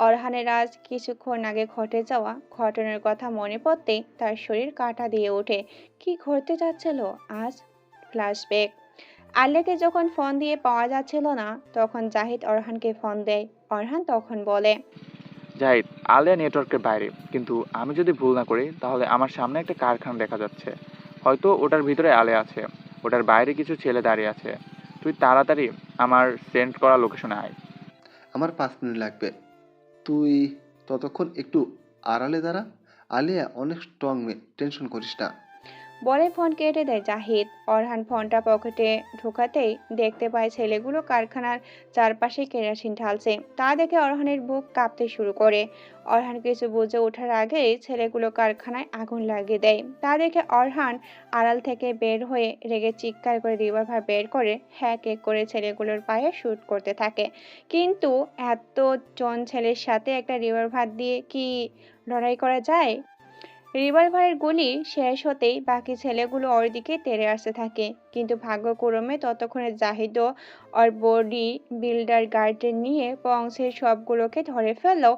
অরহানের আজ কিছুক্ষণ আগে ঘটে যাওয়া ঘটনার কথা মনে পড়তেই তার শরীর কাঁটা দিয়ে ওঠে। কি ঘটতে যাচ্ছিল আজ? ফ্ল্যাশব্যাক। আলিয়াকে যখন ফোন দিয়ে পাওয়া যাচ্ছিল না, তখন জাহিদ অরহানকে ফোন দেয়। অরহান তখন বলে, জাহিদ, আলিয়া নেটওয়ার্কের বাইরে, কিন্তু আমি যদি ভুল না করি তাহলে আমার সামনে একটা কারখানা দেখা যাচ্ছে। হয়তো ওটার ভিতরে আলিয়া আছে, ওটার বাইরে কিছু ছেলে দাঁড়িয়ে আছে। তুই তাড়াতাড়ি আমার সেন্ড করা লোকেশনে আয়। আমার 5 মিনিট লাগবে, তুই ততক্ষণ একটু আড়ালে দাঁড়া। আলিয়া অনেক স্ট্রং মেয়ে, টেনশন করিস না। বলে ফোন কেটে দেয় জাহিদ। অরহান ফোনটা পকেটে ঢোকাতেই দেখতে পায় ছেলেগুলো কারখানার চারপাশে কেরোসিন ঢালছে। তা দেখে অরহানের বুক কাঁপতে শুরু করে। অরহান কিছু বুঝে ওঠার আগেই ছেলেগুলো কারখানায় আগুন লাগিয়ে দেয়। তা দেখে অরহান আড়াল থেকে বের হয়ে রেগে চিৎকার করে রিভলভার বের করে হ্যাক এক করে ছেলেগুলোর পায়ে শুট করতে থাকে। কিন্তু এতজন ছেলের সাথে একটা রিভলভার দিয়ে কি লড়াই করা যায়? রিভলভারের গুলি শেষ হতেই বাকি ছেলেগুলো ওর দিকে তেড়ে আসতে থাকে। কিন্তু ভাগ্যক্রমে ততক্ষণে জাহিদ ও ওর বডি বিল্ডার গার্ডেন নিয়ে বংশের সবগুলোকে ধরে ফেললেও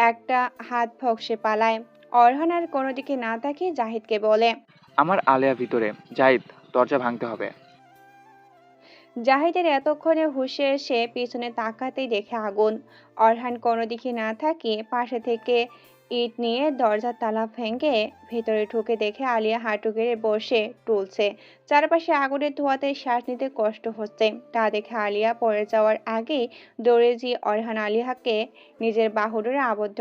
একটা হাত ফক্সে পালায়। অরহান আর কোনো দিকে না তাকিয়ে জাহিদকে বলে, আমার আলিয়া ভিতরে। জাহিদ, দরজা ভাঙতে হবে। জাহিদের এতক্ষণে হুঁশে এসে পিছনে তাকাতেই দেখে আগুন। অরহান কোনো দিকে না তাকিয়ে পাশে থেকে ইট নিয়ে দরজার তালা ভেঙে ভেতরে ঢুকে দেখে আলিয়া হাঁটু গেড়ে বসে টুলছে। চারপাশে আগুনের ধোঁয়াতে শ্বাস নিতে কষ্ট হচ্ছে। তা দেখে আলিয়া পড়ে যাওয়ার আগেই দৌড়ে গিয়ে অরহান আলিয়াকে নিজের বাহুডোরে আবদ্ধ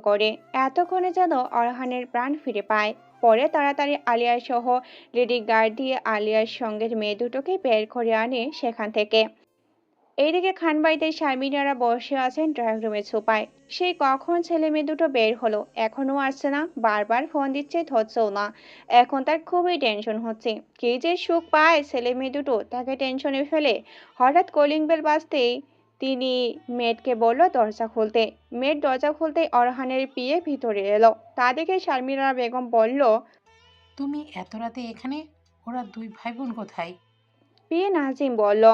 করে। এতক্ষণে যেন অরহানের প্রাণ ফিরে পায়। পরে তাড়াতাড়ি আলিয়া সহ লেডি গার্ড দিয়ে আলিয়ার সঙ্গে মেয়ে দুটোকে বের করে আনে সেখান থেকে। এইদিকে খানবাড়িতে শারমিনারা বসে আছেন ড্রয়িং রুমের সোফায়। সেই কখন ছেলে মেয়ে দুটো বের হলো, এখনো আসছে না। বারবার ফোন দিচ্ছে, ধরছেও না। এখন তার খুবই টেনশন হচ্ছে। কি যে সুখ পায় ছেলে মেয়ে দুটো তাকে টেনশনে ফেলে। হঠাৎ কলিং বেল বাজতেই তিনি মেয়েটকে বলল দরজা খুলতে। মেয়ের দরজা খুলতেই অরহানের পিয়ে ভিতরে এলো। তা দেখে শারমিনা বেগম বলল, তুমি এত রাতে এখানে? ওরা দুই ভাই বোন কোথায়? পিয়ে নাজিম বলল,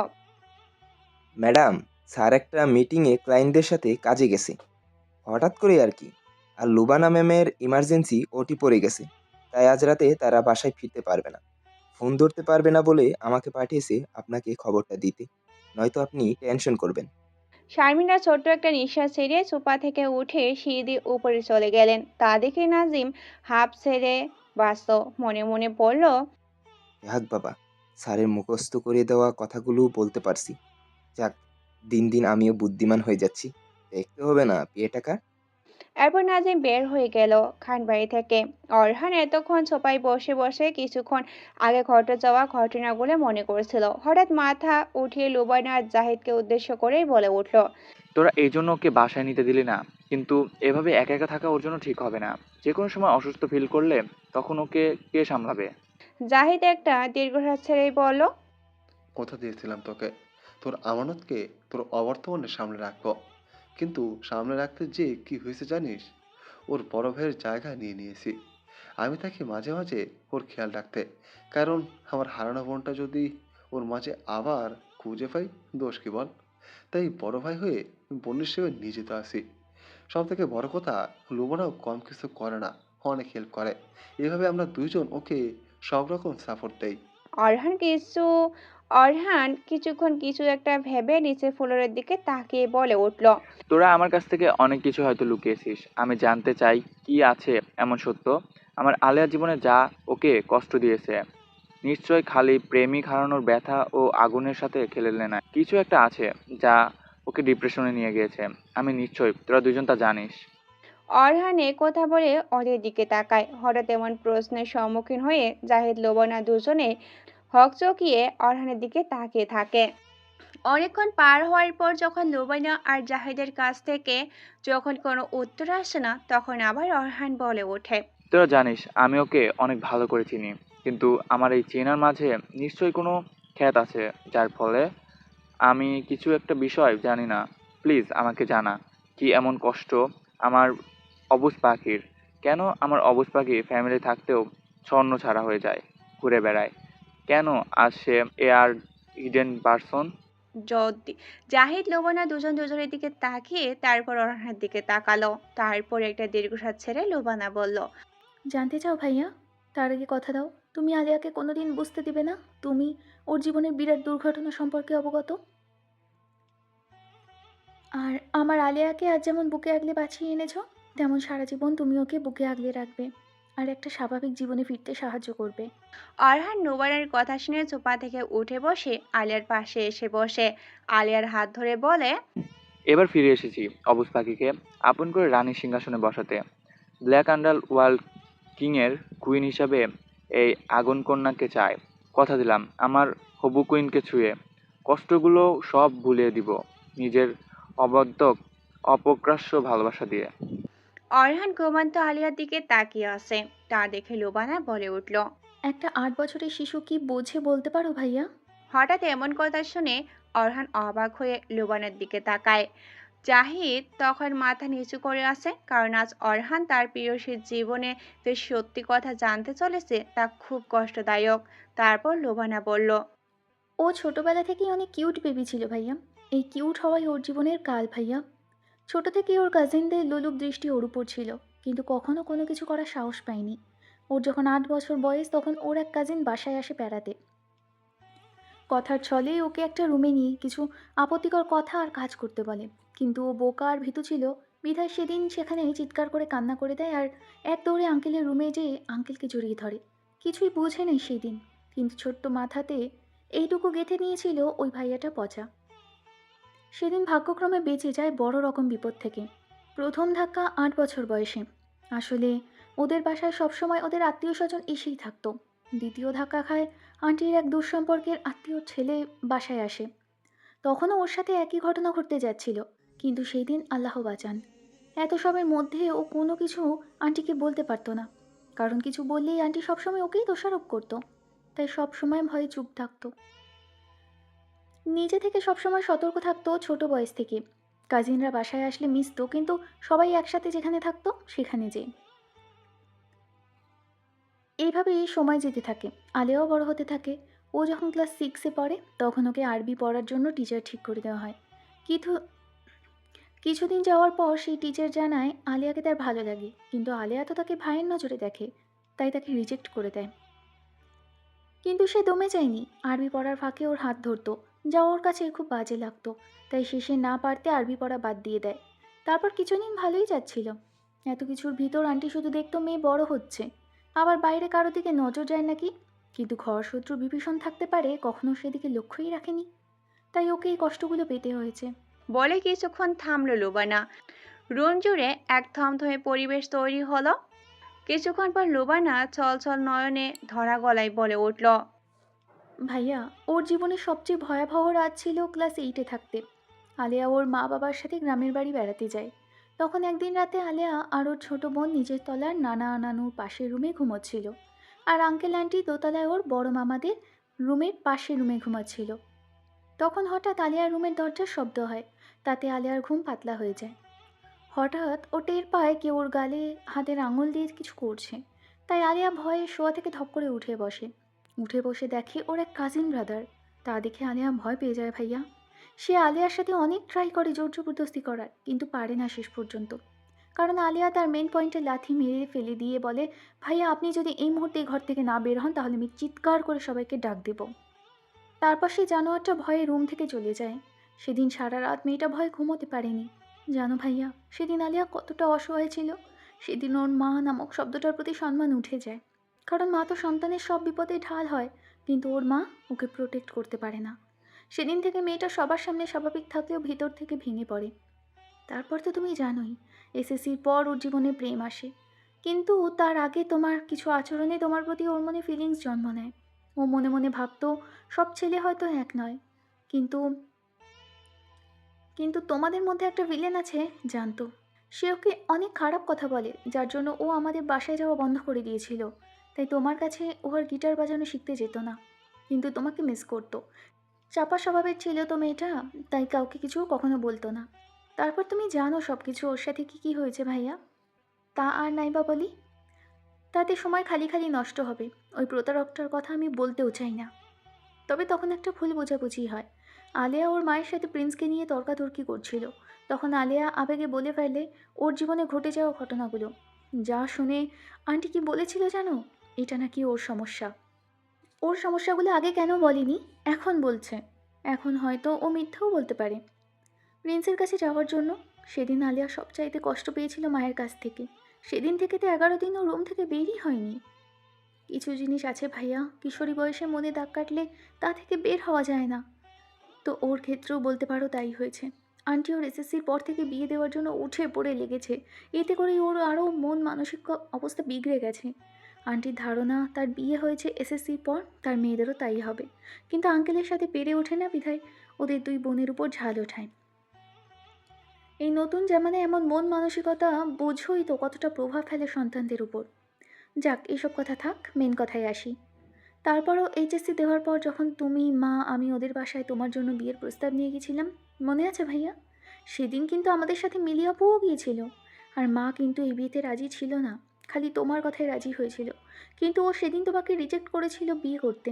ম্যাডাম, স্যার একটা মিটিংয়ে ক্লায়েন্টদের সাথে কাজে গেছে, হঠাৎ করে আর কি। আর লুবানা ম্যামের ইমার্জেন্সি ওটি পড়ে গেছে, তাই আজ রাতে তারা বাসায় ফিরতে পারবে না। ফোন ধরতে পারবে না বলে আমাকে পাঠিয়েছে আপনাকে খবরটা দিতে, নয়তো আপনি টেনশন করবেন। শারমিনা ছোট্ট একটা নিঃশ্বাস ছেড়ে সোফা থেকে উঠে সিঁড়ি দিয়ে উপরে চলে গেলেন। তা দেখে নাজিম হাঁপ ছেড়ে বাঁচত। মনে মনে বলল, যাক বাবা, স্যারের মুখস্থ করে দেওয়া কথাগুলো বলতে পারছি। যাক, দিন দিন আমিও বুদ্ধিমান হয়ে যাচ্ছি। দেখতে হবে না বিয়ে টাকা। এরপর নাজিম বের হয়ে গেল খানবাড়ি থেকে। অরহান এতক্ষণ সোফায় বসে বসে কিছুক্ষণ আগে ঘটে যাওয়া ঘটনাগুলো মনে করছিল। হঠাৎ মাথা উঠিয়ে লুবানা আর জাহিদকে উদ্দেশ্য করেই বলে উঠল, তোরা এই জন্য ওকে বাসায় নিতে দিলি না, কিন্তু এভাবে একা একা থাকা ওর জন্য ঠিক হবে না। যে কোনো সময় অসুস্থ ফিল করলে তখন ওকে কে সামলাবে? জাহিদ একটা দীর্ঘশ্বাস ছেড়েই বলল, কথা দিয়েছিলাম তোকে, তোর আমানতকে তোর অবর্তমানে সামনে রাখবো। কিন্তু সামনে রাখতে যে কি হয়েছে জানিস? ওর বড় ভাইয়ের জায়গা নিয়ে নিয়েছি। আমি থাকি মাঝে মাঝে ওর খেয়াল রাখতে, কারণ আমার হারানো বোনটা যদি ওর মাঝে আবার খুঁজে পাই, দোষ কি বল? তাই বড় ভাই হয়ে বোনের সেবা নিজে তো আছি। সব থেকে বড় কথা, লোবনাও কম কিছু করে না, অনেক হেল্প করে। এভাবে আমরা দুইজন ওকে সব রকম সাপোর্ট দেই। অরহান কিছু অরহান কিছুক্ষণ কিছু একটা ভেবে নিচে ফ্লোরের দিকে তাকিয়ে বলে উঠল, তোরা আমার কাছ থেকে অনেক কিছু হয়তো লুকিয়েছিস। আমি জানতে চাই কি আছে এমন সত্য আমার আলেয়ার জীবনে যা ওকে কষ্ট দিয়েছে। নিশ্চয় খালি প্রেমিক হারানোর ব্যথা ও আগুনের সাথে খেলেলে না, কিছু একটা আছে যা ওকে ডিপ্রেশনে নিয়ে গিয়েছে। আমি নিশ্চয় তোরা দুজন তা জানিস। অরহান এ কথা বলে ওদের দিকে তাকায়। হঠাৎ এমন প্রশ্নের সম্মুখীন হয়ে জাহিদ লোবনা দুজনে হকচকিয়ে অরহানের দিকে তাকিয়ে থাকে। অনেকক্ষণ পার হওয়ার পর যখন লোবানা আর জাহিদের কাছ থেকে যখন কোনো উত্তর আসে না, তখন আবার অরহান বলে ওঠে, তোরা জানিস আমি ওকে অনেক ভালো করে চিনি, কিন্তু আমার এই চেনার মাঝে নিশ্চয়ই কোনো খ্যাত আছে, যার ফলে আমি কিছু একটা বিষয় জানি না। প্লিজ আমাকে জানা, কি এমন কষ্ট আমার অবুঝ পাখির? কেন আমার অবুঝ পাখি ফ্যামিলি থাকতেও ছন্ন ছাড়া হয়ে যায়, ঘুরে বেড়ায়? কেন আজ সে এ আর হিডেন পারসন? যদি জাহিদ লোবানা দুজন দুজনের দিকে তাকিয়ে তারপর অরহানের দিকে তাকালো। তারপর একটা দীর্ঘশ্বাস ছেড়ে লোবানা বলল, জানতে চাও ভাইয়া? তার আগে কথা দাও, তুমি আলিয়াকে কোনোদিন বুঝতে দিবে না তুমি ওর জীবনের বিরাট দুর্ঘটনা সম্পর্কে অবগত। আর আমার আলিয়াকে আজ যেমন বুকে আগলে বাঁচিয়ে এনেছো, তেমন সারা জীবন তুমি ওকে বুকে আগলে রাখবে আর একটা স্বাভাবিক জীবনে ফিরতে সাহায্য করবে। অরহান নোবানের কথা শুনে সোফা থেকে উঠে বসে আলিয়ার পাশে এসে বসে আলিয়ার হাত ধরে বলে, এবার ফিরে এসেছি অবুঝ পাখিকে আপন করে রানীর সিংহাসনে বসাতে। ব্ল্যাক আন্ডার ওয়ার্ল্ড কিংয়ের কুইন হিসাবে এই আগুন কন্যাকে চাই। কথা দিলাম আমার হবু কুইনকে ছুঁয়ে কষ্টগুলো সব ভুলিয়ে দিব নিজের অবাধ্য অপ্রকাশ্য ভালোবাসা দিয়ে। অরহান ঘুমন্ত আলিয়ার দিকে তাকিয়ে আছে। তা দেখে লোবানা বলে উঠল, একটা 8 বছরের শিশু কি বোঝে বলতে পারো ভাইয়া? হঠাৎ এমন কথা শুনে অরহান অবাক হয়ে লোবানের দিকে তাকায়। জাহিদ তখন মাথা নিচু করে আছে, কারণ আজ অরহান তার প্রিয়সীর জীবনে যে সত্যি কথা জানতে চলেছে তা খুব কষ্টদায়ক। তারপর লোবানা বলল, ও ছোটবেলা থেকেই অনেক কিউট বেবি ছিল ভাইয়া। এই কিউট হওয়াই ওর জীবনের কাল ভাইয়া। ছোট থেকেই ওর কাজিনদের লোলুপ দৃষ্টি ওর উপর ছিল, কিন্তু কখনো কোনো কিছু করার সাহস পায়নি। ওর যখন 8 বছর বয়স, তখন ওর এক কাজিন বাসায় আসে বেড়াতে। কথার ছলেই ওকে একটা রুমে নিয়ে কিছু আপত্তিকর কথা আর কাজ করতে বলে, কিন্তু ও বোকা আর ভীতু ছিল বিধায় সেদিন সেখানে চিৎকার করে কান্না করে দেয় আর এক দৌড়ে আঙ্কেলের রুমে যেয়ে আঙ্কেলকে জড়িয়ে ধরে। কিছুই বোঝে নেই সেই দিন, কিন্তু ছোট্ট মাথাতে এইটুকু গেঁথে নিয়েছিল ওই ভাইয়াটা পচা। সেদিন ভাগ্যক্রমে বেঁচে যায় বড় রকম বিপদ থেকে। প্রথম ধাক্কা 8 বছর বয়সে। আসলে ওদের বাসায় সবসময় ওদের আত্মীয় স্বজন এসেই থাকতো। দ্বিতীয় ধাক্কা খায় আন্টির এক দূরসম্পর্কের আত্মীয় ছেলে বাসায় আসে। তখনও ওর সাথে একই ঘটনা ঘটতে যাচ্ছিল, কিন্তু সেই দিন আল্লাহ বাঁচান। এত সবের মধ্যে ও কোনো কিছু আন্টিকে বলতে পারতো না, কারণ কিছু বললেই আন্টি সবসময় ওকেই দোষারোপ করতো। তাই সবসময় ভয়ে চুপ থাকতো। নিজে থেকে সবসময় সতর্ক থাকতো ছোট বয়স থেকে। কাজিনরা বাসায় আসলে মিশতো, কিন্তু সবাই একসাথে যেখানে থাকতো সেখানে যেয়ে। এইভাবেই সময় যেতে থাকে। আলেয়াও বড় হতে থাকে। ও যখন ক্লাস 6-এ পড়ে, তখন ওকে আরবি পড়ার জন্য টিচার ঠিক করে দেওয়া হয়। কিন্তু কিছুদিন যাওয়ার পর সেই টিচার জানায় আলিয়াকে তার ভালো লাগে, কিন্তু আলিয়া তো তাকে ভাইয়ের নজরে দেখে, তাই তাকে রিজেক্ট করে দেয়। কিন্তু সে দমে যায়নি। আরবি পড়ার ফাঁকে ওর হাত ধরতো, যা ওর কাছে খুব বাজে লাগতো। তাই শেষে না পারতে আরবি পড়া বাদ দিয়ে দেয়। তারপর কিছুদিন ভালোই যাচ্ছিল। এত কিছুর ভিতর আন্টি শুধু দেখতো মেয়ে বড় হচ্ছে, আবার বাইরে কারো দিকে নজর যায় নাকি, কিন্তু ঘর শত্রু বিভীষণ থাকতে পারে, কখনো সেদিকে লক্ষ্যই রাখেনি। তাই ওকে এই কষ্টগুলো পেতে হয়েছে। বলে কিছুক্ষণ থামলো লোবানা। রুম জুড়ে এক থমথমে পরিবেশ তৈরি হলো। কিছুক্ষণ পর লোবানা ছলছল নয়নে ধরা গলায় বলে উঠল, ভাইয়া, ওর জীবনের সবচেয়ে ভয়াবহ রাত ছিল ক্লাস 8-এ থাকতে। আলিয়া ওর মা বাবার সাথে গ্রামের বাড়ি বেড়াতে যায়। তখন একদিন রাতে আলিয়া আর ওর ছোট বোন নিচের তলার নানা নানুর পাশের রুমে ঘুমোচ্ছিল। আর আঙ্কেল আন্টি দোতলায় ওর বড় মামাদের রুমের পাশে রুমে ঘুমাচ্ছিল। তখন হঠাৎ আলিয়ার রুমের দরজার শব্দ হয়, তাতে আলিয়ার ঘুম পাতলা হয়ে যায়। হঠাৎ ও টের পায় কেউ ওর গালে হাতের আঙুল দিয়ে কিছু করছে, তাই আলিয়া ভয়ে শোয়া থেকে ধপ করে উঠে বসে দেখে ওর এক কাজিন ব্রাদার। তা দেখে আলিয়া ভয় পেয়ে যায় ভাইয়া। সে আলিয়ার সাথে অনেক ট্রাই করে জোর জবরদস্তি করার, কিন্তু পারে না শেষ পর্যন্ত। কারণ আলিয়া তার মেন পয়েন্টে লাথি মেরে ফেলে দিয়ে বলে, ভাইয়া আপনি যদি এই মুহূর্তে ঘর থেকে না বের হন তাহলে আমি চিৎকার করে সবাইকে ডাক দেব। তারপর সেই জানোয়ারটা ভয়ে রুম থেকে চলে যায়। সেদিন সারা রাত মেয়েটা ভয়ে ঘুমোতে পারেনি। জানো ভাইয়া, সেদিন আলিয়া কতটা অসহায় ছিল। সেদিন ওর মা নামক শব্দটার প্রতি সম্মান উঠে যায়। কারণ মা তো সন্তানের সব বিপদে ঢাল হয়, কিন্তু ওর মা ওকে প্রোটেক্ট করতে পারে না। সেদিন থেকে মেয়েটা সবার সামনে স্বাভাবিক থাকলেও ভিতর থেকে ভেঙে পড়ে। তারপর তো তুমি জানোই, এসএসসির পর ওর জীবনে প্রেম আসে, কিন্তু তার আগে তোমার কিছু আচরণে তোমার প্রতি ওর মনে ফিলিংস জন্ম নেয়। ও মনে মনে ভাবতো সব ছেলে হয়তো এক নয়, কিন্তু কিন্তু তোমাদের মধ্যে একটা ভিলেন আছে জানতো। সে ওকে অনেক খারাপ কথা বলে, যার জন্য ও আমাদের বাসায় যাওয়া বন্ধ করে দিয়েছিল। তাই তোমার কাছে ও আর গিটার বাজানো শিখতে যেত না, কিন্তু তোমাকে মিস করতো। চাপা স্বভাবের ছিল তো মেয়েটা, তাই কাউকে কিছু কখনো বলতো না। তারপর তুমি জানো সব কিছু ওর সাথে কী হয়েছে ভাইয়া। তা আর নাই বা বলি, তাতে সময় খালি খালি নষ্ট হবে। ওই প্রতারকটার কথা আমি বলতেও চাই না। তবে তখন একটা ভুল বোঝাবুঝি হয়। আলেয়া ওর মায়ের সাথে প্রিন্সকে নিয়ে তর্কাতর্কি করছিল। তখন আলেয়া আবেগে বলে ফেলে ওর জীবনে ঘটে যাওয়া ঘটনাগুলো। যা শুনে আন্টি কি বলেছিল জানো, এটা নাকি ওর সমস্যা। ওর সমস্যাগুলো আগে কেন বলেনি, এখন বলছে। এখন হয়তো ও মিথ্যাও বলতে পারে প্রিন্সের কাছে যাওয়ার জন্য। সেদিন আলিয়া সবচাইতে কষ্ট পেয়েছিল মায়ের কাছ থেকে। সেদিন থেকে তো 11 দিন ও রুম থেকে বেরই হয়নি। কিছু জিনিস আছে ভাইয়া, কিশোরী বয়সে মনে দাগ কাটলে তা থেকে বের হওয়া যায় না। তো ওর ক্ষেত্রেও বলতে পারো তাই হয়েছে। আন্টি ওর এসএসসির পর থেকে বিয়ে দেওয়ার জন্য উঠে পড়ে লেগেছে। এতে করেই ওর আরও মন মানসিক অবস্থা বিগড়ে গেছে। আন্টির ধারণা তার বিয়ে হয়েছে এসএসসির পর, তার মেয়েদেরও তাই হবে। কিন্তু আঙ্কেলের সাথে পেরে ওঠে না বিধায় ওদের 2 বোনের উপর ঝাল ওঠায়। এই নতুন জামানায় এমন মন মানসিকতা বোঝোই তো কতটা প্রভাব ফেলে সন্তানদের উপর। যাক, এসব কথা থাক, মেন কথায় আসি। তারপরও এইচএসসি দেওয়ার পর যখন তুমি, মা, আমি ওদের বাসায় তোমার জন্য বিয়ের প্রস্তাব নিয়ে গেছিলাম, মনে আছে ভাইয়া? সেদিন কিন্তু আমাদের সাথে মিলি আপুও গিয়েছিল। আর মা কিন্তু এই বিয়েতে রাজি ছিল না, খালি তোমার কথায় রাজি হয়েছিল। কিন্তু ও সেদিন তোমাকে রিজেক্ট করেছিল বিয়ে করতে।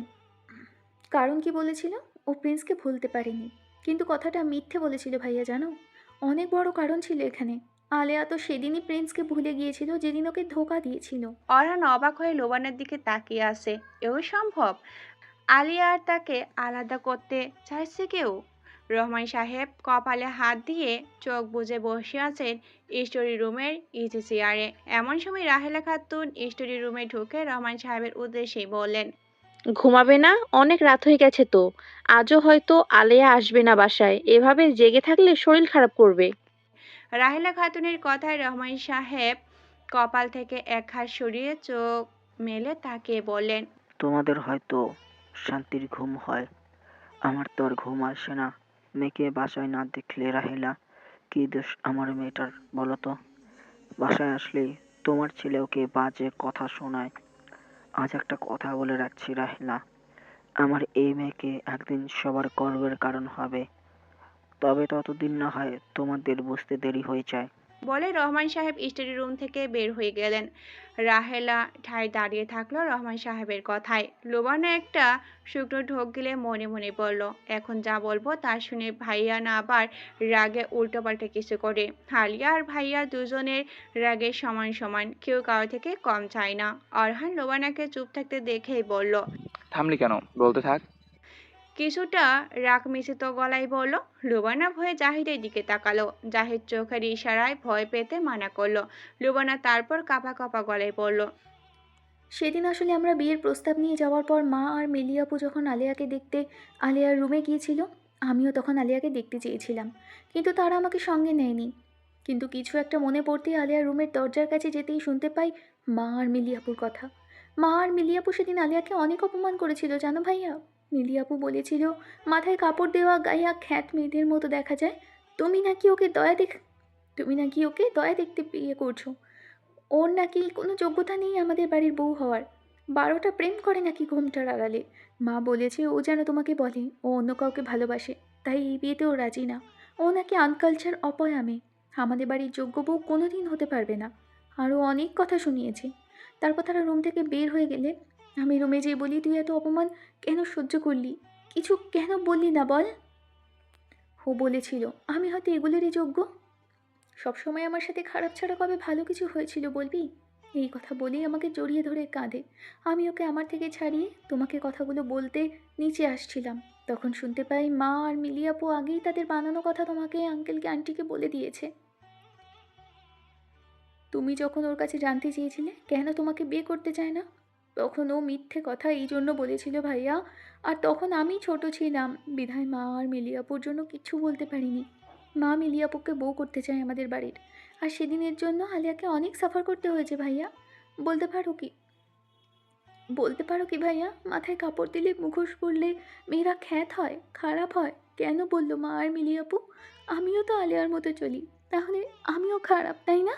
কারণ কি বলেছিল? ও প্রিন্সকে ভুলতে পারেনি। কিন্তু কথাটা মিথ্যে বলেছিল ভাইয়া, জানো? অনেক বড় কারণ ছিল এখানে। আলেয়া তো সেদিনই প্রিন্সকে ভুলে গিয়েছিল যেদিন ওকে ধোকা দিয়েছিল। অরহান অবাক হয়ে লোবানের দিকে তাকিয়ে আছে। এও সম্ভব? আলিয়া আর তাকে আলাদা করতে চাইছে কেউ? রহমান সাহেব কপালে হাত দিয়ে চোখ বুজে বসে আছেন স্টোরি রুমের ইজি চেয়ারে। এমন সময় রাহেলা খাতুন স্টোরি রুমে ঢুকে রহমান সাহেবের উদ্দেশ্যে বললেন, ঘুমাবে না? অনেক রাত হয়ে গেছে তো। আজও হয়তো আলেয়া আসবে না বাসায়। এভাবে জেগে থাকলে শরীর খারাপ করবে। রাহেলা খাতুনের কথায় রহমান সাহেব কপাল থেকে এক হাত সরিয়ে চোখ মেলে তাকিয়ে বললেন, তোমাদের হয়তো শান্তির ঘুম হয়, আমার তো আর ঘুম আসে না। মেয়েকে বাসায় না দেখলে রাহেলা, কি দোষ আমার মেয়েটার বলো তো? বাসায় আসলেই তোমার ছেলে ওকে বাজে কথা শোনায়। আজ একটা কথা বলে রাখছি রাহেলা, আমার এই মেয়েকে একদিন সবার গর্বের কারণ হবে। তবে ততদিন না হয় তোমাদের বুঝতে দেরি হয়ে যায়। বলে রহমান সাহেব স্টাডি রুম থেকে বের হয়ে গেলেন। রাহেলা ঠায় দাঁড়িয়ে থাকলো রহমান সাহেবের কথায়। লোবানা একটা শুকনো ঢোক গিলে মনে মনে বলল, এখন যা বলবো তা শুনে ভাইয়া না আবার রাগে উল্টোপাল্টা কিছু করে। আলিয়া আর ভাইয়া দুজনের রাগে সমান সমান, কেউ কারো থেকে কম চায় না। অরহান লোবানাকে চুপ থাকতে দেখেই বলল, থামলি কেন? বলতে থাক। কিছুটা রাগ মিশ্রিত গলায় বলল। লুবানা ভয়ে জাহিদের দিকে তাকালো। জাহিদ চোখের ইশারায় ভয় পেতে মানা করলো। লুবানা তারপর কাঁপা কাঁপা গলায় বলল, সেদিন আসলে আমরা বিয়ের প্রস্তাব নিয়ে যাওয়ার পর মা আর মিলি আপু যখন আলিয়াকে দেখতে আলিয়ার রুমে গিয়েছিল, আমিও তখন আলিয়াকে দেখতে চেয়েছিলাম, কিন্তু তারা আমাকে সঙ্গে নেয়নি। কিন্তু কিছু একটা মনে পড়তেই আলিয়ার রুমের দরজার কাছে যেতেই শুনতে পাই মা আর মিলি আপুর কথা। মা আর মিলি আপু সেদিন আলিয়াকে অনেক অপমান করেছিল জানো ভাইয়া। মিলি আপু বলেছিল মাথায় কাপড় দেওয়া গায়া খ্যাত মেয়েদের মতো দেখা যায়, তুমি নাকি ওকে দয়া দেখতে বিয়ে করছো। ওর নাকি কোনো যোগ্যতা নেই আমাদের বাড়ির বউ হওয়ার। 12টা প্রেম করে নাকি ঘোমটার আড়ালে। মা বলেছে ও যেন তোমাকে বলে ও অন্য কাউকে ভালোবাসে, তাই এই বিয়েতে ও রাজি না। ও নাকি আনকালচার অপয়া মেয়ে, আমাদের বাড়ির যোগ্য বউ কোনোদিন হতে পারবে না। আরও অনেক কথা শুনিয়েছে। তারপর তারা রুম থেকে বের হয়ে গেলে আমি রুমে যেয়ে বলি, তুই এত অপমান কেন সহ্য করলি? কিছু কেন বললি না বল? ও বলেছিল আমি হয়তো এগুলোরই যোগ্য। সবসময় আমার সাথে খারাপ ছাড়া কবে ভালো কিছু হয়েছিল বলবি? এই কথা বলেই আমাকে জড়িয়ে ধরে কাঁদে। আমি ওকে আমার থেকে ছাড়িয়ে তোমাকে কথাগুলো বলতে নিচে আসছিলাম, তখন শুনতে পাই মা আর মিলি আপু আগেই তাদের বানানো কথা তোমাকে আঙ্কেলকে আন্টিকে বলে দিয়েছে। তুমি যখন ওর কাছে জানতে চেয়েছিলে কেন তোমাকে বিয়ে করতে চায় না, তখন ও মিথ্যে কথা এই জন্য বলেছিল ভাইয়া। আর তখন আমি ছোট ছিলাম, বিধায় মা আর মিলি আপুর জন্য কিছু বলতে পারিনি। মা মিলি আপুকে বউ করতে চায় আমাদের বাড়ির। আর সেদিনের জন্য আলিয়াকে অনেক সাফার করতে হয়েছে ভাইয়া। বলতে পারো কি বলতে পারো কি ভাইয়া, মাথায় কাপড় দিলে মুখোশ পরলে মেয়েরা খ্যাত হয়, খারাপ হয়? কেন বললো মা আর মিলি আপু? আমিও তো আলিয়ার মতো চলি, তাহলে আমিও খারাপ, তাই না?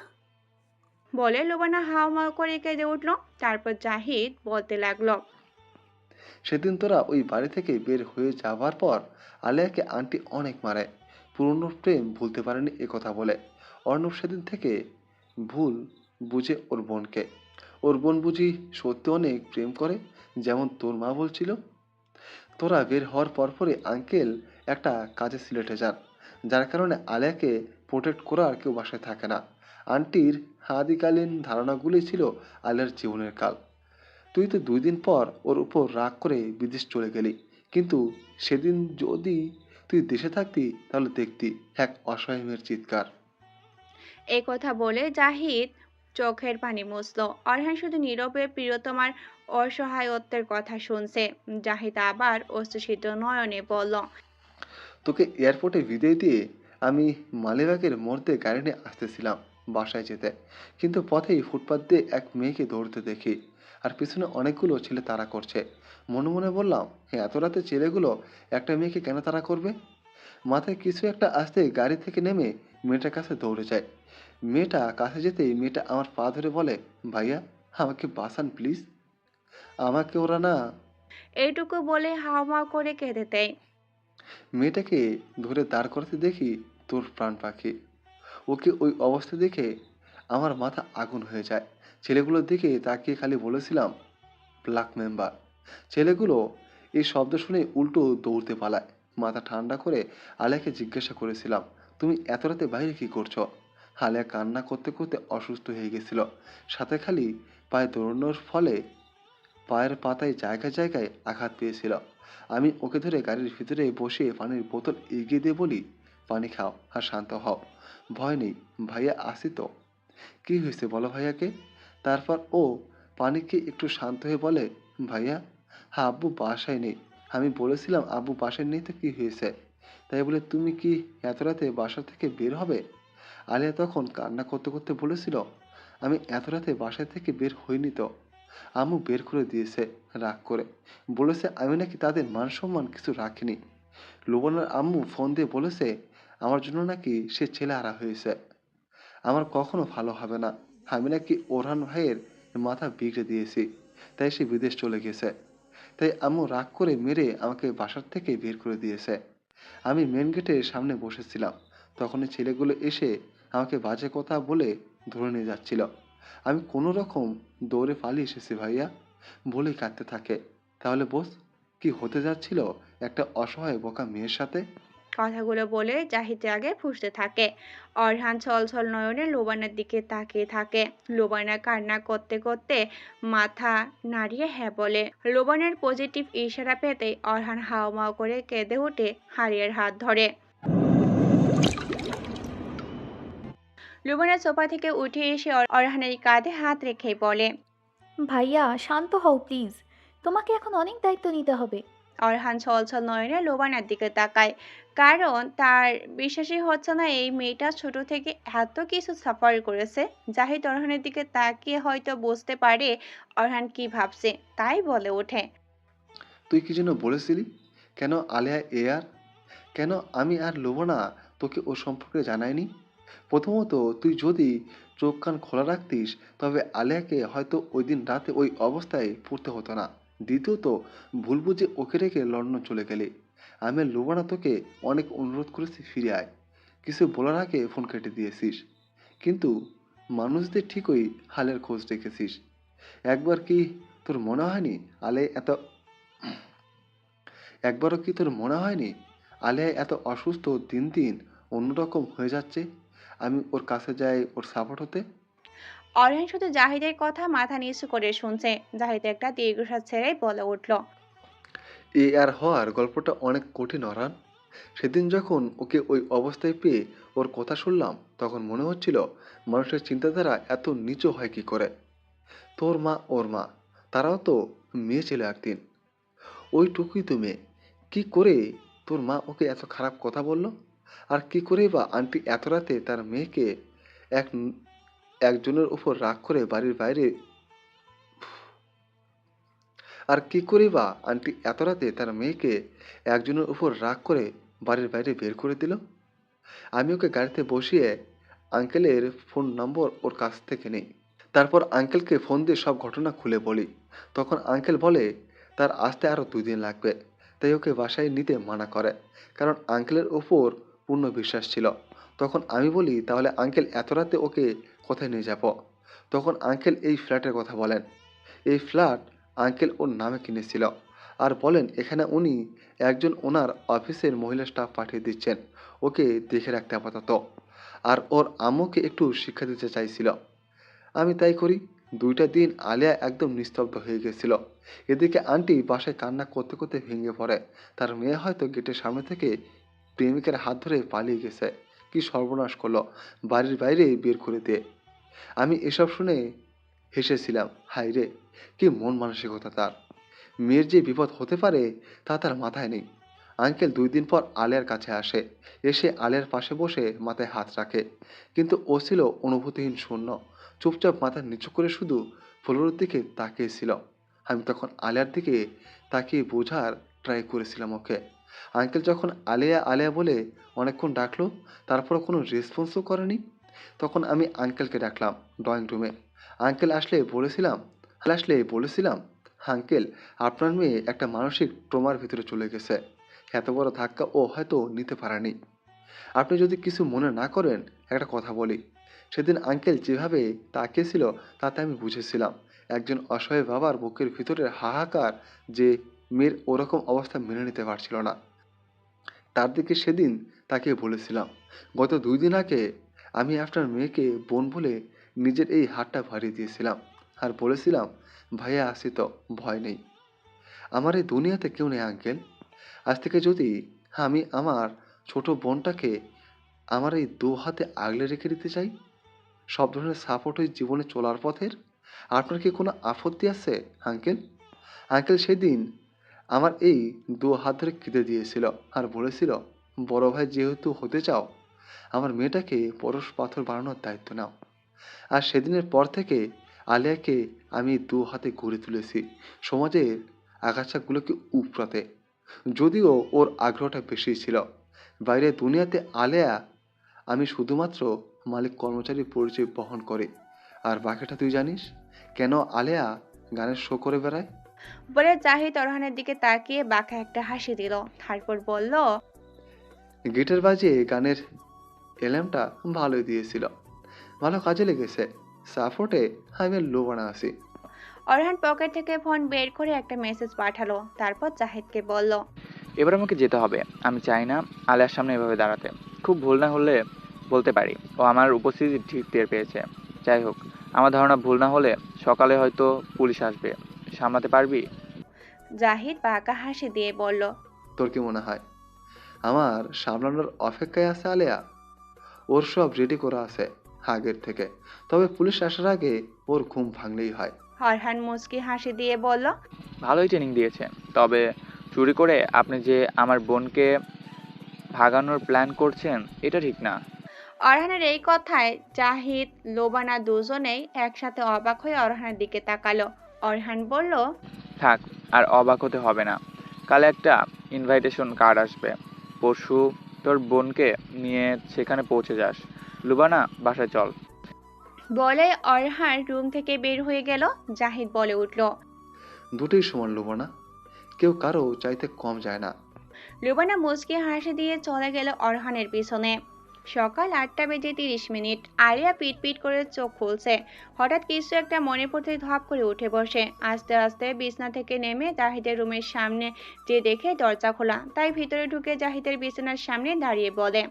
বলে লোবানা হাওমাও করে কেঁদে উঠল। তারপর জাহিদ বলতে লাগলো, সেদিন তোরা ওই বাড়ি থেকে বের হয়ে যাওয়ার পর আলিয়াকে আন্টি অনেক মারে, পুরনো প্রেম ভুলতে পারেনি এ কথা বলে। অর্ণব সেদিন থেকে ভুল বুঝে ওর বোন বুঝি সত্যি অনেক প্রেম করে, যেমন তোর মা বলছিল। তোরা বের হওয়ার পরপরই আঙ্কেল একটা কাজে সিলেটে যান, যার কারণে আলিয়াকে প্রোটেক্ট করার কেউ বাসায় থাকে না। আন্টির আদিকালীন ধারণাগুলোই ছিল আলিয়ার জীবনের কাল। তুই তো 2 দিন পর ওর উপর রাগ করে বিদেশ চলে গেলি, কিন্তু সেদিন যদি তুই দেশে থাকতি তাহলে দেখতি এক অসহায় মেয়ের চিৎকার। এই কথা বলে জাহিদ চোখের পানি মুছল। অরহান শুধু নীরবে প্রিয়তমার অসহায়ত্বের কথা শুনছে। জাহিদ আবার অশ্রুসিক্ত নয়নে বলল, তোকে এয়ারপোর্টে বিদায় দিয়ে আমি মালিবাগের মোড়তে গাড়ি নিয়ে আসতেছিলাম বাসায় যেতে, কিন্তু পথেই ফুটপাত দিয়ে এক মেয়েকে দৌড়তে দেখি, আর পিছনে অনেকগুলো ছেলে তাড়া করছে। মনে মনে বললাম, এত রাতে ছেলেগুলো একটা মেয়েকে কেন তাড়া করবে? মাথায় কিছু একটা আসতে গাড়ি থেকে নেমে মেয়েটার কাছে দৌড়ে যায়। মেয়েটা কাছে যেতেই মেয়েটা আমার পা ধরে বলে, ভাইয়া আমাকে বাঁচান প্লিজ, আমাকে ওরা না। এইটুকু বলে হাওমাও করে কেঁদে দেয়। মেয়েটাকে ধরে দাঁড় করাতে দেখি তোর প্রাণ পাখি। ওকে ওই অবস্থা দেখে আমার মাথা আগুন হয়ে যায়। ছেলেগুলোর দিকে তাকিয়ে খালি বলেছিলাম, ব্ল্যাক মেম্বার। ছেলেগুলো এই শব্দ শুনে উল্টো দৌড়তে পালায়। মাথা ঠান্ডা করে আলিয়াকে জিজ্ঞাসা করেছিলাম, তুমি এত রাতে বাইরে কি করছো? আলিয়া কান্না করতে করতে অসুস্থ হয়ে গেছিল। সাথে খালি পায়ে দৌড়ানোর ফলে পায়ের পাতায় জায়গায় জায়গায় আঘাত পেয়েছিল। আমি ওকে ধরে গাড়ির ভিতরে বসিয়ে পানির বোতল এগিয়ে দিয়ে বলি, পানি খাও আর শান্ত হও, ভয় নেই, ভাইয়া আসি তো। কি হয়েছে বলো ভাইয়াকে? তারপর ও পানিকে একটু শান্ত হয়ে বলে, ভাইয়া হ্যাঁ আব্বু বাসায় নেই। আমি বলেছিলাম আব্বু বাসায় নেই তো কি হয়েছে? তাই বলে তুমি কি এত রাতে বাসা থেকে বের হবে? আলিয়া তখন কান্না করতে করতে বলেছিল, আমি এত রাতে বাসা থেকে বের হইনি তো, আম্মু বের করে দিয়েছে রাগ করে, বলেছে আমি নাকি তাদের মান সম্মান কিছু রাখিনি। লোবনার আম্মু ফোন দিয়ে বলেছে আমার জন্য নাকি সে ছেলে হারা হয়েছে, আমার কখনো ভালো হবে না, আমি নাকি ওরহান ভাইয়ের মাথা বিগড়ে দিয়েছি, তাই সে বিদেশ চলে গেছে। তাই আম্মু রাগ করে মেরে আমাকে বাসার থেকে বের করে দিয়েছে। আমি মেন গেটের সামনে বসেছিলাম, তখনই ছেলেগুলো এসে আমাকে বাজে কথা বলে ধরে নিয়ে যাচ্ছিল। আমি কোনো রকম দৌড়ে পালিয়ে এসেছি ভাইয়া, বলেই কাঁদতে থাকে। তাহলে বোস, কি হতে যাচ্ছিল একটা অসহায় বোকা মেয়ের সাথে? কথাগুলো বলে জাহিদ আগে ফুঁসতে থাকে। অরহান ছলছল নয়নে লোবানার দিকে তাকিয়ে থাকে। লোবানা কান্না করতে করতে মাথা নাড়িয়ে হ্যাঁ বলে। লোবানার পজিটিভ ইশারা পেতে অরহান হাওমাও করে কেঁদে উঠে হারিয়ার হাত ধরে। লোবানা সোফা থেকে উঠে এসে অরহানের কাঁধে হাত রেখে বলে, ভাইয়া শান্ত হও প্লিজ, তোমাকে এখন অনেক দায়িত্ব নিতে হবে। অরহান ছলছল নয়নে লোবানার দিকে তাকায়, কারণ তার বিশ্বাসই হচ্ছে না এই মেয়েটা ছোট থেকে এত কিছু সাফার করেছে। জাহিদ অরহানের দিকে তাকিয়ে হয়তো বুঝতে পারে অরহান কি ভাবছে, তাই বলে ওঠে, তুই কি যেন বলেছিলি? কেন আলিয়া এয়ার? কেন আমি আর লোবনা তোকে ও সম্পর্কে জানাইনি? প্রথমত, তুই যদি চোখ কান খোলা রাখতিস তবে আলিয়াকে হয়তো ওই দিন রাতে ওই অবস্থায় পড়তে হতো না। দ্বিতীয়ত, ভুল বুঝে ওকে রেখে লন্ডন চলে গেলি। আমি আর লুবানা তোকে অনেক অনুরোধ করেছি ফিরে আয়, কিছু বলার আগে ফোন কেটে দিয়েছিস। কিন্তু মানুষদের ঠিকই হালের খোঁজ রেখেছিস। একবার কি তোর মনে হয়নি আলিয়া এত একবারও কি তোর মনে হয়নি আলিয়া এত অসুস্থ, দিন দিন অন্যরকম হয়ে যাচ্ছে? আমি ওর কাছে যাই ওর সাপোর্ট হতে। অরিয়ন শুধু জাহিদের কথা মাথা নিচু করে শুনছে। জাহিদ একটা দীর্ঘশ্বাস ছেড়ে বলে উঠল, এ আর হওয়ার গল্পটা অনেক কঠিন অরান। সেদিন যখন ওকে ওই অবস্থায় পেয়ে ওর কথা শুনলাম তখন মনে হচ্ছিল মানুষের চিন্তাধারা এত নিচু হয় কি করে। তোর মা ওর মা, তারাও তো মেয়ে ছিল একদিন, ওইটুকুই তো মেয়ে। কি করে তোর মা ওকে এত খারাপ কথা বললো? আর কি করে বা আন্টি এত রাতে তার মেয়েকে এক একজনের উপর রাগ করে বাড়ির বাইরে আর কি করে বা আন্টি এত রাতে তার মেয়েকে একজনের উপর রাগ করে বাড়ির বাইরে বের করে দিল? আমি ওকে গাড়িতে বসিয়ে আঙ্কেলের ফোন নম্বর ওর কাছ থেকে নিই। তারপর আঙ্কেলকে ফোন দিয়ে সব ঘটনা খুলে বলি। তখন আঙ্কেল বলে তার আসতে আরও 2 দিন লাগবে, তাই ওকে বাসায় নিতে মানা করে, কারণ আঙ্কেলের ওপর পূর্ণ বিশ্বাস ছিল। তখন আমি বলি তাহলে আঙ্কেল এত রাতে ওকে কোথায় নিয়ে যাব? তখন আঙ্কেল এই ফ্ল্যাটের কথা বলেন। এই ফ্ল্যাট আঙ্কেল ওর নামে কিনেছিল, আর বলেন এখানে উনি একজন ওনার অফিসের মহিলা স্টাফ পাঠিয়ে দিচ্ছেন ওকে দেখে রাখতে আপাতত, আর ওর আম্মুকে একটু শিক্ষা দিতে চাইছিল। আমি তাই করি। 2টা দিন আলিয়া একদম নিস্তব্ধ হয়ে গেছিল। এদিকে আন্টি বাসায় কান্না করতে করতে ভেঙে পড়ে। তার মেয়ে হয়তো গেটের সামনে থেকে প্রেমিকের হাত ধরে পালিয়ে গেছে। কি সর্বনাশ করলো, বাড়ির বাইরে বের করে দিয়ে। আমি এসব শুনে হেসেছিলাম। হায় রে, কি মন মানসিকতা তার! মেয়ের যে বিপদ হতে পারে তা তার মাথায় নেই। আঙ্কেল 2 দিন পর আলিয়ার কাছে আসে, এসে আলিয়ার পাশে বসে মাথায় হাত রাখে, কিন্তু ও ছিল অনুভূতিহীন, শূন্য, চুপচাপ মাথা নিচু করে শুধু ফ্লোরের দিকে তাকিয়েছিল। আমি তখন আলিয়ার দিকে তাকিয়ে বোঝার ট্রাই করেছিলাম ওকে। আঙ্কেল যখন আলিয়া আলিয়া বলে অনেকক্ষণ ডাকলো, তারপর কোনো রেসপন্সও করেনি। তখন আমি আঙ্কেলকে ডাকলাম ড্রয়িং রুমে। আঙ্কেল বলেছিলাম আঙ্কেল, আপনার মেয়ে একটা মানসিক ট্রমার ভিতরে চলে গেছে। এত বড় ধাক্কা ও হয়তো নিতে পারেনি। আপনি যদি কিছু মনে না করেন একটা কথা বলি। সেদিন আঙ্কেল যেভাবে তাকিয়েছিল তাতে আমি বুঝেছিলাম একজন অসহায় বাবার বুকের ভিতরের হাহাকার, যে মেয়ের ওরকম অবস্থা মেনে নিতে পারছিল না। তার দিকে সেদিন তাকে বলেছিলাম, গত 2 দিন আগে আমি আপনার মেয়েকে বোন বলে নিজের এই হাতটা ভারিয়ে দিয়েছিলাম, আর বলেছিলাম ভাইয়া আসি তো, ভয় নেই। আমার এই দুনিয়াতে কেউ নেই আঙ্কেল। আজ থেকে যদি আমি আমার ছোট বোনটাকে আমার এই 2 হাতে আগলে রেখে দিতে চাই, সব ধরনের সাপোর্ট ওই জীবনে চলার পথের, আপনার কি কোনো আপত্তি আছে আঙ্কেল? আঙ্কেল সেদিন আমার এই 2 হাত ধরে কেঁদে দিয়েছিল আর বলেছিল, বড় ভাই যেহেতু হতে চাও, আমার মেয়েটাকে পরশ পাথর বানানোর দায়িত্ব নাও। আর সেদিনের পর থেকে আলিয়াকে আমি 2 হাতে গড়ে তুলেছি সমাজের আগাছাগুলোকে উপড়াতে। যদিও ওর আগ্রহটা বেশি ছিল। বাইরে দুনিয়াতে আলিয়া আমি শুধুমাত্র মালিক কর্মচারী পরিচয় বহন করি। আর বাকিটা তুই জানিস কেন আলিয়া গানের শো করে বেড়ায়? বলে জাহিদ অরহানের দিকে তাকিয়ে বাঁকা একটা হাসি দিল। তারপর বলল, গিটার বাজিয়ে গানের এলার্মটা ভালোই দিয়েছিল, ভালো কাজে লেগেছে। সাপোর্টে আমি লোবানা আছি। অরহান পকেট থেকে ফোন বের করে একটা মেসেজ পাঠালো। তারপর জাহিদকে বলল, এবার আমাকে যেতে হবে। আমি চাই না আলিয়ার সামনে এভাবে দাঁড়াতে। খুব ভুল না হলে বলতে পারি ও আমার উপস্থিতি ঠিক টের পেয়েছে। যাই হোক, আমার ধারণা ভুল না হলে সকালে হয়তো পুলিশ আসবে। সামলাতে পারবি? জাহিদ বাঁকা হাসি দিয়ে বলল, তোর কি মনে হয় আমার সামলানোর অপেক্ষায় আছে আলিয়া? ওর সব রেডি করা আছে আগের থেকে, তবে পুলিশ আসার আগে ওর ঘুম ভাঙলেই হয়। অরহান মুচকি হাসি দিয়ে বলল, ভালোই ট্রেনিং দিয়েছেন, তবে চুরি করে আপনি যে আমার বোনকে ভাগানোর প্ল্যান করছেন এটা ঠিক না। অরহানের এই কথায় জাহিদ লোবানা দুজনেই একসাথে অবাক হয়ে অরহানের দিকে তাকালো। অরহান বলল, থাক, আর অবাক হতে হবে না। কাল একটা ইনভাইটেশন কার্ড আসবে, পরশু তোর বোনকে নিয়ে সেখানে পৌঁছে যাস। লুবানা, বাসায় চল। বলে অরহান রুম থেকে বের হয়ে গেল। জাহিদ বলে উঠল, দুটোই সমান লুবানা, কেউ কারো চাইতে কম যায় না। লুবানা মুচকি হাসি দিয়ে চলে গেল অরহানের পিছনে। সকাল 8:30। আলিয়া পিট করে চোখ খুলছে। হঠাৎ কিছু একটা মনে পড়তে ধপ করে উঠে বসে। আস্তে আস্তে বিছানা থেকে নেমে জাহিদের রুমের সামনে যে দেখে দরজা খোলা, তাই ভিতরে ঢুকে জাহিদের বিছানার সামনে দাঁড়িয়ে বলে,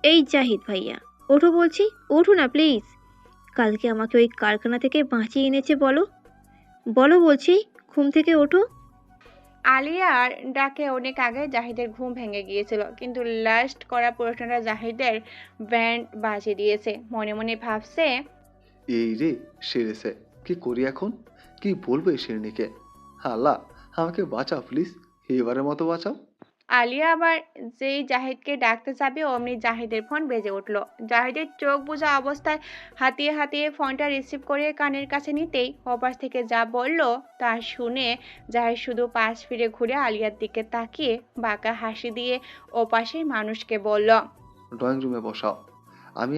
এই জাহিদ ভাইয়া, ওঠো বলছি, ওঠো না প্লিজ। কালকে আমাকে ওই কারখানা থেকে বাঁচিয়ে এনেছে, বলো বলো বলছি, ঘুম থেকে ওঠো। আলিয়ার ডাকে অনেক আগে জাহিদের ঘুম ভেঙে গিয়েছিল, কিন্তু লাস্ট করা প্রশ্নটা জাহিদের ব্যান্ড বাজিয়ে দিয়েছে। মনে মনে ভাবছে, এই রে সেরেছে, কি করি এখন, কি বলবো এই শেরনিকে? আল্লাহ আমাকে বাঁচাও প্লিজ, এবারের মতো বাঁচাও। আলিয়া আবার যেই জাহিদকে ডাকতে যাবে অমনি জাহিদের ফোন বেজে উঠল। জাহিদের চোখ বোঝা অবস্থায় হাতিয়ে ফোনটা রিসিভ করে কানের কাছে নিতেই ওপাশ থেকে যা বলল তা শুনে জাহিদ শুধু পাশ ফিরে ঘুরে আলিয়ার দিকে তাকিয়ে বাঁকা হাসি দিয়ে ওপাশের মানুষকে বলল, ড্রয়িং রুমে বসাও, আমি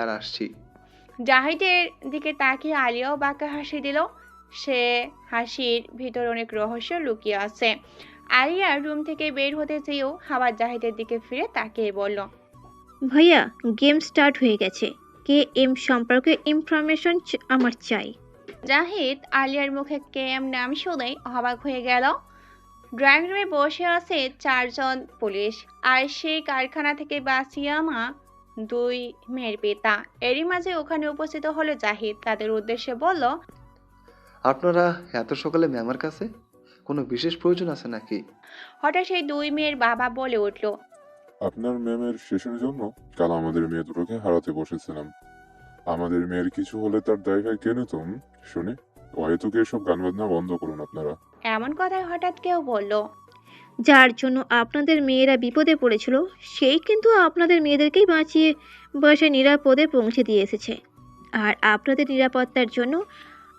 আর আসছি। জাহিদের দিকে তাকিয়ে আলিয়াও বাঁকা হাসি দিল। সে হাসির ভিতর অনেক রহস্য লুকিয়ে আছে। আলিয়া রুম থেকে বের হতে চেয়েও আবার জাহিদের দিকে ফিরে তাকিয়ে বলল, ভাইয়া গেম স্টার্ট হয়ে গেছে, কে এম সম্পর্কে ইনফরমেশন আমার চাই। জাহিদ আলিয়ার মুখে কেএম নাম শুনেই অবাক হয়ে গেল। ড্রয়িং রুমে বসে আছে 4 জন পুলিশ আর সেই কারখানা থেকে বাঁচিয়ে আনা 2 মেয়ের পিতা। এরই মাঝে ওখানে উপস্থিত হলো জাহিদ। তাদের উদ্দেশ্যে বলল, আপনারা এত সকালে ম্যামের কাছে, কোনো বিশেষ প্রয়োজন আছে নাকি? হঠাৎ সেই 2 মেয়ের বাবা বলে উঠল, আপনার ম্যামের শেষের জন্য কাল আমাদের মেয়ে দুটোকে হারাতে বসেছিলাম। আমাদের মেয়ের কিছু হলে তার দায়ভার কে নিত শুনে? অহেতুকে এসব গান বাজনা বন্ধ করুন আপনারা। এমন কথায় হঠাৎ কেউ বলল, যার জন্য আপনাদের মেয়েরা বিপদে পড়েছিল সেই কিন্তু আপনাদের মেয়েদেরকেই বাঁচিয়ে বাসায় নিরাপদে পৌঁছে দিয়ে এসেছে। আর আপনাদের নিরাপত্তার জন্য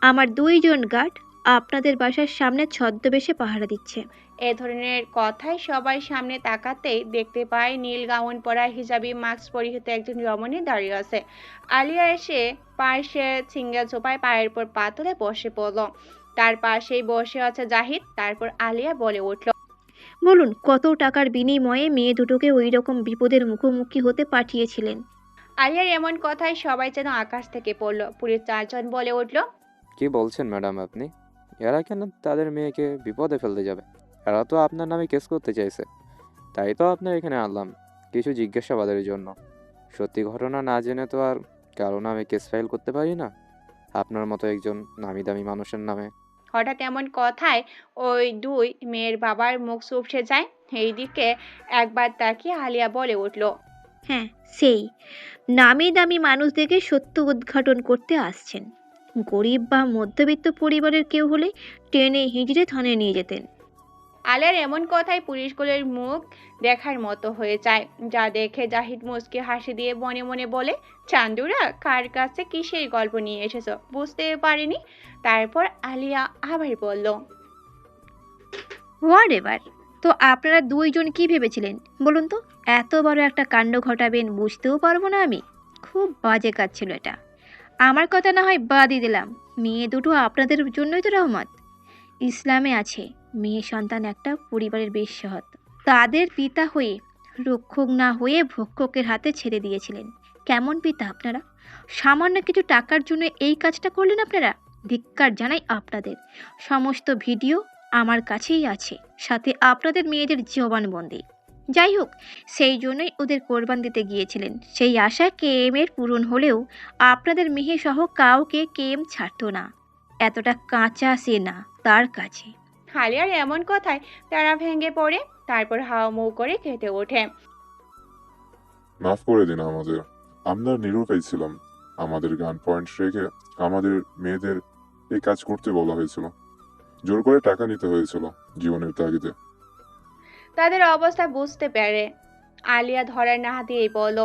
আমার 2 জন গার্ড আপনাদের বাসার সামনে ছদ্মবেশে পাহারা দিচ্ছে। এ ধরনের কথায় সবাই সামনে তাকাতেই দেখতে পায় নীল গাউন পরা হিজাবি মাস্ক পরিহিত একজন রমণী দাঁড়িয়ে আছে। আলিয়া এসে পাশে সিঙ্গেল সোফায় পায়ের উপর পা তুলে বসে পড়ল। তার পাশেই বসে আছে জাহিদ। তারপর আলিয়া বলে উঠল, বলুন কত টাকার বিনিময়ে মেয়ে দুটোকে ওই রকম বিপদের মুখোমুখি হতে পাঠিয়েছিলেন? আলিয়ার এমন কথায় সবাই যেন আকাশ থেকে পড়ল। পুলিশ 4 জন বলে উঠল, কি বলছেন ম্যাডাম আপনি? এরা কেন তাদের মেয়েকে বিপদে ফেলতে যাবে? এরা তো আপনার নামে কেস করতে চাইছে, তাই তো আপনার এখানে আনলাম কিছু জিজ্ঞাসাবাদের জন্য। সত্যি ঘটনা না জেনে তো আর কারো নামে কেস ফাইল করতে পারি না, আপনার মতো একজন নামি দামি মানুষের নামে। হঠাৎ এমন কথায় ওই 2 মেয়ের বাবার মুখ চুপসে যায়। এইদিকে একবার তাকিয়ে আলিয়া বলে উঠল, হ্যাঁ, সেই নামি দামি মানুষদেরকে সত্য উদ্ঘাটন করতে আসছেন। গরিব বা মধ্যবিত্ত পরিবারের কেউ হলে টেনে হিঁচড়ে থানায় নিয়ে যেতেন। আলিয়ার এমন কথায় পুলিশগুলোর মুখ দেখার মতো হয়ে যায়। যা দেখে জাহিদ মুচকি হাসি দিয়ে মনে মনে বলে, চান্দুরা কার কাছে কিসের গল্প নিয়ে এসেছো বুঝতে পারিনি। তারপর আলিয়া আবার বলল, হোয়াট এভার। তো আপনারা 2 জন কি ভেবেছিলেন বলুন তো? এত বড় একটা কাণ্ড ঘটাবেন বুঝতেও পারবো না আমি? খুব বাজে কাজ ছিল এটা। আমার কথা না হয় বাদই দিলাম, মেয়ে দুটো আপনাদের জন্যই তো রহমত। ইসলামে আছে মেয়ে সন্তান একটা পরিবারের বেশ্যহত। তাদের পিতা হয়ে রক্ষক না হয়ে ভক্ষকের হাতে ছেড়ে দিয়েছিলেন। কেমন পিতা আপনারা? সামান্য কিছু টাকার জন্য এই কাজটা করলেন আপনারা? ধিক্কার জানাই আপনাদের। সমস্ত ভিডিও আমার কাছেই আছে, সাথে আপনাদের মেয়েদের জবানবন্দি। যাই হোক, সেই জন্যই ওদের কোরবান দিতে গিয়েছিলেন। সেই আশা কেএম এর পূরণ হলেও আপনাদের মেয়ে সহ কাউকে কেএম ছাড়তো না। এতটা কাঁচা সে না তার কাছে। আলিয়ার এমন কথায় তারা ভেঙে পড়ে। তারপর হাওয়ামৌ করে কেটে ওঠে। মাফ করে দিন আমাদের, আমরা নিরুপায় ছিলাম। আমাদের গান পয়েন্ট রেখে আমাদের মেয়েদের এই কাজ করতে বলা হয়েছিল, জোর করে টাকা নিতে হয়েছিল জীবনের তাগিদে। তাদের অবস্থা বুঝতে পারে আলিয়া ধরার না দিয়েই বলল,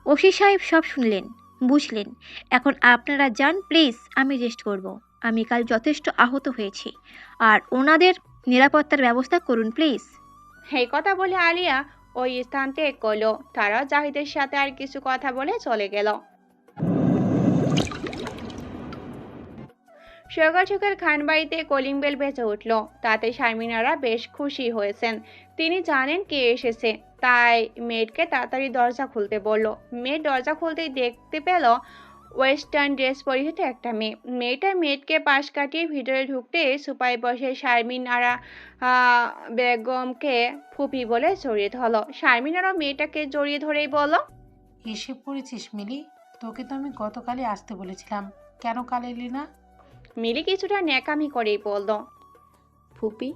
ওসি সাহেব সব শুনলেন, বুঝলেন। এখন আপনারা যান প্লিজ, আমি রেস্ট করব। আমি কাল যথেষ্ট আহত হয়েছি, আর ওনাদের নিরাপত্তার ব্যবস্থা করুন প্লিজ। এই কথা বলে আলিয়া ওই স্থান ত্যাগ করলো। তারাও জাহিদের সাথে আর কিছু কথা বলে চলে গেল। সকাল সকাল খানবাড়িতে কলিং বেল বেজে উঠল। তাতে শারমিনারা বেশ খুশি হয়েছেন। তিনি জানেন কে এসেছে, তাই মেয়েটকে তাড়াতাড়ি দরজা খুলতে বলল। মেয়ে দরজা খুলতেই দেখতে পেল ওয়েস্টার্ন ড্রেস পরিহিত একটা মেয়ে। মেয়েটা মেয়েটকে পাশ কাটিয়ে ভিতরে ঢুকতে সোফায় বসে শারমিনারা বেগমকে ফুপি বলে জড়িয়ে ধরল। শারমিনারা মেয়েটাকে জড়িয়ে ধরেই বলল, এসে পড়েছিস মিলি, তোকে তো আমি গতকালই আসতে বলেছিলাম, কেন কাল এলি না? মিলি কিছুটা ন্যাকামি করেই বলল, ফুপি,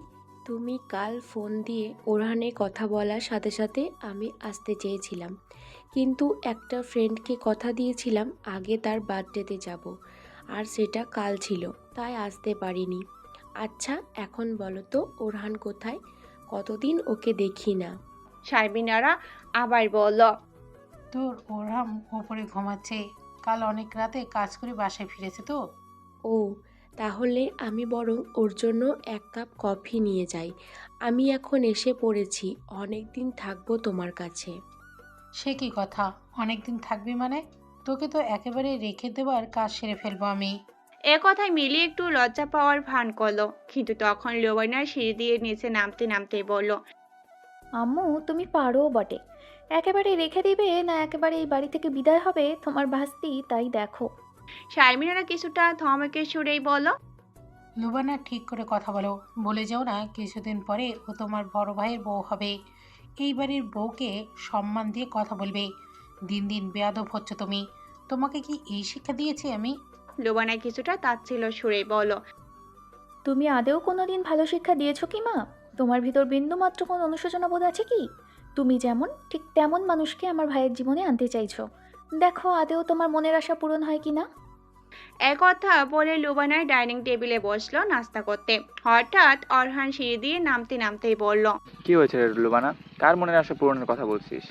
তুমি কাল ফোন দিয়ে ওরহানের কথা বলার সাথে সাথে আমি আসতে চেয়েছিলাম, কিন্তু একটা ফ্রেন্ডকে কথা দিয়েছিলাম আগে তার বার্থডেতে যাব, আর সেটা কাল ছিল, তাই আসতে পারিনি। আচ্ছা এখন বলো তো ওরহান কোথায়? কতদিন ওকে দেখি না। শারমিনারা আবার বলল, তোর ওরহাম ওপরে ঘুমাচ্ছে, কাল অনেক রাতে কাজ করে বাসায় ফিরেছে তো। ও, তাহলে আমি বরং ওর জন্য 1 কাপ কফি নিয়ে যাই। আমি এখন এসে পড়েছি, অনেক দিন থাকবো তোমার কাছে। সে কি কথা, অনেক দিন থাকবি মানে? তোকে তো একেবারে রেখে দেবার কাজ সেরে ফেলবো আমি। এ কথায় মিলি একটু লজ্জা পাওয়ার ভান করলো, কিন্তু তখন লোবানা সিঁড়ি দিয়ে নিচে নামতে নামতে বলল, আম্মু তুমি পারো বটে, একেবারে রেখে দিবে না একেবারে এই বাড়ি থেকে বিদায় হবে তোমার ভাস্তি, তাই দেখো। শারমিনারা কিছুটা ধমকের সুরেই বলল, লুবানা ঠিক করে কথা বলো, বলে যাও না কিছুদিন পরে ও তোমার বড় ভাইয়ের বউ হবে। এই বাড়ির বউকে সম্মান দিয়ে কথা বলবে। দিন দিন বেয়াদব হচ্ছ তুমি, তোমাকে কি এই শিক্ষা দিয়েছি আমি? লোবানা কিছুটা তাচ্ছিল্য সুরেই বলল, তুমি আদেও কোনোদিন ভালো শিক্ষা দিয়েছো কি মা? তোমার ভিতর বিন্দুমাত্র কোনো অনুশোচনা বোধ আছে কি? তুমি যেমন ঠিক তেমন মানুষকে আমার ভাইয়ের জীবনে আনতে চাইছো, দেখো আদেও তোমার মনের আশা পূরণ হয় কি না। একথা বলে লোবানার ডাইনিং টেবিলে বসলো নাস্তা করতে। হঠাৎ অরহান সিঁড়ি দিয়ে নামতে নামতেই বলল, কি হয়েছে রে লুবানা, কার মনের আশা পূরণের কথা বলছিস?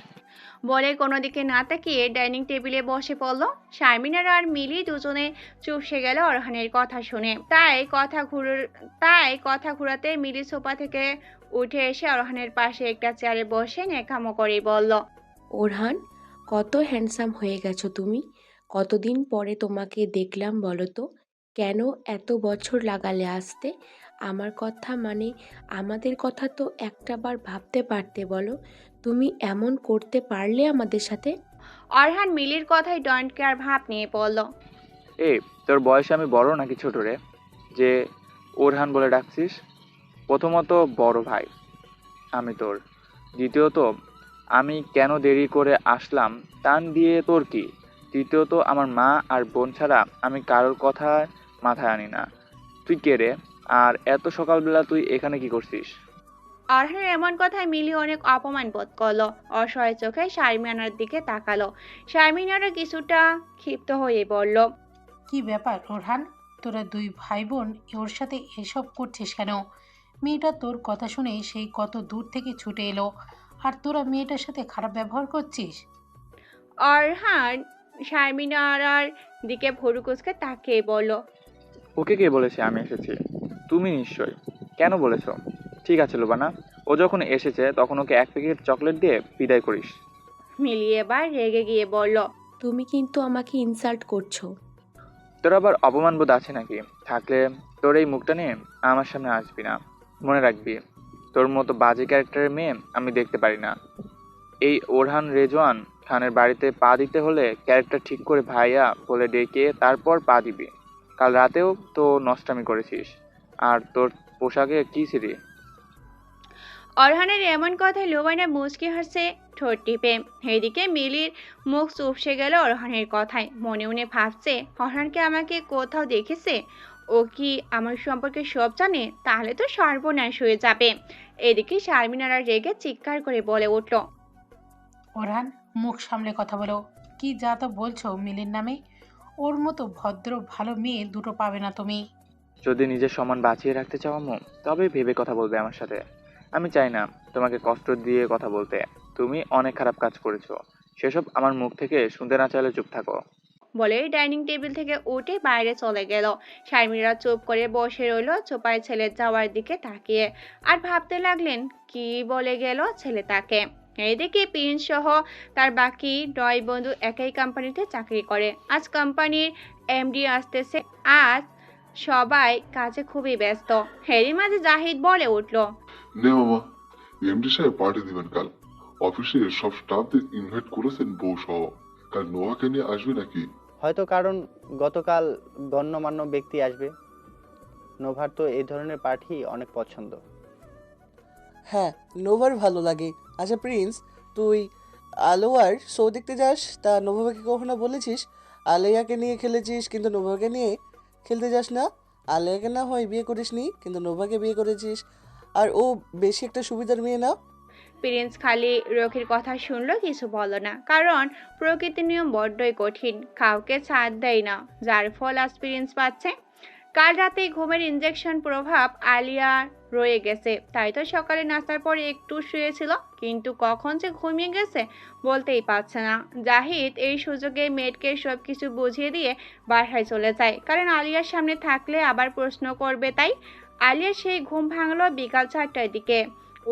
বলে কোনো দিকে না তাকিয়ে ডাইনিং টেবিলে বসে পড়ল। শারমিনারা আর মিলি দুজনে চুপসে গেল অরহানের কথা শুনে। তাই কথা ঘুরাতে মিলি সোফা থেকে উঠে এসে অরহানের পাশে একটা চেয়ারে বসে নেকামো করে বলল, ওরহান, কত হ্যান্ডসাম হয়ে গেছো তুমি। কতদিন পরে তোমাকে দেখলাম বলো তো, কেন এত বছর লাগালে আসতে? আমার কথা মানে আমাদের কথা তো একটাবার ভাবতে পারতে বলো, তুমি এমন করতে পারলে আমাদের সাথে? অরহান মিলির কথায় ডন্ট কেয়ার ভাব নিয়ে বলল, তোর বয়সে আমি বড় নাকি ছোট রে, যে ওরহান বলে ডাকছিস? প্রথমত বড় ভাই আমি তোর, দ্বিতীয়ত আমি কেন দেরি করে আসলাম টান দিয়ে তোর কি, তৃতীয়ত আমার মা আর বোন ছাড়া আমি কারোর কথা মাথায় আনি না। তুই কে রে, আর এত সকালবেলা তুই এখানে কি করছিস? অরহানের এমন কথায় মিলি অনেক অপমান বোধ করলো। অসহায় চোখে শারমিনার দিকে তাকালো। শারমিনারা কিছুটা ক্ষিপ্ত হয়ে বলল, কি ব্যাপার ওরহান, তোরা দুই ভাই বোন ওর সাথে এসব করছিস কেন? মেয়েটা তোর কথা শুনে সেই কত দূর থেকে ছুটে এলো, আর তোরা মেয়েটার সাথে খারাপ ব্যবহার করছিস। অরহান শারমিনার দিকে ভরু কুচকে তাকিয়ে বলল, ওকে কে বলেছে আমি এসেছি? তুমি নিশ্চয়। কেন বলেছ? ঠিক আছে লুবানা, ও যখন এসেছে তখন ওকে 1 প্যাকেট চকলেট দিয়ে বিদায় করিস। মিলি এবার রেগে গিয়ে বলল, তুমি কিন্তু আমাকে ইনসাল্ট করছো। তোর আবার অপমান বোধ আছে নাকি? থাকলে তোর এই মুখটা নিয়ে আমার সামনে আসবি না। মনে রাখবি, তোর মতো বাজে ক্যারেক্টারের মেয়ে আমি দেখতে পারি না। এই ওরহান রেজওয়ান খানের বাড়িতে পা দিতে হলে ক্যারেক্টার ঠিক করে ভাইয়া বলে ডেকে তারপর পা দিবি। কাল রাতেও তো নষ্টামি করেছিস, আর তোর পোশাকে কি ছিলি? অরহানের এমন কথায় লোবানা মুচকি হাসছে ঠোঁট টিপে। এদিকে মিলির মুখ চুপসে গেল অরহানের কথায়। মনে মনে ভাবছে, অরহানকে আমাকে কোথাও দেখেছে, ও কি আমার সম্পর্কে সব জানে? তাহলে তো সর্বনাশ হয়ে যাবে। এদিকে শারমিনারা রেগে চিৎকার করে বলে উঠল, ওরহান, মুখ সামলে কথা বলো, কি যা তা বলছো মিলির নামে? ওর মতো ভদ্র ভালো মেয়ে দুটো পাবে না তুমি। যদি নিজের সম্মান বাঁচিয়ে রাখতে চাও আম্মু, তবে ভেবে কথা বলবে আমার সাথে। আমি চাই না তোমাকে কষ্ট দিয়ে কথা বলতে। তুমি অনেক খারাপ কাজ করেছো, সেসব আমার মুখ থেকে শুনতে না চাইলে চুপ থাকো। বলে ডাইনিং টেবিল থেকে উঠে বাইরে চলে গেল। শারমিনারা চুপ করে বসে রইল চোপায় ছেলে যাওয়ার দিকে তাকিয়ে, আর ভাবতে লাগলেন কি বলে গেল ছেলে তাকে। এদিকে প্রিন্স সহ তার বাকি 9 বন্ধু একই কোম্পানিতে চাকরি করে। আজ কোম্পানির এমডি আসতেছে, আজ সবাই কাজে খুবই ব্যস্ত। এরই মাঝে জাহিদ বলে উঠল, নে মামা, এমডি সাহেব পার্টি দিবেন কাল। অফিসের সব স্টাফদের ইনভাইট করেছেন বউ সহ। কাল নোয়াকে নিয়ে আসবে নাকি? হয়তো কারণ গতকাল গণ্যমান্য ব্যক্তি আসবে। নোভার তো এই ধরনের পার্টি অনেক পছন্দ। হ্যাঁ, নোভার ভালো লাগে। আচ্ছা প্রিন্স, তুই আলোয়ার শো দেখতে যাস, তা নোভাকে কখনো বলেছিস? আলেয়াকে নিয়ে খেলেছিস কিন্তু নোভাকে নিয়ে খেলতে যাস না। আলেয়াকে না হয় বিয়ে করিসনি, কিন্তু নোভাকে বিয়ে করেছিস। আর ও বেশি একটা সুবিধার মেয়ে না। প্রিন্স খালি রকির কথা শুনলো, কিছু বলল না, কারণ প্রকৃতির নিয়ম বড্ডই কঠিন, কাউকে ছাড় দেয় না, যার ফল আজ প্রিন্স পাচ্ছে। কাল রাতে ঘুমের ইনজেকশন প্রভাব আলিয়া রয়ে গেছে, তাই তো সকালে নাস্তার পরে একটু শুয়েছিল, কিন্তু কখন যে ঘুমিয়ে গেছে বলতেই পারছে না। জাহিদ এই সুযোগে মেয়েটকে সবকিছু বুঝিয়ে দিয়ে বাসায় চলে যায়, কারণ আলিয়ার সামনে থাকলে আবার প্রশ্ন করবে তাই। আলিয়া সেই ঘুম ভাঙলো বিকাল 4টার দিকে।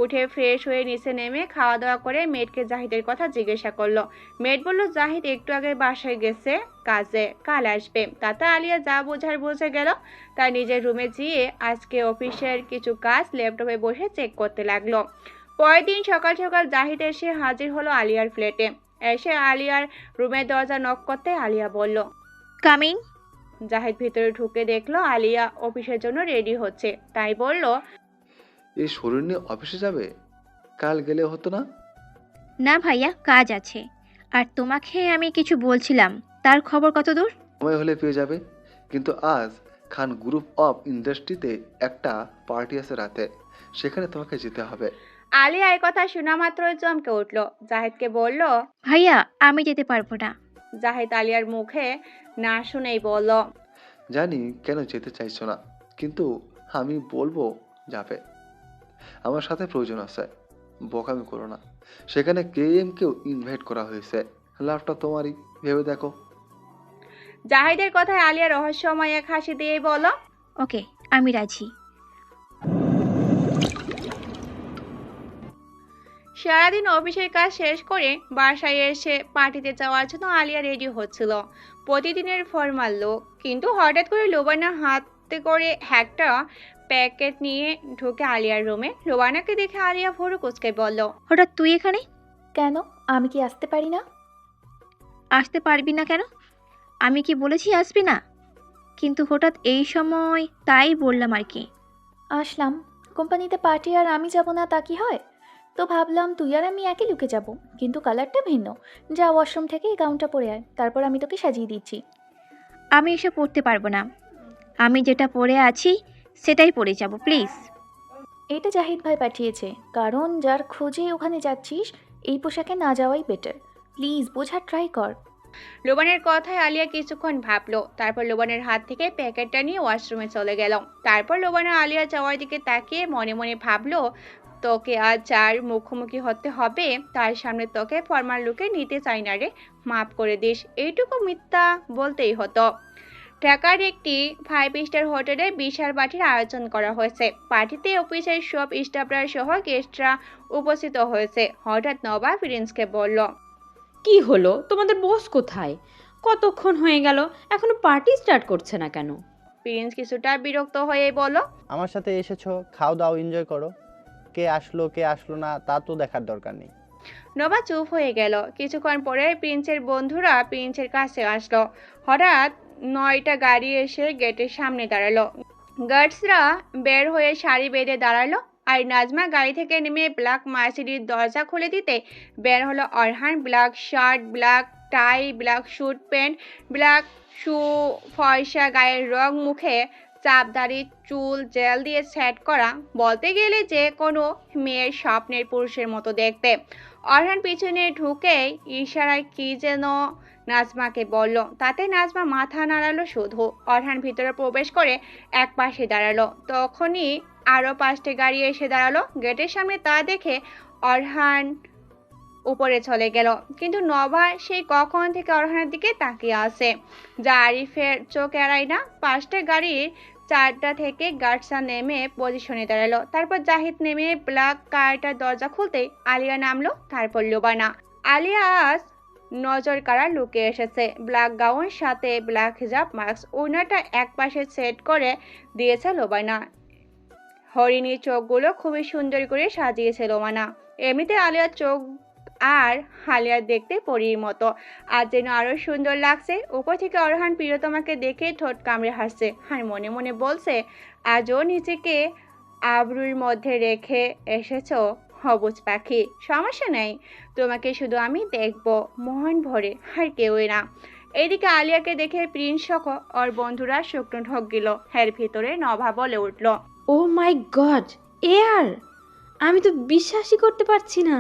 উঠে ফ্রেশ হয়ে নিচে নেমে খাওয়া দাওয়া করে মেয়েটকে জাহিদের কথা জিজ্ঞাসা করলো। মেয়েট বলল জাহিদ একটু আগে বাসায় গেছে কাজে, কাল আসবে। তাতে আলিয়া যা বোঝার বুঝে গেল। তার নিজের রুমে গিয়ে আজকে অফিসের কিছু কাজ ল্যাপটপে বসে চেক করতে লাগলো। পরের দিন সকাল সকাল জাহিদ এসে হাজির হলো আলিয়ার ফ্ল্যাটে। এসে আলিয়ার রুমের দরজা নক করতে আলিয়া বলল, কামিং। জাহিদ ভিতরে ঢুকে দেখলো আলিয়া অফিসের জন্য রেডি হচ্ছে, তাই বলল, এই শরীর নিয়ে অফিসে যাবে? কাল গেলে হতো না? না ভাইয়া, কাজ আছে। আর তোমাকে আমি কিছু বলছিলাম, তার খবর কত দূর? সময় হলে পেয়ে যাবে, কিন্তু আজ খান গ্রুপ অফ ইন্ডাস্ট্রিতে একটা পার্টি আছে রাতে, সেখানে তোমাকে যেতে হবে। আলিয়া এই কথা শোনা মাত্রই চমকে উঠল। জাহিদকে বলল, ভাইয়া আমি যেতে পারবো না। জাহিদ আলিয়ার মুখে না শুনেই বলল, জানি কেন যেতে চাইছো না, কিন্তু আমি বলবো যাবে। আমার সাথে প্রয়োজন আছে, বোকামি করো না। সেখানে কেউ ইনভাইট করা হয়েছে, লাভটা তোমারই, ভেবে দেখো। জাহিদের কথায় আলিয়া রহস্যময় এক হাসি দিয়ে বলল, ওকে, আমি রাজি। সারাদিন অফিসের কাজ শেষ করে বাসায় এসে পার্টিতে যাওয়ার জন্য আলিয়া রেডি হচ্ছিল, প্রতিদিনের ফরমাল লুক। কিন্তু হঠাৎ করে লোবানা হাতে করে একটা প্যাকেট নিয়ে ঢুকে আলিয়ার রুমে। লোবানাকে দেখে আলিয়া ভোরু কুচকে বলল, হঠাৎ তুই এখানে? কেন, আমি কি আসতে পারি না? আসতে পারবি না কেন? আমি কি বলেছি আসবি না? কিন্তু হঠাৎ এই সময়, তাই বললাম আর কি। আসলাম, কোম্পানিতে পার্টি আর আমি যাব না তা কি হয়? তো ভাবলাম তুই আর আমি একই লুকে যাব, কিন্তু কালারটা ভিন্ন। যা ওয়াশরুম থেকে এই গাউনটা পরে আয়, তারপর আমি তোকে সাজিয়ে দিচ্ছি। আমি এসব পড়তে পারবো না, আমি যেটা পরে আছি সেটাই পরে যাব, প্লিজ। এটা জাহিদ ভাই পাঠিয়েছে, কারণ যার খোঁজে ওখানে যাচ্ছিস এই পোশাকে না যাওয়াই বেটার। প্লিজ বোঝার ট্রাই কর। লোবানের কথায় আলিয়া কিছুক্ষণ ভাবলো, তারপর লোবানের হাত থেকে প্যাকেটটা নিয়ে ওয়াশরুমে চলে গেল। তারপর লোবানা আলিয়া যাওয়ার দিকে তাকিয়ে মনে মনে ভাবলো, তোকে আজ যার মুখোমুখি হতে হবে তার সামনে তোকে ফরমাল লুকে নিতে চাই না রে, মাফ করে দিস। এইটুকু মিথ্যা বলতেই হতো। ঢাকার একটি 5 স্টার হোটেলে বিশাল পার্টির আয়োজন করা হয়েছে। পার্টিতে অফিসের সব স্টাফরা সহ গেস্টরা উপস্থিত হয়েছে। হঠাৎ নবা প্রিন্সকে বলল, কি হলো, তোমাদের বস কোথায়? কতক্ষণ হয়ে গেল, এখনো পার্টি স্টার্ট করছে না কেন? প্রিন্স কিছুটা বিরক্ত হয়ে বলল, আমার সাথে এসেছো, খাও দাও, এনজয় করো। কে আসলো না তা তো দেখার দরকার নেই। নবা চুপ হয়ে গেল। কিছুক্ষণ পরে প্রিন্সের বন্ধুরা প্রিন্সের কাছে আসলো। হঠাৎ 9টা গাড়ি এসে গেটের সামনে দাঁড়ালো। গার্ডসরা বের হয়ে সারি বেঁধে দাঁড়ালো, আর নাজমা গাড়ি থেকে নেমে ব্ল্যাক মার্সিডির দরজা খুলে দিতে বের হলো Orhan. Black shirt, black tie, black suit pant, black shoe, ফর্সা গায়ের রং, মুখে চাপদারি, চুল জেল দিয়ে সেট করা, বলতে গেলে যে কোনো মেয়ের স্বপ্নের পুরুষের মতো দেখতে। অরহান পিছনে ঢুকেই ইশারায় কি যেন নাজমাকে বলল, তাতে নাজমা মাথা নাড়ালো শুধু। অরহান ভিতরে প্রবেশ করে এক পাশে দাঁড়ালো। তখনই আরও 5টে গাড়ি এসে দাঁড়ালো গেটের সামনে। তা দেখে অরহান উপরে চলে গেল, কিন্তু নভা সেই কখন থেকে অরহানের দিকে তাকিয়ে আছে, যা আরিফের চোখ এড়ায় না। 5টে গাড়ির 4টা থেকে গার্ডসা নেমে পজিশনে দাঁড়ালো। তারপর জাহিদ নেমে ব্ল্যাক কারটার দরজা খুলতেই আলিয়া নামলো, তারপর লোবানা। আলিয়া আজ নজর কাড়া লুকে এসেছে। ব্ল্যাক গাউন সাথে ব্ল্যাক হিজাব, মাস্ক, ওড়নাটা একপাশে সেট করে দিয়েছে লোবানা। হরিণীর চোখগুলো খুবই সুন্দর করে সাজিয়েছে লোবানা। এমনিতে আলিয়ার চোখ আর আলিয়ার দেখতে পরীর মতো, আজ যেন আরো সুন্দর লাগছে। উপর থেকে অরহান প্রিয়তমাকে দেখে ঠোঁট কামড়ে হাসছে আর মনে মনে বলছে, আজও নিজেকে আবরুর মধ্যে রেখে এসেছো সবুজ পাখি। সমস্যা নেই, তোমাকে শুধু আমি দেখব মন ভরে, আর কেউই না। এইদিকে আলিয়াকে দেখে প্রিন্স সহ ওর বন্ধুরা শুকনো ঢোক গেল। এর ভিতরে নভা বলে উঠল, ও মাই গড, এয়ার! আমি তো বিশ্বাসই করতে পারছি না।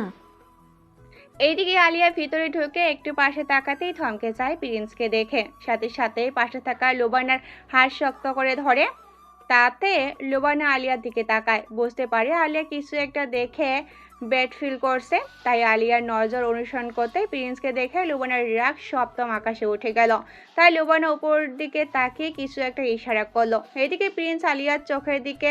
এইদিকে আলিয়া ভিতরে ঢুকে একটু পাশে তাকাতেই থমকে যায় প্রিন্সকে দেখে। সাথে সাথে পাশে থাকা লোবানার হাত শক্ত করে ধরে। তাতে লোবানা আলিয়ার দিকে তাকায়, বুঝতে পারে আলিয়া কিছু একটা দেখে ব্যাড ফিল করছে। তাই আলিয়ার নজর অনুসরণ করতে প্রিন্সকে দেখে লোবানার রাগ সপ্তম আকাশে উঠে গেল। তাই লোবানা উপর দিকে তাকিয়ে কিছু একটা ইশারা করলো। এদিকে প্রিন্স আলিয়ার চোখের দিকে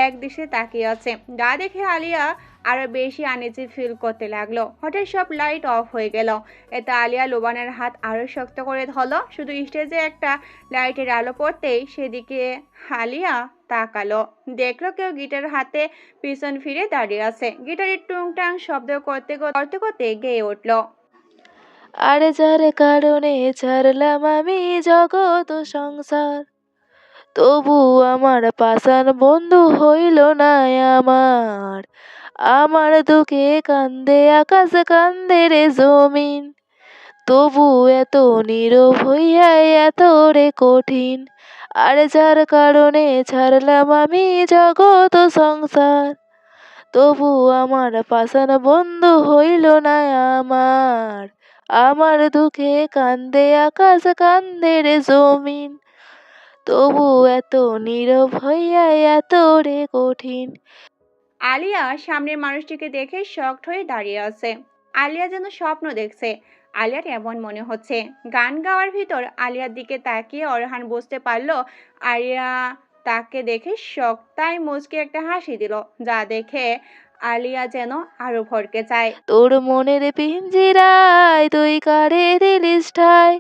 এক দৃষ্টি তাকিয়ে আছে। যা দেখে আলিয়া আরো বেশি আনইজি ফিল করতে লাগলো। হঠাৎ সব লাইট অফ হয়ে গেল। এতে আলিয়া লোবানার হাত আরো শক্ত করে ধরলো। শুধু স্টেজে একটা লাইটের আলো পড়তেই সেদিকে আলিয়া তাকালো, দেখলো কেউ গিটার হাতে পিছন ফিরে দাঁড়িয়ে আছে। গিটারের টুংটাং শব্দ করতে করতে করতে গেয়ে উঠলো, আরে যার কারণে ছাড়লাম আমি জগৎ ও সংসার, তবু আমার পাষাণ বন্ধু হইল না আমার। আমার দুঃখে কান্দে আকাশ, কান্দে রে জমিন, তবু এত নীরব হইয়া এত রে কঠিন। আরে যার কারণে ছাড়লাম আমি জগৎ ও সংসার, তবু আমার পাষাণ বন্ধু হইল না আমার। আমার দুঃখে কান্দে আকাশ, কান্দে রে জমিন, তবু এত নীরব হইয়া এত রে কঠিন। আলিয়া সামনের মানুষটিকে দেখে শকড হয়ে দাঁড়িয়ে আছে। আলিয়া যেন স্বপ্ন দেখছে। আলিয়ার এমন মনে হচ্ছে। গান গাওয়ার ভিতর আলিয়ার দিকে তাকিয়ে অরহান বুঝতে পারলো আলিয়া তাকে দেখে শক, তাই মুচকে একটা হাসি দিল, যা দেখে আলিয়া যেন আরো ভড়কে যায়। তোর মনের পিঞ্জিরায় তুই কারে দিলিস ঠাই,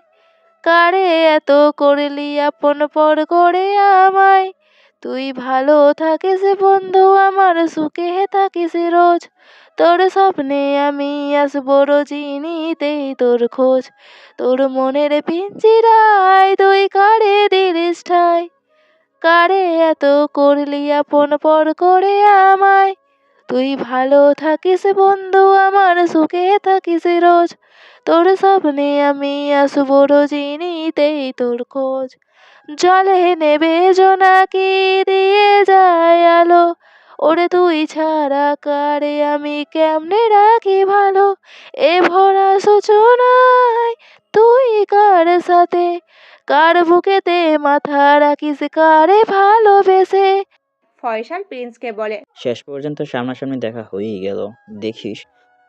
কারে এত করলি আপন পর করে আমায়। তুই ভালো থাকিস বন্ধু আমার, সুখে থাকিস রোজ, তোর স্বপ্নে আমি আসবো রোজই নিতেই তোর খোঁজ। তোর মনের পিঞ্জিরায় তুই কারে দিলিস ঠাই, কারে এত করলি আপন পর করে আমায়। তুই ভালো থাকিস বন্ধু আমার, সুখে থাকিস রোজ, তোর স্বপ্নে আমি আসবো রোজই নিতেই তোর খোঁজ। জলে নেবে জোনাকি দিয়ে যায় আলো, ওরে তুই ছাড়া কারে আমি কেমনে রাখি ভালো। এ ভরা সূচনায় তুই কার সাথে, কার বুকেতে মাথা রাখিস কারে ভালোবেসে। ফয়সাল প্রিন্সকে বলে, শেষ পর্যন্ত সামনাসামনি দেখা হয়েই গেল। দেখিস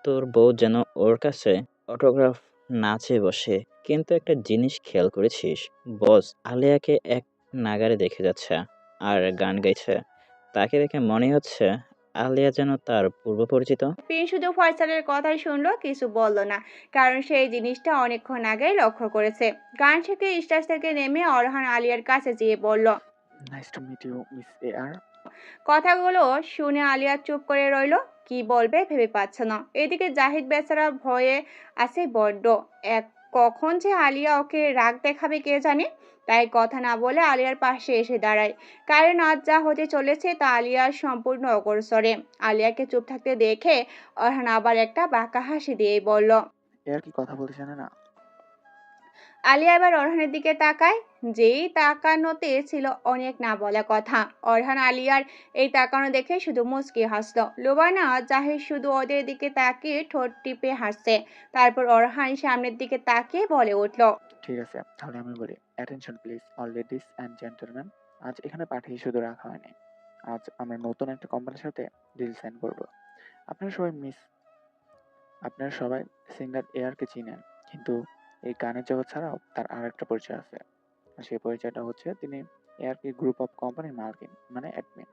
তোর বউ যেন ওর কাছে অটোগ্রাফ না চেয়ে বসে। কিন্তু একটা জিনিস খেয়াল করেছিস? বস আলিয়াকে এক নাগারে দেখে যাচ্ছে আর গান গাইছে। তাকে দেখে মনে হচ্ছে আলিয়া যেন তার পূর্ব পরিচিত। প্রিন্স শুধু ফয়সালের কথাই শুনলো, কিছু বলল না, কারণ সেই জিনিসটা অনেকক্ষণ আগেই লক্ষ্য করেছে। গান শেখে স্টেজ থেকে নেমে অরহান আলিয়ার কাছে যেয়ে বলল, nice to meet you miss এয়ার। কথাগুলো শুনে আলিয়া চুপ করে রইল, কি বলবে ভেবে পাচ্ছে না। এদিকে জাহিদ বেচারা ভয়ে আছে বড্ড। কখন যে আলিয়া ওকে রাগ দেখাবে কে জানে। তাই কথা না বলে আলিয়ার পাশে এসে দাঁড়ায়, কারণ আজ যা হতে চলেছে তা আলিয়ার সম্পূর্ণ অগোচরে। আলিয়াকে চুপ থাকতে দেখে অরহান আবার একটা বাঁকা হাসি দিয়ে বলল, এয়ার কি কথা বলতে জানে না? আলিয়া এবার অরহানের দিকে তাকায়, যেই তাকানোতে ছিল অনেক না বলা কথা। অরহান আলিয়ার এই তাকানো দেখে শুধু মুচকি হাসলো। লোবানা জাহিদ শুধু ওদের দিকে তাকিয়ে ঠোঁট টিপে হাসছে। তারপর অরহান সামনের দিকে তাকিয়ে বলে উঠল, ঠিক আছে, তাহলে আমি বলি, attention please all ladies and gentleman. আজ এখানে পাঠিয়ে শুধু রাখা হয়নি, আজ আমরা নতুন একটা কোম্পানির সাথে ডিল সাইন করব। আপনারা সবাই সিঙ্গার এয়ারকে চিনেন, কিন্তু এই গানের জগৎ ছাড়াও তার আর একটা পরিচয় আছে। আর সেই পরিচয়টা হচ্ছে তিনি এআরকে গ্রুপ অফ কোম্পানির মালকিন মানে অ্যাডমিন।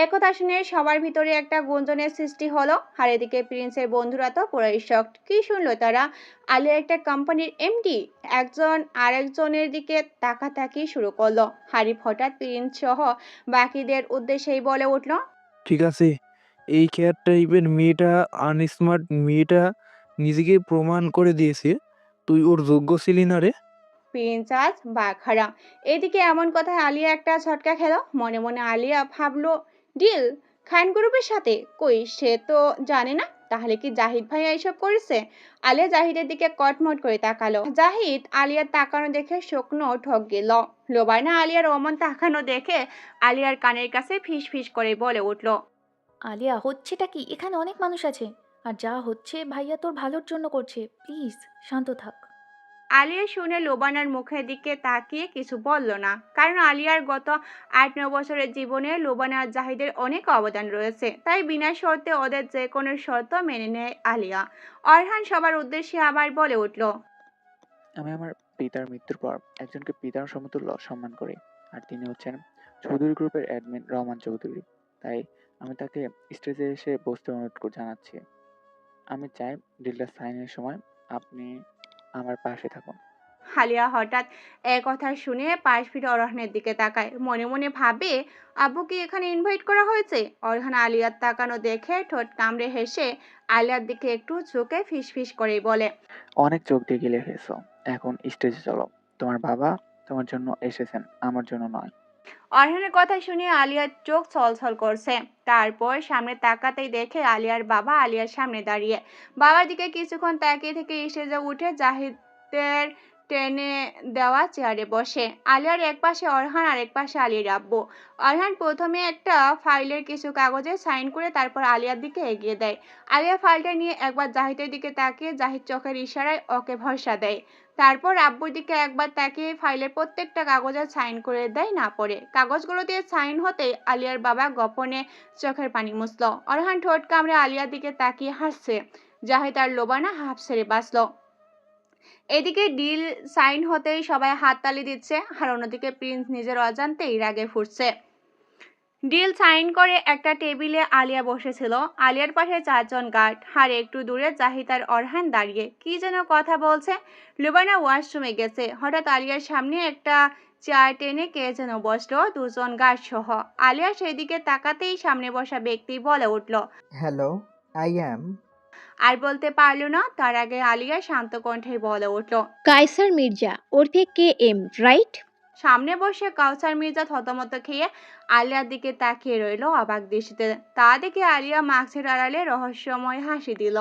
একথা শুনে সবার ভিতরে একটা গুঞ্জনের সৃষ্টি হলো। আর এদিকে প্রিন্সের বন্ধুরা তো পুরোই শকড। কি শুনলো তারা? আলিয়া একটা কোম্পানির এমডি। একজন আরেকজনের দিকে তাকাতাকি শুরু করলো। হারিফ হঠাৎ প্রিন্স সহ বাকিদের উদ্দেশ্যেই বলে উঠল, ঠিক আছে, এই কেয়ার টাইপের মেয়েটা, আনস্মার্ট মেয়েটা নিজেকে প্রমাণ করে দিয়েছে। তুই ওর যোগ্য ছিলি না রে। প্রিন্স আজ বাঘারা। এদিকে এমন কথায় আলিয়া একটা ঝটকা খেল। মনে মনে আলিয়া ভাবলো, ডিল খান গ্রুপের সাথে? কই, সে তো জানে না। তাহলে কি জাহিদ ভাইয়া এইসব করেছে? আলিয়া জাহিদের দিকে কটমট করে তাকালো। জাহিদ আলিয়ার তাকানো দেখে শুকনো ঠক গেল। লোবানা আলিয়ার অমন তাকানো দেখে আলিয়ার কানের কাছে ফিস ফিস করে বলে উঠল, আলিয়া, হচ্ছেটা কি? এখানে অনেক মানুষ আছে, আর যা হচ্ছে ভাইয়া তোর ভালোর জন্য করছে, প্লিজ শান্ত থাক। আলিয়া শুনে লোবানার মুখের দিকে তাকিয়ে কিছু বলল না, কারণ আলিয়ার গত 8-9 বছরের জীবনে লোবানা আর জাহিদের অনেক অবদান রয়েছে, তাই বিনা শর্তে ওদের যে কোনো শর্ত মেনে নেয় আলিয়া। অরহান সবার উদ্দেশ্যে আবার বলে উঠল, আমি আমার পিতার মৃত্যুর পর একজনকে পিতার সমতুল্য সম্মান করি, আর তিনি হচ্ছেন চৌধুরী গ্রুপের অ্যাডমিন রহমান চৌধুরী। তাই আমি তাকে স্টেজে এসে বসতে অনুরোধ জানাচ্ছি। আমি চাই ডিলটা সাইনের সময় আপনি আমার পাশে থাকুন। আলিয়া হঠাৎ কথা শুনে পাশ ফিরে অরহানের দিকে তাকায়। মনে মনে ভাবে, আব্বু কি এখানে ইনভাইট করা হয়েছে? অরহান আলিয়ার তাকানো দেখে ঠোঁট কামড়ে হেসে আলিয়ার দিকে একটু চোখে ফিস ফিস করে বলে, অনেক চোখ দিয়ে গিলে খেয়েছো, এখন স্টেজে চলো। তোমার বাবা তোমার জন্য এসেছেন, আমার জন্য নয়। অরহানের কথা শুনে আলিয়ার চোখ ছলছল করছে। তারপর সামনে তাকাতেই দেখে আলিয়ার বাবা আলিয়ার সামনে দাঁড়িয়ে। বাবার দিকে কিছুক্ষণ তাকিয়ে থেকে স্টেজে উঠে জাহিদের টেনে দেওয়া চেয়ারে বসে। আলিয়ার এক পাশে অরহান আর এক পাশে আলিয়ার আব্বু। অরহান প্রথমে একটা ফাইলের কিছু কাগজে সাইন করে তারপর আলিয়ার দিকে এগিয়ে দেয়। আলিয়া ফাইলটা নিয়ে একবার জাহিদের দিকে তাকিয়ে জাহিদ চোখের ইশারায় ওকে ভরসা দেয়। তারপর আব্বুর দিকে একবার তাকিয়ে ফাইলের প্রত্যেকটা কাগজে সাইন করে দেয় না পড়ে। কাগজগুলো দিয়ে সাইন হতেই আলিয়ার বাবা গোপনে চোখের পানি মুছল। অরহান ঠোঁট কামড়ে আলিয়ার দিকে তাকিয়ে হাসছে। জাহিদ আর লোবানা হাফ ছেড়ে বাঁচল। এদিকে ডিল সাইন হতেই সবাই হাততালি দিচ্ছে, আর অন্যদিকে প্রিন্স নিজের অজান্তেই রাগে ফুটছে। ডিল সাইন করে একটা টেবিলে আলিয়া বসেছিল। আলিয়ার পাশে 4 জন গার্ড, আর একটু দূরে জাহিদ আর অরহান দাঁড়িয়ে কি যেন কথা বলছে। লুবানা ওয়াশরুমে গেছে। হঠাৎ আলিয়ার সামনে একটা চেয়ার টেনে কে যেন বসলো 2 জন গার্ড সহ। আলিয়া সেদিকে তাকাতেই সামনে বসা ব্যক্তি বলে উঠল, হ্যালো, আই অ্যাম। আর বলতে পারল না, তার আগে আলিয়া শান্ত কণ্ঠে বলে উঠল, কায়সার মির্জা ওরফে KM, রাইট? সামনে বসে কাউসার মির্জা থতমত খেয়ে আলিয়ার দিকে তাকিয়ে রইল অবাক দৃষ্টিতে। তা দেখে আলিয়া মাস্কের আড়ালে রহস্যময় হাসি দিল।